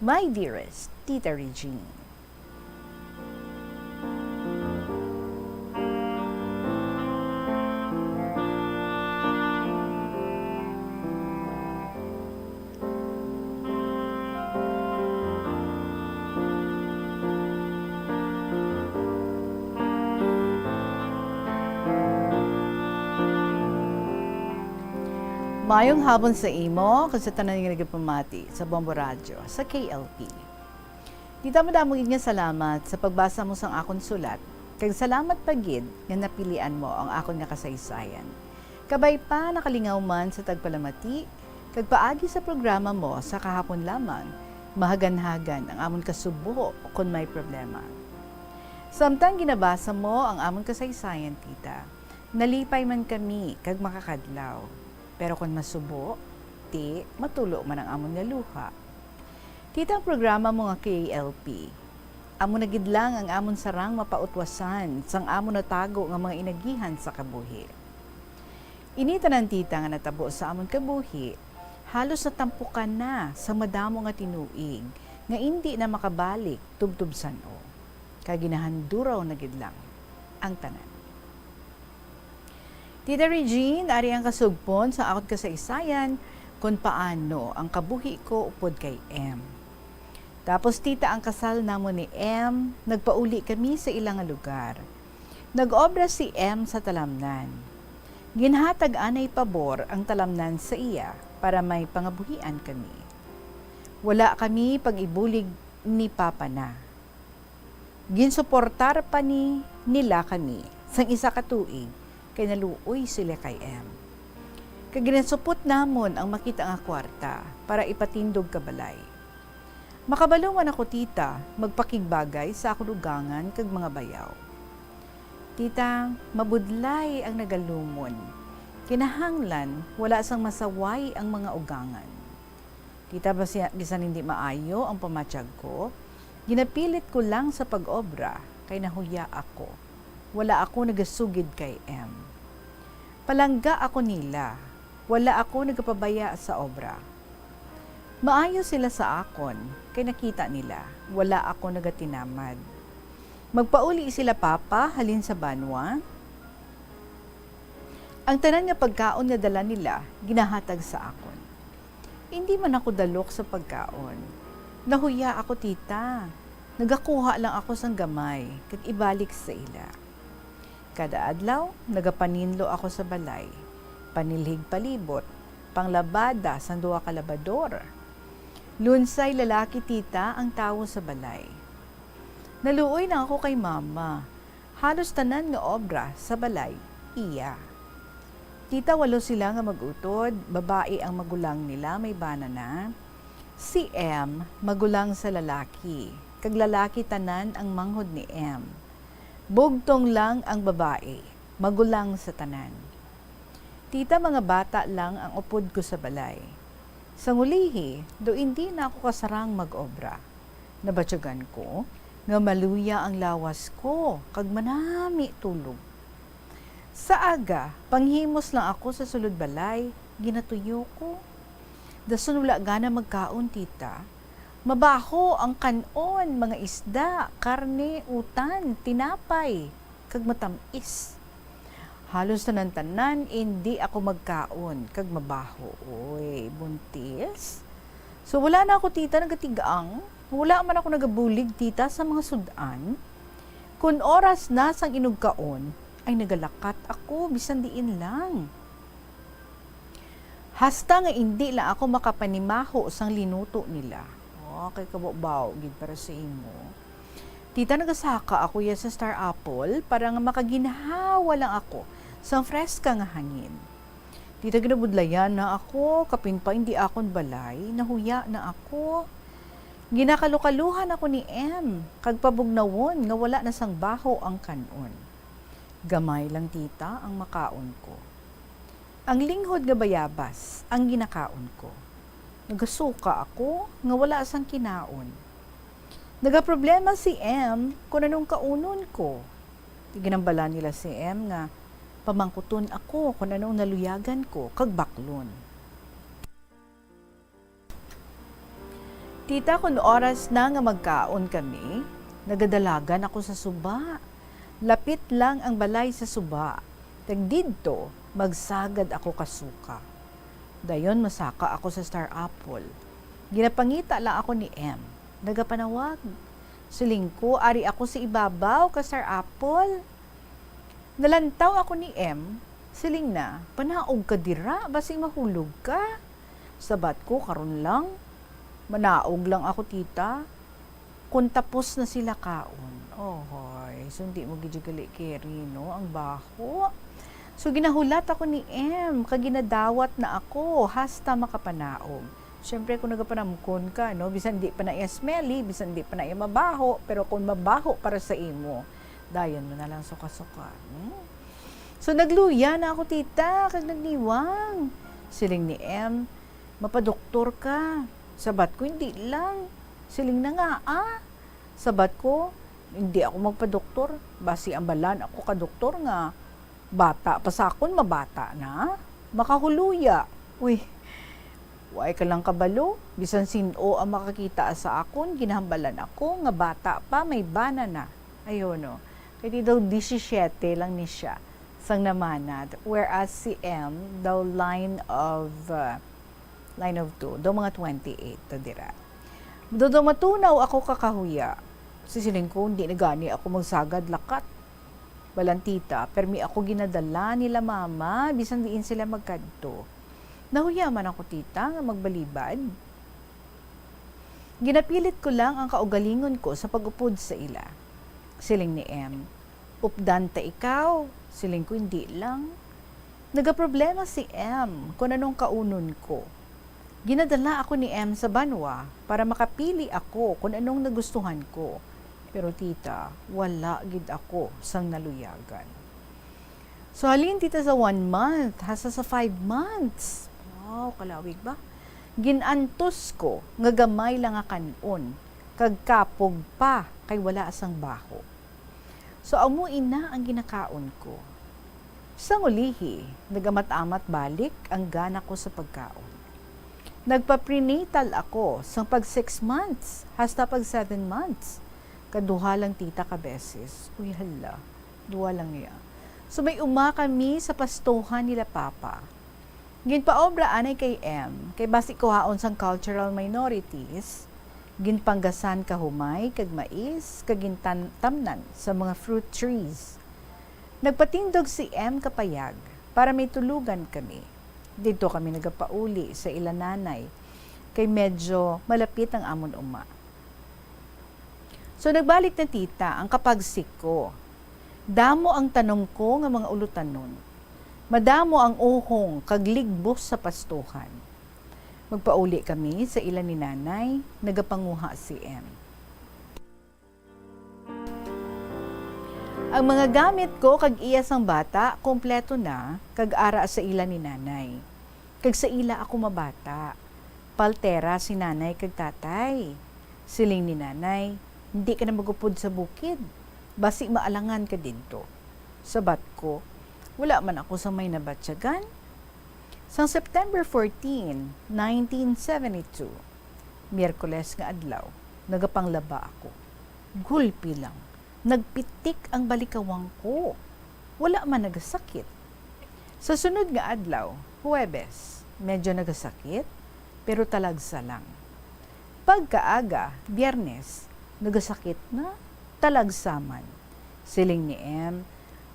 S15: My dearest Tita Regine. Mayong hapon sa imo, kasi tanan nga nagapamati sa Bombo Radio, sa KLP. Tita madamong nga salamat sa pagbasa mo sang akon sulat, kag salamat pagid nga napilian mo ang akon nga kasaysayan. Kabay pa nakalingaw man sa tagpalamati, kag paagi sa programa mo sa kahapon lamang, mahagan-hagan ang amon kasubo kung may problema. Samtang ginabasa mo ang amon kasaysayan, tita, nalipay man kami kag makakadlaw. Pero kung masubo, matulo man ang amon nga luha. Tita, ang programa mo nga KLP, amon nagidlang ang amon sarang mapautwasan sang amon natago nga mga inagihan sa kabuhi. Initanan tita nga natabo sa amon kabuhi, halos natampukan na sa madamo nga tinuig, nga hindi na makabalik tubtubsan o. Kaginahanduraw nagidlang ang tanan. Tita Regine, ari ang kasugpon sa akot kasaysayan kung paano ang kabuhi ko upod kay M. Tapos tita, ang kasal namo ni M, nagpauli kami sa ilang lugar. Nag-obra si M sa talamnan. Ginhatag anay pabor ang talamnan sa iya para may pangabuhian kami. Wala kami pag-ibulig ni Papa na. Ginsuportar pa nila kami sang isa ka tuig kay naluoy sila kay M. Kaginasupot namon ang makita nga kwarta para ipatindog kabalay. Makabalungan ako tita, magpakigbagay sa akong ugangan kag mga bayaw. Tita, mabudlay ang nagalumon. Kinahanglan, wala sang masaway ang mga ugangan. Tita, bisan hindi maayo ang pamatsyag ko, ginapilit ko lang sa pag-obra kay nahuya ako. Wala ako nagasugid kay M. Palangga ako nila, Wala ako nagpabaya sa obra. Maayo sila sa akon, kay nakita nila, wala ako nagatinamad. Magpauli sila papa, halin sa banwa. Ang tanan nga pagkaon nga dala nila, ginahatag sa akon. Hindi man ako dalok sa pagkaon. Nahuya ako tita. Nagakuha lang ako sang gamay, kag ibalik sa ila. Kada adlaw, nagapaninlo ako sa balay. Panilhig palibot, panglabada sang duwa ka labador. Lunsay lalaki tita ang tawo sa balay. Naluoy na ako kay mama. Halos tanan nga obra sa balay, iya. Tita, 8 sila nga magutod, babae ang magulang nila, may bana na. Si M, magulang sa lalaki, kag lalaki tanan ang manghod ni M. Bugtong lang ang babae, magulang sa tanan. Tita, mga bata lang ang upod ko sa balay. Sa ngulihi, do hindi na ako kasarang mag-obra. Nabatyagan ko, nga maluya ang lawas ko, kag manami tulog. Sa aga, panghimos lang ako sa sulod balay, ginatuyo ko. Dason wala gana magkaon tita. Mabaho ang kanon, mga isda, karne, utan, tinapay, kag matamis. Halos tanan-tanan, hindi ako magkaon, kag mabaho. Oy, buntis. So wala na ako tita nagatigaang, wala man ako nagabulig tita sa mga sudan. Kun oras na sang inugkaon, ay nagalakat ako, bisan diin lang. Hasta nga hindi lang ako makapanimaho sang linuto nila. Okay, kabaw gid para sa imo. Tita, nagasaka ako ya sa Star Apple para nga makaginhawa lang ako sang freska nga hangin. Tita, ginabudlayan na ako, kapin pa hindi akon balay, nahuya na ako. Ginakalukaluhan ako ni M, kag pabugnawon nga wala na sang baho ang kanon. Gamay lang tita ang makaon ko. Ang linghod nga bayabas ang ginakaon ko. Nagasuka ako nga wala sang kinaon. Nagaproblema si M kung anong kaunon ko. Tiginambala nila si M nga pamangkuton ako kung anong naluyagan ko kag baklon. Tita, kung oras na nga magkaon kami, nagadalagan ako sa suba. Lapit lang ang balay sa suba. Tagdidto, magsagad ako kasuka. Dayon masaka ako sa Star Apple. Ginapangita lang ako ni M. Nagapanawag. Siling ko, ari ako sa ibabaw ka Star Apple. Nalantaw ako ni M. Siling na, panaog ka dira, basing mahulog ka. Sabat ko, karon lang. Manaog lang ako tita. Kung tapos na sila kaon. Ohoy, so hindi mo gijugali keri, no? Ang baho. So ginahulat ako ni M, kaginadawat na ako, hasta makapanaog. Siyempre kung nagapanamkon ka, no? Bisan di pa na iya smelly, bisan di pa na iya mabaho, pero kung mabaho para sa imo, dayon mo na lang suka-suka. So nagluya na ako tita, kag nagniwang. Siling ni M, mapadoktor ka. Sabat ko, hindi lang. Siling na nga, Sabat ko, hindi ako magpa-doktor. Basi ambalan ako ka-doktor nga. Bata, pasakon, mabata na. Makahuluya. Uy, way ka lang kabalo. Bisan sino ang makakita sa akon, ginahambalan ako, nga bata pa, may bana na. Ayun, no. Kaya daw 17 lang ni siya. Sang namanad. Whereas si M, daw line of 2, daw mga 28 to dira. Daw matunaw ako kakahuya. Sisiling ko, hindi na gani ako magsagad lakat. Balantita, permi ako ginadala nila mama, bisan diin sila magkadto. Nahuya man ako tita nga magbalibad. Ginapilit ko lang ang kaugalingon ko sa pag-upod sa ila. Siling ni M, updanta ikaw. Siling ko, hindi lang. Nagaproblema si M kung anong kaunon ko. Ginadala ako ni M sa banwa para makapili ako kung anong nagustuhan ko. Pero tita, wala gid ako sang naluyagan. So halin tita sa 1 month, hasa sa 5 months. Wow, kalawig ba? Ginantos ko, nga gamay lang nga kanon, kag kapog pa, kay wala asang baho. So amuin na ang ginakaon ko. Sa ulihi, nagamat-amat balik ang gana ko sa pagkaon. Nagpa-prenatal ako sa pag 6 months, hasta pag 7 months. Kaduha lang tita ka beses. Uy hala, duha lang niya. So may uma kami sa pastuhan nila papa. Ginpaobra anay kay M, kay basi ko haon sang cultural minorities, ginpanggasan ka humay, kag mais, kag gintamnan sa mga fruit trees. Nagpatindog si M kapayag para may tulugan kami. Dito kami nagapauli sa ilananay, kay medyo malapit ang amon uma. So nagbalik na tita ang kapagsik ko. Damo ang tanong ko nga mga ulutanon. Madamo ang uhong kagligbos sa pastuhan. Magpauli kami sa ilan ni nanay, nagapanguha si M. Ang mga gamit ko kag iya sang bata, kompleto na, kag ara sa ila ni nanay. Kag sa ila ako mabata. Paltera si nanay kag tatay. Siling ni nanay, hindi ka na magupod sa bukid. Basi maalangan ka dito. Sabat ko, wala man ako sa may nabatsyagan. Sang September 14, 1972, Miyerkules nga adlaw, nagapanglaba ako. Gulpi lang, nagpitik ang balikawang ko. Wala man nagasakit. Sa sunod nga adlaw, Huwebes, medyo nagasakit, pero talagsa lang. Pagkaaga, Biyernes, nagasakit na, talagsaman. Siling ni M,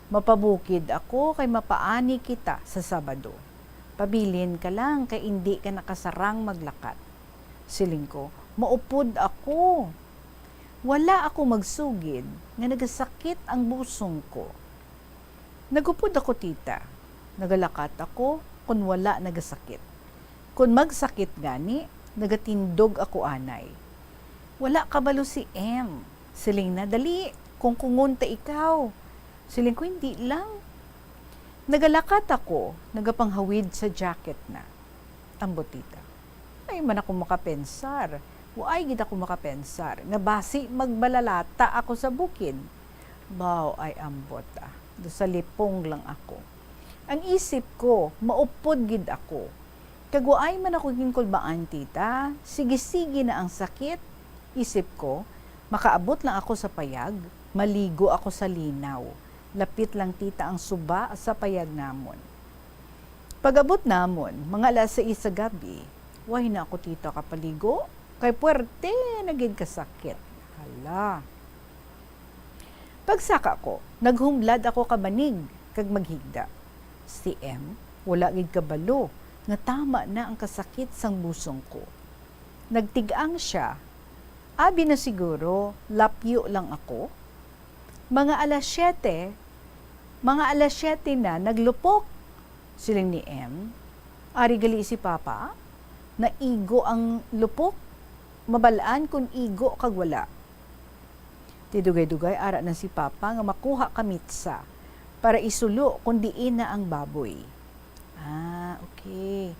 S15: mapabukid ako kay mapaani kita sa Sabado. Pabilin ka lang kay hindi ka nakasarang maglakat. Siling ko, maupod ako. Wala ako magsugid nga nagasakit ang busong ko. Nagupod ako tita. Nagalakat ako kung wala nagasakit. Kung magsakit gani, nagatindog ako anay. Wala kabalo si M. Siling na, dali, kung kungunta ikaw. Siling ko, hindi lang. Nagalakat ako, nagapanghawid sa jacket na. Ambot tita. Ay man ako makapensar. Waay gid ako makapensar. Nga basi magbalalata ako sa bukid. Baw ay ambot ah. Do sa lipong lang ako. Ang isip ko, maupod gid ako. Kagwaay man ako ginkulbaan tita. Sige-sige na ang sakit. Isip ko, makaabot lang ako sa payag. Maligo ako sa linaw. Lapit lang tita ang suba sa payag namon. Pag-abot namon, mga alas 6 sa gabi, wahi na ako tita kapaligo, kay puwerte naging kasakit. Hala. Pagsaka ko, naghumlad ako kabanig, kag maghigda. Si M, wala gid kabalo, nga tama na ang kasakit sang busong ko. Nagtigang siya, abi na siguro, lapyo lang ako. Mga alas 7 na, naglupok. Siling ni M, ari gali si Papa, naigo ang lupok, mabalaan kung igo kag wala. Tidugay-dugay ara na si Papa nga makuha kamitsa para isulo kung diin na ang baboy. Ah, okay.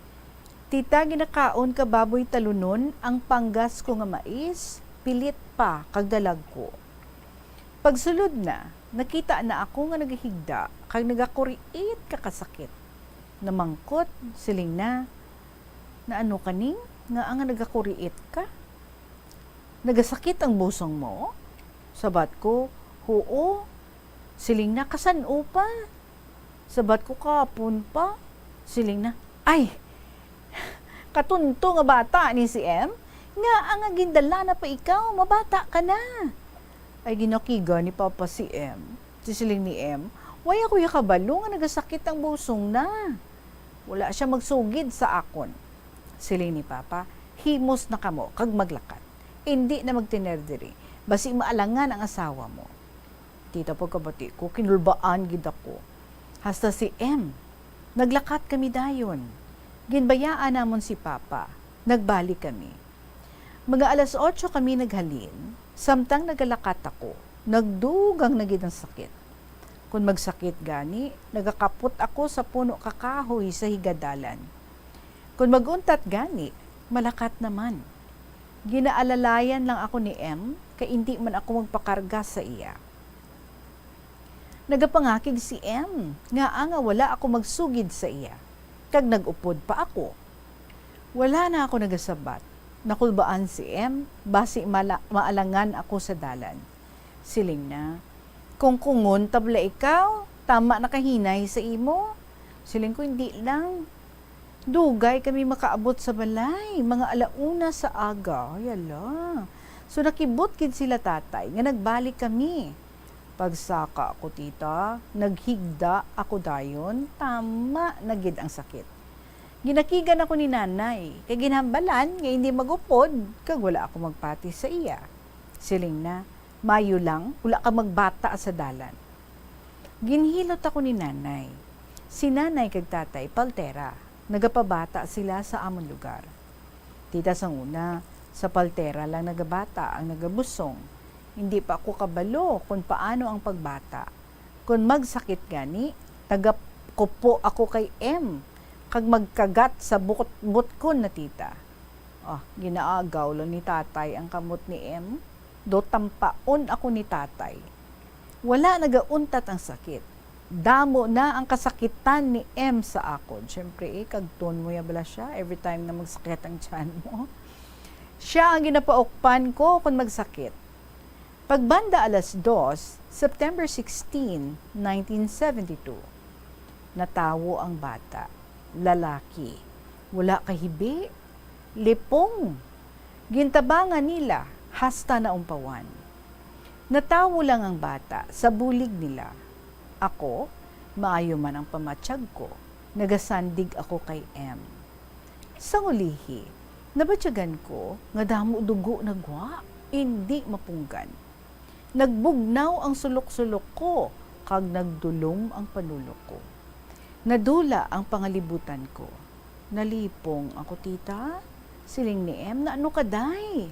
S15: Tita, ginakaon ka baboy talunon, ang panggas ko nga mais, pilit pa kag dalag ko. Pagsulod na, nakita na ako nga nagahigda kag nagakuriit kakasakit. Namangkot, siling na ano kaning nga ang nagakuriit ka? Nagasakit ang busong mo? Sabat ko, huo. Siling na, kasano pa? Sabat ko, kapon pa. Siling na, ay, katunto nga bata ni si M, nga ang gindala na pa ikaw, mabata ka na. Ay ginakiga ni Papa si M. Siling ni M, waya kuya kabalo nga nagasakit ang busong na. Wala siya magsugid sa akon. Siling ni Papa, himos na kamo kag maglakat. Hindi na magtinerdiri. Basi maalangan ang asawa mo. Tita pagkabati ko, kinulbaan gid ako. Hasta si M, naglakat kami dayon. Ginbayaan namon si Papa. Nagbalik kami. Mga alas 8 kami naghalin. Samtang nagalakat ako, nagdugang na gid ang sakit. Kung magsakit gani, nagakapot ako sa puno kakahoy sa higadalan. Kung maguntat gani, malakat naman. Ginaalalayan lang ako ni M, kay hindi man ako magpakarga sa iya. Nagapangakig si M, nga wala ako magsugid sa iya. Kag nagupod pa ako. Wala na ako nagasabat. Nakulbaan si M, basi maalangan ako sa dalan. Siling na, kung kungon tabla ikaw, tama nakahinay sa imo. Siling ko hindi lang. Dugay kami makaabot sa balay, mga alauna sa aga. Yala. So nakibot kid sila tatay, nga nagbalik kami. Pagsaka ako tita, naghigda ako dayon, tama na gid ang sakit. Ginakigan ako ni nanay, kay ginhambalan nga hindi magupod, kag wala ako magpati sa iya. Siling na, mayo lang, wala ka magbata sa dalan. Ginhilot ako ni nanay. Si nanay kag tatay, paltera. Nagapabata sila sa amon lugar. Tita sang una, sa paltera lang nagabata ang nagabusong. Hindi pa ako kabalo kung paano ang pagbata. Kung magsakit gani, tagakupo ako kay M. Kag magkagat sa bukot ko na tita. Ginaagaw lang ni tatay ang kamot ni M. Do tampaon ako ni tatay. Wala nagauntat ang sakit. Damo na ang kasakitan ni M sa akon. Siyempre, kagton mo ya bala siya every time na magsakit ang tiyan mo. Siya ang ginapaukpan ko kung magsakit. Pagbanda 2:00, September 16, 1972, natawo ang bata. Lalaki. Wala kahibi. Lipong. Gintabangan nila. Hasta na umpawan. Natawo lang ang bata sa bulig nila. Ako, maayo man ang pamatsyag ko. Nagasandig ako kay M. Sa ulihi, nabatyagan ko nga damo dugo nagwa, hindi mapunggan. Nagbugnaw ang sulok-sulok ko, kag nagdulom ang panulok ko. Nadula ang pangalibutan ko. Nalipong ako tita, siling ni M na ano kaday.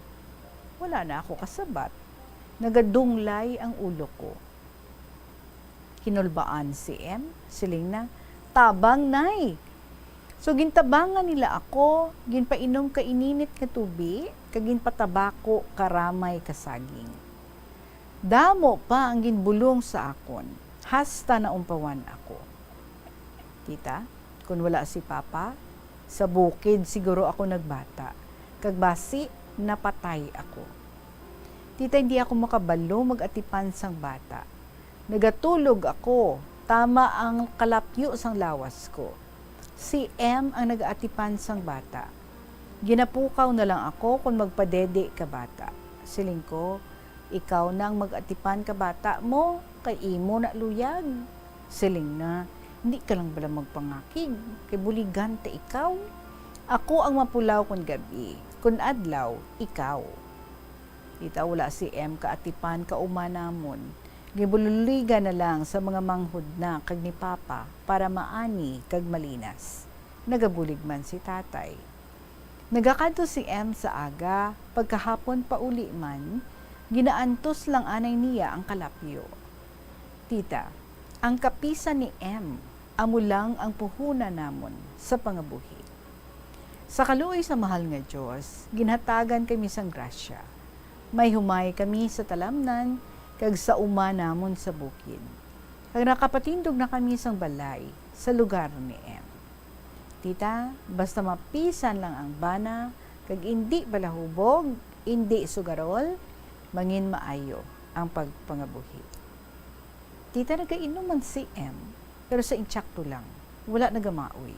S15: Wala na ako kasabat. Nagadunglay ang ulo ko. Kinulbaan si M, siling na, tabang nay. So gintabangan nila ako, ginpainom ka ininit nga tubi, kagin patabako karamay kasaging. Damo pa ang ginbulong sa akon, hasta na umpawan ako. Tita, kung wala si Papa, sa bukid siguro ako nagbata, kagbasi napatay ako. Tita, hindi ako makabalo mag-atipan sang bata. Nagatulog ako, tama ang kalapyo sang lawas ko. Si M ang nag-aatipan sang bata. Ginapukaw na lang ako kung magpadede ka bata. Siling ko, ikaw nang mag-atipan ka bata mo, kay imo na luyag. Siling na, hindi ka lang bala magpangakig, kay buligante ikaw. Ako ang mapulaw kung gabi, kung adlaw, ikaw. Tita, wala si M kaatipan ka umanamon. Gibululiga na lang sa mga manghud na kag ni Papa para maani kag malinas. Nagabulig man si tatay. Nagakadto si M sa aga, pagkahapon pa uli man, ginaantos lang anay niya ang kalapyo. Tita, ang kapisan ni M, amo lang ang puhunan namon sa pangabuhi. Sa kaluoy sa mahal nga Diyos, ginhatagan kami sang grasya. May humay kami sa talamnan, kag sa uma namon sa bukid. Kag nakapatindog na kami sang balay sa lugar ni M. Tita, basta mapisan lang ang bana, kag hindi balahubog, hindi sugarol, mangin maayo ang pagpangabuhi. Tita, nagainom man si M, pero sa intsakto lang, wala nagamaoy.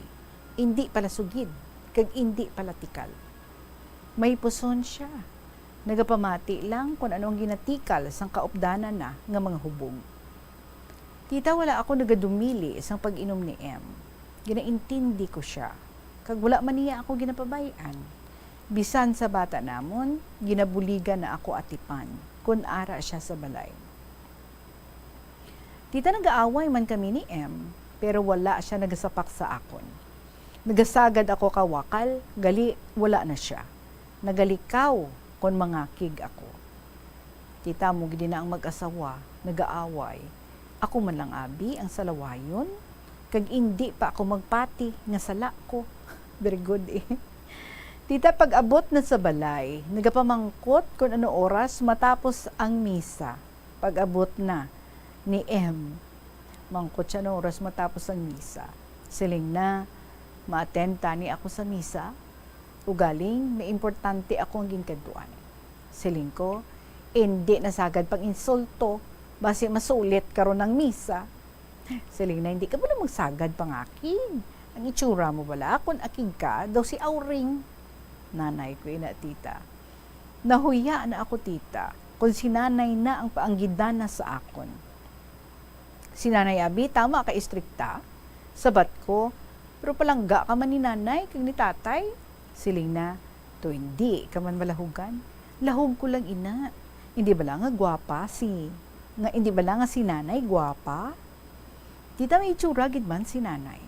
S15: Hindi pala sugid, kag hindi pala tikal. May puson siya. Nagapamati lang kung anong ginatikal sang kaupdanan na nga mga hubog. Tita, wala ako nagadumili sang pag-inom ni M. Ginaintindi ko siya. Kag wala man niya ako ginapabayan. Bisan sa bata namon, ginabuligan na ako atipan kung ara siya sa balay. Tita, nag-aaway man kami ni M, pero wala siya nagasapak sa akon. Nagasagad ako kawakal, gali wala na siya. Nagalikaw kung mangakig ako. Tita, mo gidi na ang mag-asawa, nag-aaway. Ako man lang abi ang salawayon, kag hindi pa ako magpati nga sala ko. Very good eh. Tita, pag abot na sa balay, nagapamangkot kung ano oras matapos ang misa. Pag abot na ni M, Mangkot siya no oras matapos ang misa. Siling na, ma-attend tani ako sa misa. Ugaling, may importante ako ang ginkaduan. Siling ko, hindi nasagad pang insulto, basi masulit karon ng misa. Siling na, hindi ka ba na magsagad pang akin? Ang itsura mo bala, kung aking ka, daw si Auring. Nanay ko ina, tita. Nahuya na ako, tita, kung si nanay na ang paanggidana sa akon. Si nanay Abi, tama ka istrikta. Sabat ko, pero palangga ka man ni nanay, kag ni tatay. Siling na, to hindi ka man malahugan. Lahog ko lang ina. Hindi ba lang nga gwapa hindi ba lang nga si nanay gwapa? Tita may itsura gid man si nanay.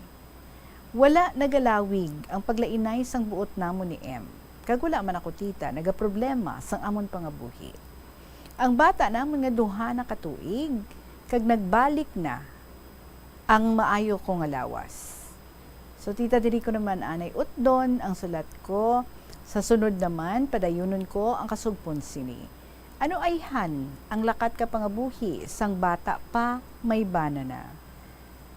S15: Wala nagalawig ang paglainay sang buot namo ni M. Kag wala man ako tita, nagaproblema sang amon pangabuhi. Ang bata namon nga duha na katuig, kag nagbalik na ang maayo ko nga lawas. So tita, diri ko naman anay utdon ang sulat ko. Sa sunod naman, padayunon ko ang kasugpon sini. Ano ay han, ang lakat ka pangabuhi, sang bata pa may bana na.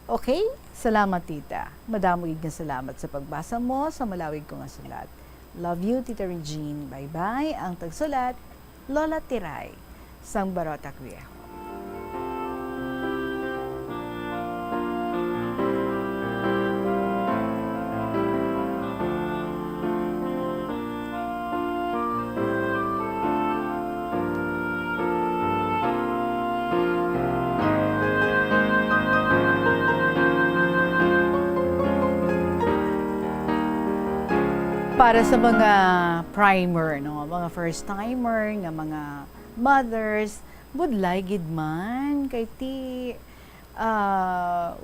S15: Okay? Salamat tita. Madamog nga salamat sa pagbasa mo sa malawig ko nga sulat. Love you, Tita Regine. Bye-bye. Ang tagsulat, Lola Tiray, sang Barotac Viejo. Para sa mga primer, no, mga first timer, nga mga mothers, budlay gid man kay ti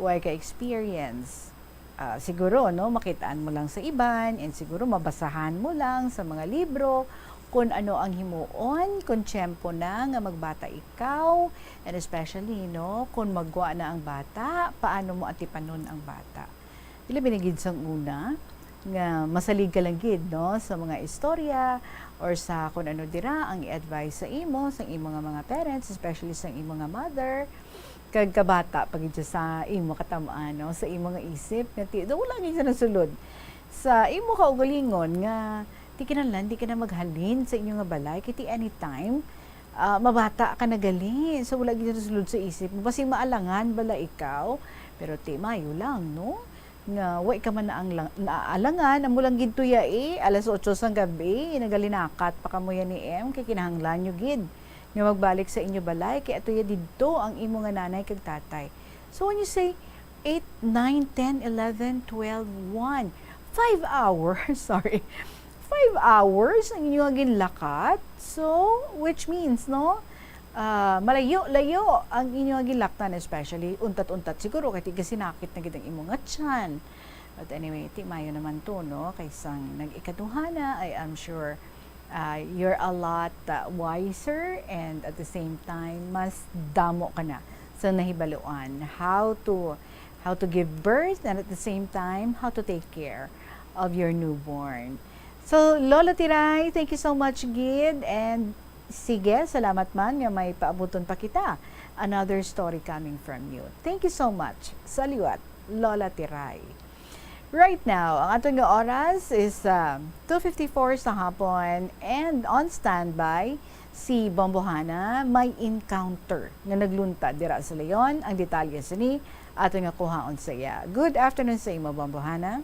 S15: way ka experience. Siguro no, makitaan mo lang sa iban, and siguro mabasahan mo lang sa mga libro kung ano ang himuon, kung tiyempo na nga magbata ikaw, and especially no, kung magwa na ang bata, paano mo atipanon ang bata. Dili binigid sang una nga masalig ka lang gid no sa mga istorya or sa kung ano dira ang i-advise sa imo sa imong mga parents, especially sa imong mother kag kabata pagid sa imo katamaan no, sa imong isip nga ti wala gyud sa nasulod sa imo kaugalingon nga di kinahanglan di ka na maghalin sa inyo nga balay kay ti anytime mabata ka na gali, so wala gyud sa nasulod sa isip mo basi maalangan bala ikaw, pero ti mayo lang no nga way ka man na ang naalangan amo lang gid tuya alas 8 sang gabi nagalinakat pa kamo yan ni M kay kinahanglan nyo gid nga magbalik sa inyo balay kay atuya didto ang imo nga nanay kag tatay. So when you say 8, 9, 10, 11, 12, 1 5 hours sorry 5 hours ang inyo nga ginlakat, so which means no malayo-layo ang inyong gilaktan, especially untat-untat siguro kay tiga sinakit na gid ang imong tiyan. But anyway, ti mayo naman to no, kay sang nag-ikaduhana, I'm sure you're a lot wiser, and at the same time mas damo ka na sa nahibaluan how to give birth, and at the same time how to take care of your newborn. So Lola Tiray, thank you so much gid, and sige, salamat man nga may paabuton pa kita. Another story coming from you. Thank you so much. Saliwat, Lola Tiray. Right now, ang atong nga oras is 2:54 sa hapon, and on standby si Bombohana may encounter nga nagluntad dira sa Leon. Ang detalye sini atong nga kuhaon sa iya. Good afternoon sa imo, Bombohana.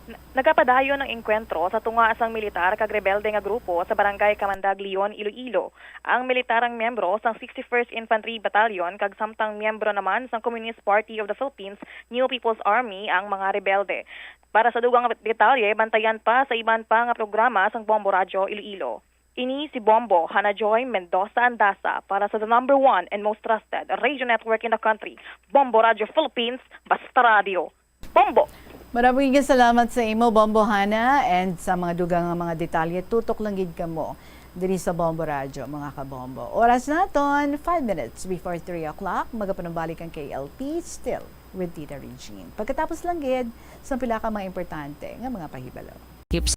S8: Nagapadayon ng engkwentro sa tunga asang militar kag rebelde nga grupo sa barangay Kamandag, Leon, Iloilo. Ang militarang miyembro sang 61st Infantry Battalion kag samtang miyembro naman sang Communist Party of the Philippines, New People's Army ang mga rebelde. Para sa dugang detalye, bantayan pa sa iban pa nga programa sang Bombo Radio Iloilo. Ini si Bombo Hanajoy Mendoza Andasa para sa the number 1 and most trusted radio network in the country, Bombo Radio Philippines, Basta Radio. Bombo!
S15: Maraming salamat sa imo, Bombohana, and sa mga dugang mga detalye, tutok lang gid kamo diri sa Bombo Radio, mga kabombo. Oras naton, 5 minutes before 3 o'clock, magapanambalik ang KLP, still with Tita Regine. Pagkatapos lang gid, sa pila ka mga importante nga mga pahibalo.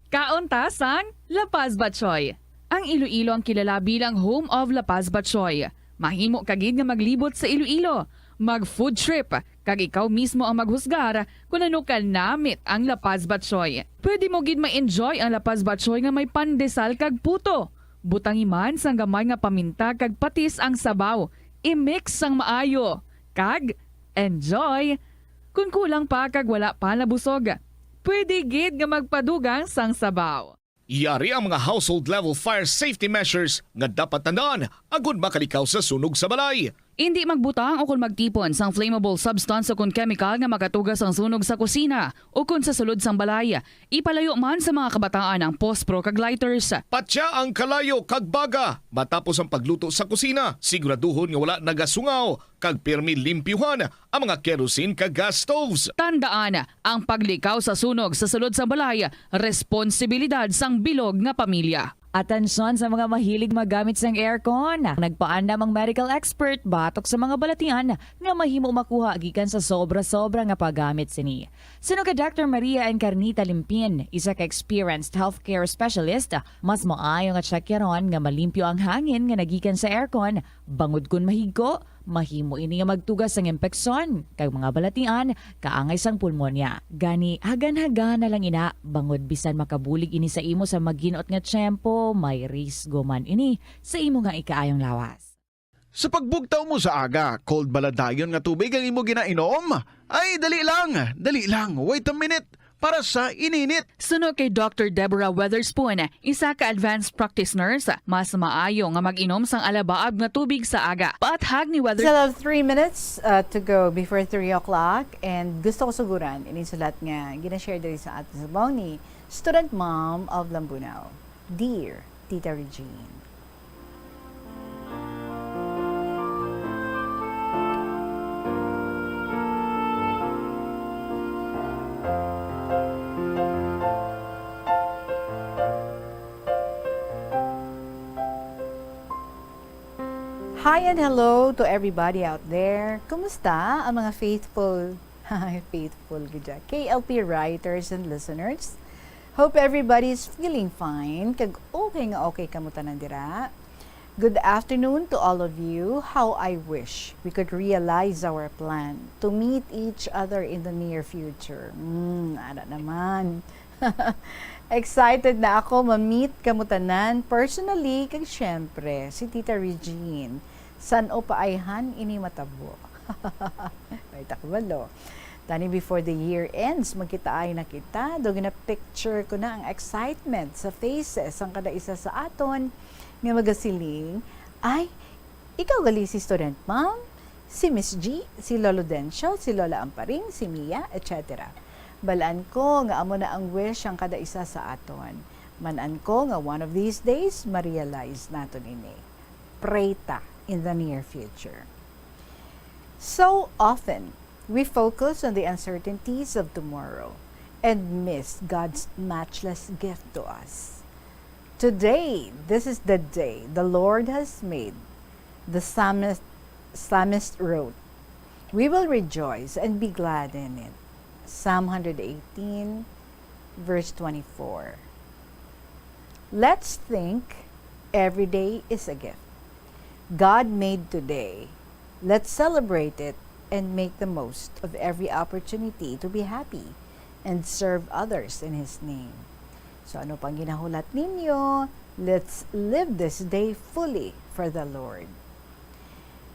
S7: Kauntasang La Paz Batchoy. Ang Iloilo ang kilala bilang home of La Paz Batchoy. Mahimo kagid nga maglibot sa Iloilo, mag-food trip, kag ikaw mismo ang maghusgar kung ano ka namit ang lapas batsoy. Pwede mo gid ma-enjoy ang lapas batsoy nga may pandesal kag puto. Butangi man sang gamay nga paminta kag patis ang sabaw. I-mix sang maayo. Kag enjoy. Kung kulang pa kag wala pa nabusog, pwede gid nga magpadugang sang sabaw.
S17: Yari ang mga household level fire safety measures nga dapat tandaan agud makalikaw sa sunog sa balay.
S7: Hindi magbutang o kung magtipon sang flammable substance o kung chemical nga makatugas ang sunog sa kusina o kung sa sulod sang balay. Ipalayo man sa mga kabataan ang pospro kag lighters.
S17: Patya ang kalayo kag baga matapos ang pagluto sa kusina. Siguraduhon nga wala nagasungaw kag pirmi limpyuhan ang mga kerosene kag gas stoves.
S7: Tandaan, ang paglikaw sa sunog sa sulod sang balay, responsibilidad sang bilog nga pamilya.
S9: Atensyon sa mga mahilig magamit sang aircon. Nagpaandam ang medical expert batok sa mga balatian nga mahimo makuha gikan sa sobra-sobra nga paggamit sini. Suno ka Dr. Maria Encarnita Limpin, isa ka experienced healthcare specialist, mas maayo nga tsakyaron nga malimpyo ang hangin nga nagikan sa aircon, bangod kun mahigko, mahimo ini nga magtugas sang impeksyon kag mga balatian kaangay sang pulmonya. Gani hagan-hagan na lang ina bangod bisan makabulig ini sa imo sa maginot nga tiyempo, may risgo man ini sa imo nga ikaayong lawas.
S6: Sa pagbugtaw mo sa aga, cold baladayon nga tubig ang imo ginainom? Ay, dali lang, wait a minute. Para sa ininit.
S7: Suno kay Dr. Deborah Weatherspoon, isa ka advanced practice nurse, mas maayo nga mag-inom sang alabaab nga tubig sa aga. Paathag ni
S15: Still have 3 minutes to go before 3 o'clock and gusto ko suguran ininsulat nga ginashare diri sa atin sa ni student mom of Lambunao. Dear Tita Regine. Hi and hello to everybody out there. Kumusta ang mga faithful KLP writers and listeners? Hope everybody's feeling fine. Kag okay kamutan dira. Good afternoon to all of you. How I wish we could realize our plan to meet each other in the near future. Ada naman. Excited na ako ma-meet kamutanan personally kag syempre si Tita Regine. San o paayhan ini matabo. May takbalo. Tani before the year ends, magkita ay nakita. Doon na picture ko na ang excitement sa faces ang kada isa sa aton nga magasiling. Ay, ikaw gali si student mom, si Miss G, si Lolo Dencio, si Lola Amparing, si Mia, etc. Balaan ko nga amo na ang wish ang kada isa sa aton. Manan ko nga one of these days, ma-realize naton ini. Pray ta in the near future. So often, we focus on the uncertainties of tomorrow and miss God's matchless gift to us. Today, this is the day the Lord has made. The psalmist wrote, "We will rejoice and be glad in it." Psalm 118, verse 24. Let's think every day is a gift. God made today. Let's celebrate it and make the most of every opportunity to be happy and serve others in His name. So ano pang ginahulat ninyo? Let's live this day fully for the Lord.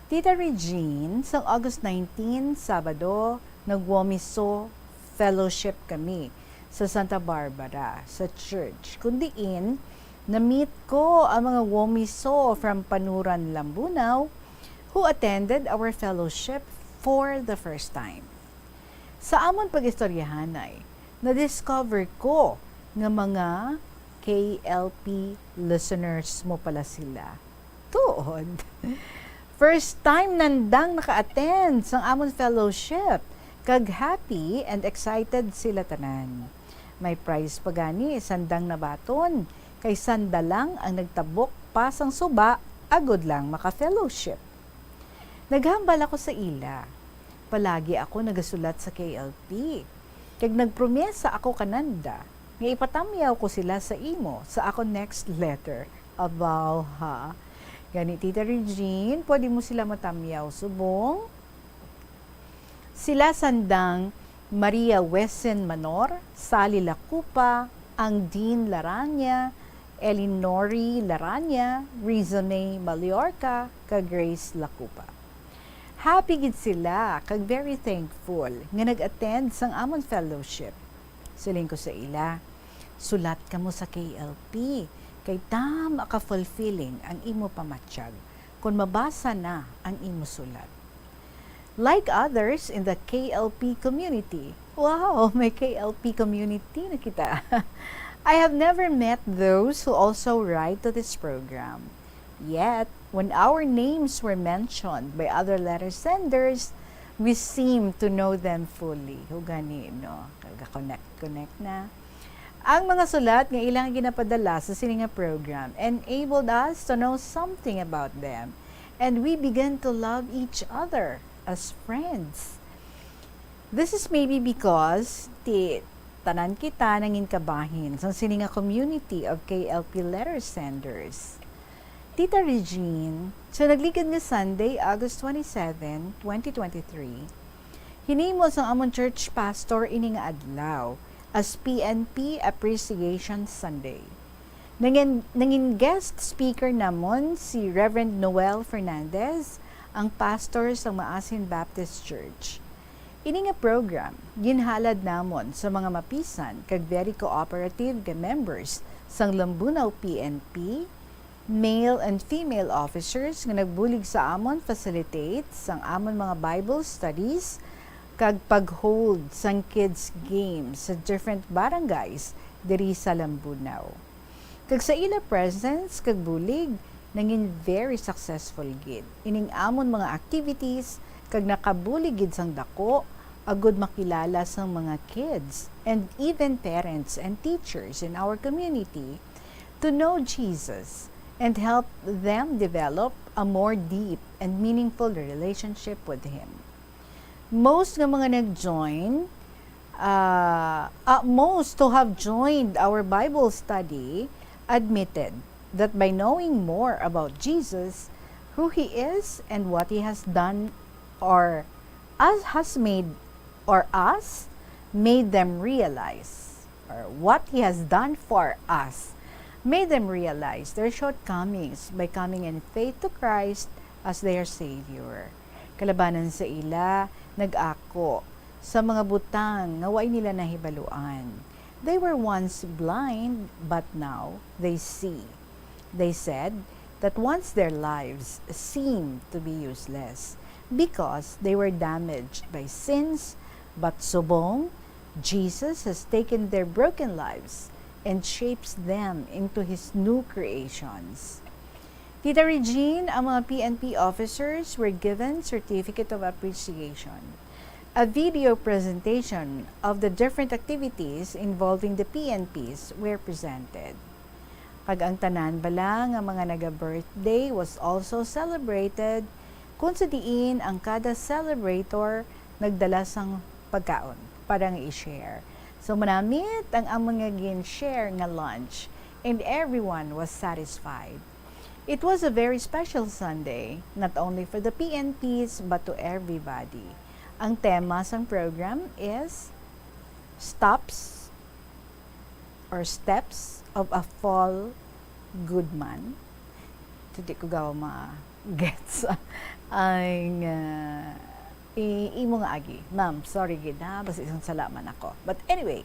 S15: Tita Regine, sa August 19, Sabado, nagwomiso fellowship kami sa Santa Barbara, sa church. Kundiin, na-meet ko ang mga womiso from Panuran, Lambunao who attended our fellowship for the first time. Sa amon pag-istoryahan ay, na-discover ko nga mga KLP listeners mo pala sila. Tuod. First time nandang naka-attend sa amon fellowship. Kag happy and excited sila tanan. May prize pa gani, sandang nabaton. Kay sanda lang ang nagtabok pasang suba, agod lang maka-fellowship. Naghambal ako sa ila. Palagi ako nagasulat sa KLP. Kag nagpromesa ako kananda, nga ipatamyaw ko sila sa imo sa ako next letter. Abaw ha. Gani Tita Regine, pwede mo sila matamyaw subong? Sila sandang Maria Wesen Manor, Sally Lacupa, Angdine Laranya, Elinori Laranya, Rizone Mallorca, kag Grace Lacupa. Happy gid sila, kag very thankful nga nag-attend sang amon fellowship. Siling ko sa ila, sulat ka mo sa KLP, kay tama ka fulfilling ang imo pamatsyag, kung mabasa na ang imo sulat. Like others in the KLP community. Wow, may KLP community na kita. I have never met those who also write to this program. Yet, when our names were mentioned by other letter senders, we seem to know them fully. Hugani, no? Connect na. Ang mga sulat nga ilang ginapadala sa sininga program enabled us to know something about them, and we began to love each other as friends. This is maybe because tanan kita nangin kabahin sa sininga community of KLP letter senders. Tita Regine, sa naglikad nga Sunday, August 27, 2023, hinimo sa amon church pastor ini nga adlaw as PNP Appreciation Sunday. Nangin guest speaker namon si Reverend Noel Fernandez, ang pastor sa Maasin Baptist Church. Ini nga program, ginhalad namon sa mga mapisan kag very cooperative nga members sang Lambunaw PNP, male and female officers nga nagbulig sa amon facilitate sang amon mga Bible studies kag pag-hold sang kids games sa different barangays diri sa Lambunaw. Kag sa ila presence kag bulig, nangin very successful gid. Ining amon mga activities kag nakabulig gid sang dako agud makilala sang mga kids and even parents and teachers in our community to know Jesus and help them develop a more deep and meaningful relationship with Him. Most ng mga nag-join, most who have joined our Bible study admitted that by knowing more about Jesus, who He is and what He has done or made them realize, or what He has done for us, made them realize their shortcomings by coming in faith to Christ as their Savior. Kalabanan sa ila, nag-ako sa mga butang nga way nila nahibaluan. They were once blind, but now they see. They said that once their lives seemed to be useless because they were damaged by sins, but subong, Jesus has taken their broken lives and shapes them into His new creations. Tita Regine, ang mga PNP officers were given Certificate of Appreciation. A video presentation of the different activities involving the PNPs were presented. Pag ang tanan bala nga mga naga-birthday was also celebrated, kung sa diin ang kada celebrator nagdala sang pagkaon para nga i-share. So manamit ang among nga gin-share nga lunch and everyone was satisfied. It was a very special Sunday, not only for the PNPs but to everybody. Ang tema sang program is Steps of a Fall Good Man. Hindi ko gawa ma-gets ang imo nga agi. Ma'am, sorry gid ha, basta isang salaman ako. But anyway,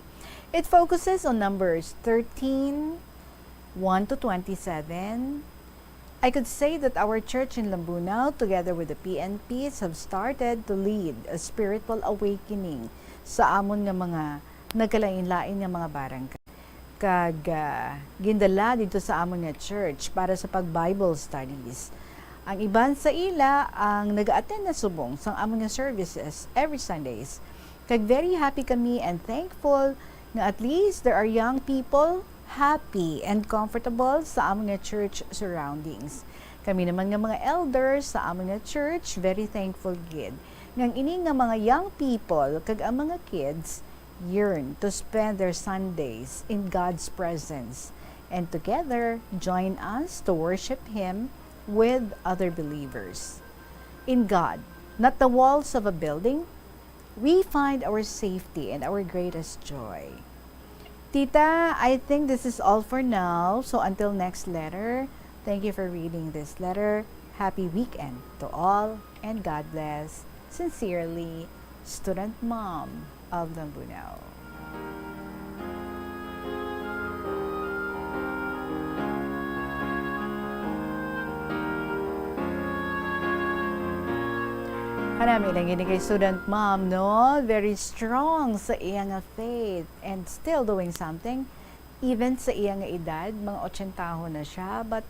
S15: it focuses on numbers 13, 1 to 27. I could say that our church in Lambunaw, together with the PNPs, have started to lead a spiritual awakening sa amon nga mga nagkalain-lain nga mga barangay. Kag gindala dito sa amon nga church para sa pag-Bible studies. Ang iban sa ila ang nag-attend na subong sa amon nga services every Sundays. Kag very happy kami and thankful nga at least there are young people happy and comfortable sa among nga church surroundings. Kami naman nga mga elders sa among nga church, very thankful gid. Ngang ini nga mga young people, kag ang mga kids, yearn to spend their Sundays in God's presence and together join us to worship Him with other believers. In God, not the walls of a building, we find our safety and our greatest joy. Tita, I think this is all for now. So until next letter, thank you for reading this letter. Happy weekend to all and God bless. Sincerely, Student Mom of Lambunaw. Kanami lang yun kay Student Mom, no? Very strong sa iyang faith and still doing something. Even sa iyang edad, mga 80 taon na siya, but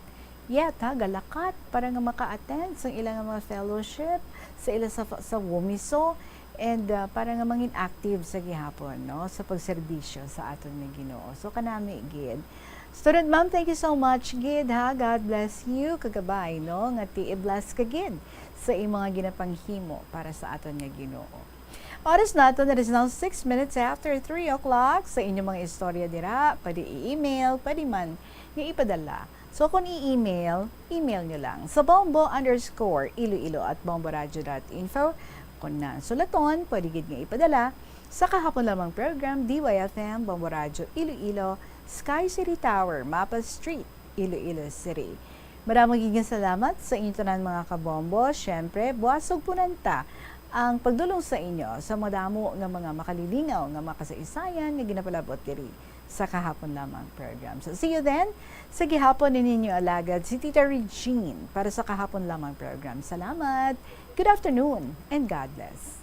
S15: yet, galakat para nga maka-attend sa ilang mga fellowship, sa ila sa Womiso, and para nga mangin active sa gihapon, no? Sa pagserbisyo sa aton nga Ginoo. So kanami, Gid. Student Mom, thank you so much, Gid, ha? God bless you, kagabay, no? Nga ti-bless ka, Gid, sa iyong mga ginapanghimo para sa aton nga Ginoo. Oras nato na is now 6 minutes after 3 o'clock. Sa inyong mga istorya dira, pwede i-email, pwede man nga ipadala. So kung i-email, email nyo lang sa bombo_iloilo@bomboradio.info. Kung na sulaton, pwede gid nga ipadala sa kahapon lamang program DYFM Bombo Radio Iloilo, Sky City Tower, Mapa Street, Iloilo City. Maraming salamat sa inyong tanan mga kabombo. Siyempre, buwasog po nanta ang pagdulong sa inyo sa madamo nga mga makalilingaw nga makasaysayan nga ginapalabot diri sa kahapon lamang program. So see you then sa gihapon ninyo alagad si Tita Regine para sa kahapon lamang program. Salamat, good afternoon, and God bless.